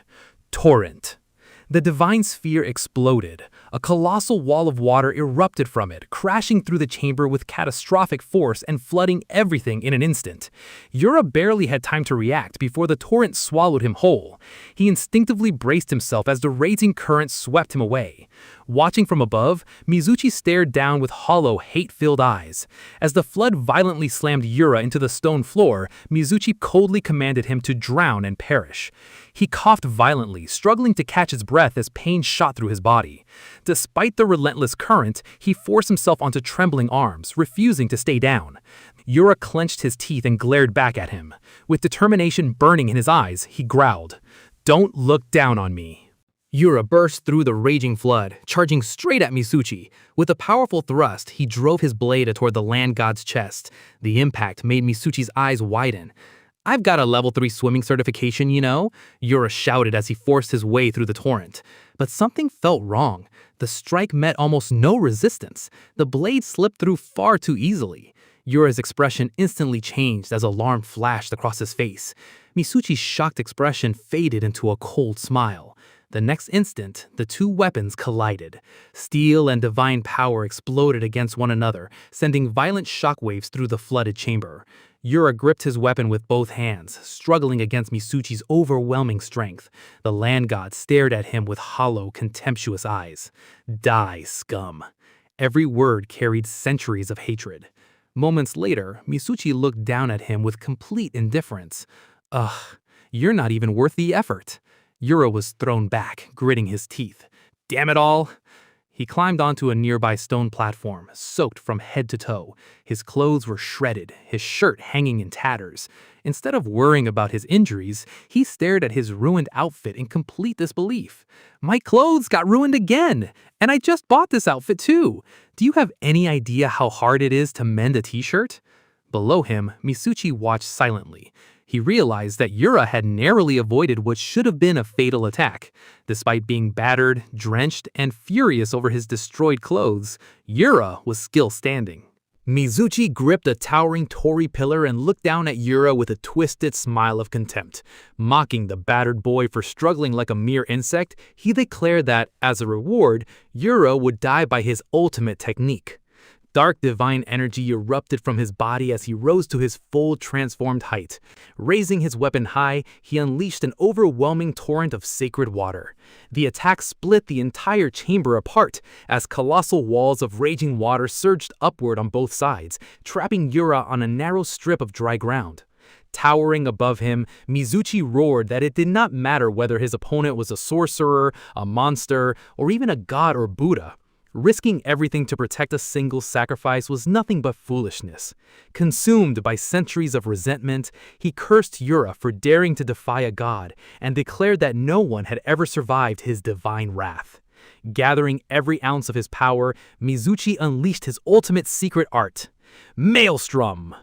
torrent. The divine sphere exploded. A colossal wall of water erupted from it, crashing through the chamber with catastrophic force and flooding everything in an instant. Yura barely had time to react before the torrent swallowed him whole. He instinctively braced himself as the raging current swept him away. Watching from above, Mizuchi stared down with hollow, hate-filled eyes. As the flood violently slammed Yura into the stone floor, Mizuchi coldly commanded him to drown and perish. He coughed violently, struggling to catch his breath as pain shot through his body. Despite the relentless current, he forced himself onto trembling arms, refusing to stay down. Yura clenched his teeth and glared back at him. With determination burning in his eyes, he growled, "Don't look down on me." Yura burst through the raging flood, charging straight at Mizuchi. With a powerful thrust, he drove his blade toward the land god's chest. The impact made Mizuchi's eyes widen. "I've got a level 3 swimming certification, you know," Yura shouted as he forced his way through the torrent. But something felt wrong. The strike met almost no resistance. The blade slipped through far too easily. Yura's expression instantly changed as alarm flashed across his face. Misuchi's shocked expression faded into a cold smile. The next instant, the two weapons collided. Steel and divine power exploded against one another, sending violent shockwaves through the flooded chamber. Yura gripped his weapon with both hands, struggling against Misuchi's overwhelming strength. The land god stared at him with hollow, contemptuous eyes. Die, scum. Every word carried centuries of hatred. Moments later, Misuchi looked down at him with complete indifference. Ugh, you're not even worth the effort. Yura was thrown back, gritting his teeth. Damn it all! He climbed onto a nearby stone platform, soaked from head to toe. His clothes were shredded, his shirt hanging in tatters. Instead of worrying about his injuries, he stared at his ruined outfit in complete disbelief. My clothes got ruined again! And I just bought this outfit too! Do you have any idea how hard it is to mend a t-shirt? Below him, Misuchi watched silently. He realized that Yura had narrowly avoided what should have been a fatal attack. Despite being battered, drenched, and furious over his destroyed clothes, Yura was still standing. Misuchi gripped a towering torii pillar and looked down at Yura with a twisted smile of contempt. Mocking the battered boy for struggling like a mere insect, he declared that, as a reward, Yura would die by his ultimate technique. Dark divine energy erupted from his body as he rose to his full transformed height. Raising his weapon high, he unleashed an overwhelming torrent of sacred water. The attack split the entire chamber apart as colossal walls of raging water surged upward on both sides, trapping Yura on a narrow strip of dry ground. Towering above him, Misuchi roared that it did not matter whether his opponent was a sorcerer, a monster, or even a god or Buddha. Risking everything to protect a single sacrifice was nothing but foolishness. Consumed by centuries of resentment, he cursed Yura for daring to defy a god and declared that no one had ever survived his divine wrath. Gathering every ounce of his power, Misuchi unleashed his ultimate secret art, Maelstrom!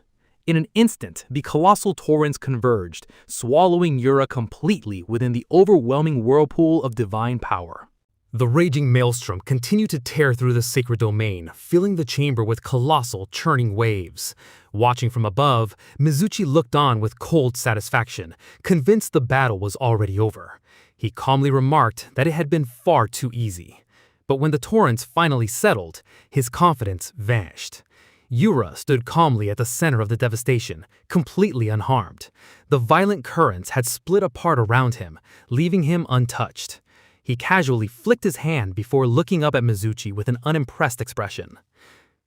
In an instant, the colossal torrents converged, swallowing Yura completely within the overwhelming whirlpool of divine power. The raging maelstrom continued to tear through the sacred domain, filling the chamber with colossal, churning waves. Watching from above, Misuchi looked on with cold satisfaction, convinced the battle was already over. He calmly remarked that it had been far too easy. But when the torrents finally settled, his confidence vanished. Yura stood calmly at the center of the devastation, completely unharmed. The violent currents had split apart around him, leaving him untouched. He casually flicked his hand before looking up at Misuchi with an unimpressed expression.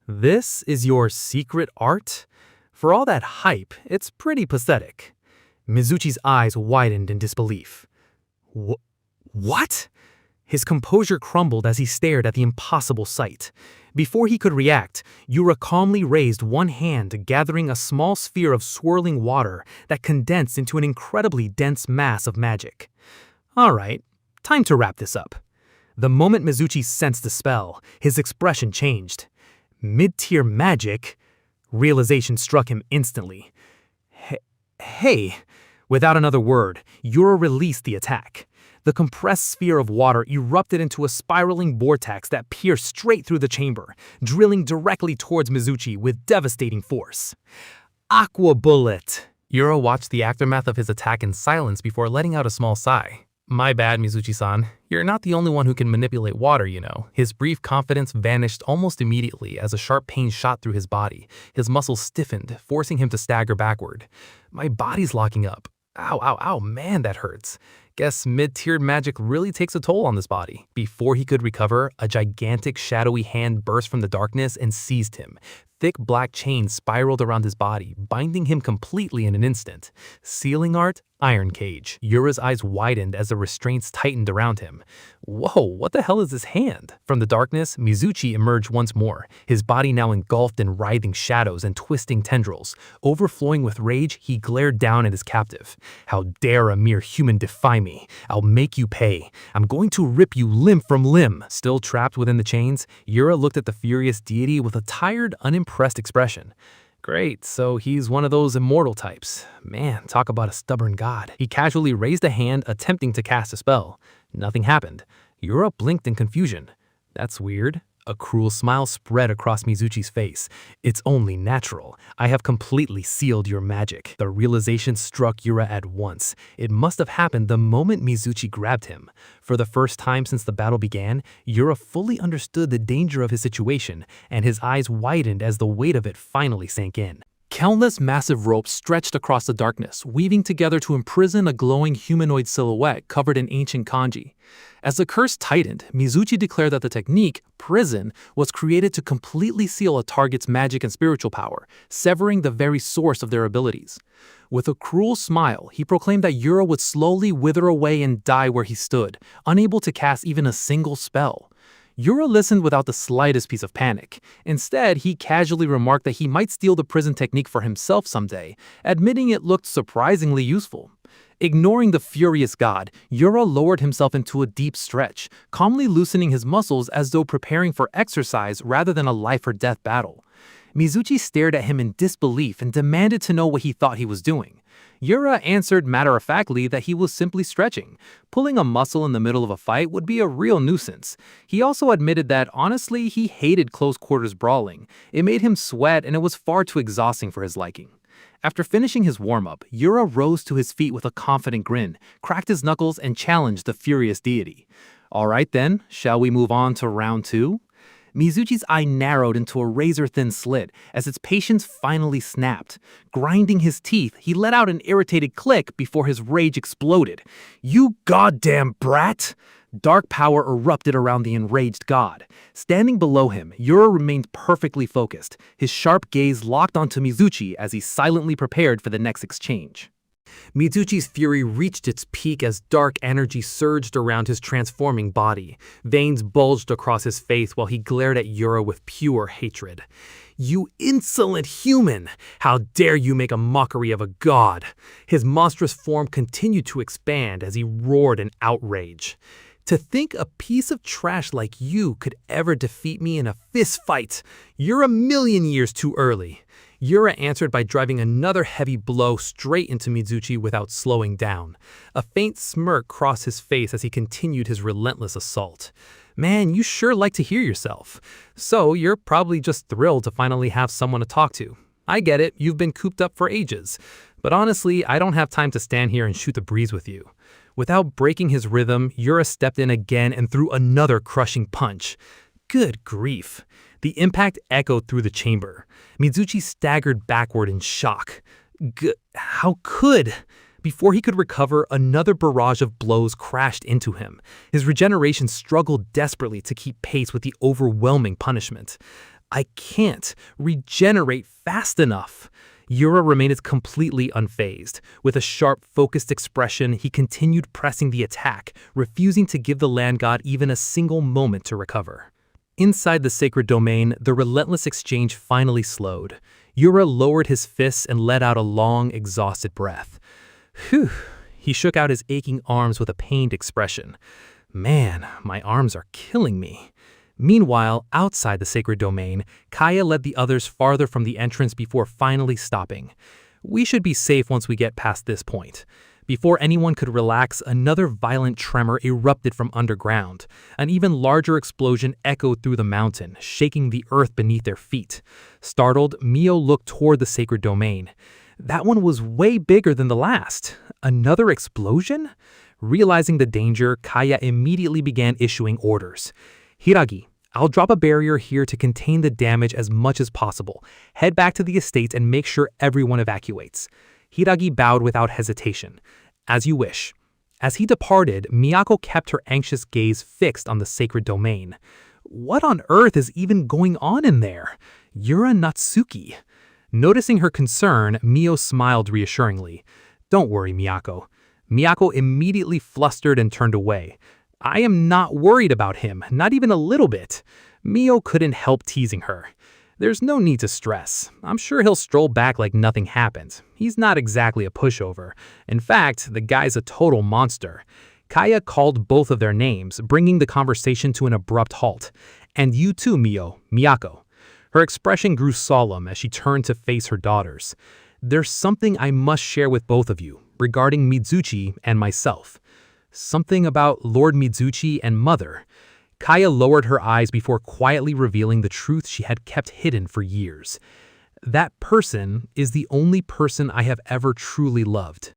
This is your secret art? For all that hype, it's pretty pathetic. Mizuchi's eyes widened in disbelief. What? His composure crumbled as he stared at the impossible sight. Before he could react, Yura calmly raised one hand, gathering a small sphere of swirling water that condensed into an incredibly dense mass of magic. All right. Time to wrap this up. The moment Misuchi sensed the spell, his expression changed. Mid-tier magic? Realization struck him instantly. Hey! Without another word, Yura released the attack. The compressed sphere of water erupted into a spiraling vortex that pierced straight through the chamber, drilling directly towards Misuchi with devastating force. Aqua Bullet! Yura watched the aftermath of his attack in silence before letting out a small sigh. My bad, Mizuchi-san. You're not the only one who can manipulate water, you know. His brief confidence vanished almost immediately as a sharp pain shot through his body. His muscles stiffened, forcing him to stagger backward. My body's locking up. Ow, ow, ow, man, that hurts. Guess mid-tiered magic really takes a toll on this body. Before he could recover, a gigantic shadowy hand burst from the darkness and seized him. Thick black chains spiraled around his body, binding him completely in an instant. Sealing art, iron cage. Yura's eyes widened as the restraints tightened around him. Whoa, what the hell is this hand? From the darkness, Mizuchi emerged once more, his body now engulfed in writhing shadows and twisting tendrils. Overflowing with rage, he glared down at his captive. How dare a mere human defy me? I'll make you pay. I'm going to rip you limb from limb. Still trapped within the chains, Yura looked at the furious deity with a tired, unimpressed expression. Great, so he's one of those immortal types. Man, talk about a stubborn god. He casually raised a hand, attempting to cast a spell. Nothing happened. Yura blinked in confusion. That's weird. A cruel smile spread across Mizuchi's face. It's only natural. I have completely sealed your magic. The realization struck Yura at once. It must have happened the moment Mizuchi grabbed him. For the first time since the battle began, Yura fully understood the danger of his situation, and his eyes widened as the weight of it finally sank in. Countless massive ropes stretched across the darkness, weaving together to imprison a glowing humanoid silhouette covered in ancient kanji. As the curse tightened, Mizuchi declared that the technique, prison, was created to completely seal a target's magic and spiritual power, severing the very source of their abilities. With a cruel smile, he proclaimed that Yura would slowly wither away and die where he stood, unable to cast even a single spell. Yura listened without the slightest piece of panic. Instead, he casually remarked that he might steal the prison technique for himself someday, admitting it looked surprisingly useful. Ignoring the furious god, Yura lowered himself into a deep stretch, calmly loosening his muscles as though preparing for exercise rather than a life-or-death battle. Mizuchi stared at him in disbelief and demanded to know what he thought he was doing. Yura answered matter-of-factly that he was simply stretching. Pulling a muscle in the middle of a fight would be a real nuisance. He also admitted that, honestly, he hated close-quarters brawling. It made him sweat and it was far too exhausting for his liking. After finishing his warm-up, Yura rose to his feet with a confident grin, cracked his knuckles, and challenged the furious deity. All right then, shall we move on to round 2? Mizuchi's eye narrowed into a razor-thin slit as its patience finally snapped. Grinding his teeth, he let out an irritated click before his rage exploded. "You goddamn brat!" Dark power erupted around the enraged god. Standing below him, Yura remained perfectly focused, his sharp gaze locked onto Mizuchi as he silently prepared for the next exchange. Mizuchi's fury reached its peak as dark energy surged around his transforming body. Veins bulged across his face while he glared at Yura with pure hatred. "You insolent human! How dare you make a mockery of a god!" His monstrous form continued to expand as he roared in outrage. "To think a piece of trash like you could ever defeat me in a fist fight! You're a million years too early." Yura answered by driving another heavy blow straight into Mizuchi without slowing down. A faint smirk crossed his face as he continued his relentless assault. "Man, you sure like to hear yourself. So you're probably just thrilled to finally have someone to talk to. I get it, you've been cooped up for ages. But honestly, I don't have time to stand here and shoot the breeze with you." Without breaking his rhythm, Yura stepped in again and threw another crushing punch. Good grief. The impact echoed through the chamber. Mizuchi staggered backward in shock. How could? Before he could recover, another barrage of blows crashed into him. His regeneration struggled desperately to keep pace with the overwhelming punishment. "I can't regenerate fast enough." Yura remained completely unfazed. With a sharp, focused expression, he continued pressing the attack, refusing to give the land god even a single moment to recover. Inside the sacred domain, the relentless exchange finally slowed. Yura lowered his fists and let out a long, exhausted breath. Phew! He shook out his aching arms with a pained expression. "Man, my arms are killing me." Meanwhile, outside the sacred domain, Kaya led the others farther from the entrance before finally stopping. "We should be safe once we get past this point." Before anyone could relax, another violent tremor erupted from underground. An even larger explosion echoed through the mountain, shaking the earth beneath their feet. Startled, Mio looked toward the sacred domain. That one was way bigger than the last. Another explosion? Realizing the danger, Kaya immediately began issuing orders. "Hiragi, I'll drop a barrier here to contain the damage as much as possible. Head back to the estates and make sure everyone evacuates." Hiragi bowed without hesitation. "As you wish." As he departed, Miyako kept her anxious gaze fixed on the sacred domain. What on earth is even going on in there? Yura Natsuki. Noticing her concern, Mio smiled reassuringly. "Don't worry, Miyako." Miyako immediately flustered and turned away. "I am not worried about him, not even a little bit." Mio couldn't help teasing her. "There's no need to stress. I'm sure he'll stroll back like nothing happened. He's not exactly a pushover. In fact, the guy's a total monster." Kaya called both of their names, bringing the conversation to an abrupt halt. "And you too, Miyako." Her expression grew solemn as she turned to face her daughters. "There's something I must share with both of you, regarding Mizuchi and myself." "Something about Lord Mizuchi and Mother." Kaya lowered her eyes before quietly revealing the truth she had kept hidden for years. That person is the only person I have ever truly loved.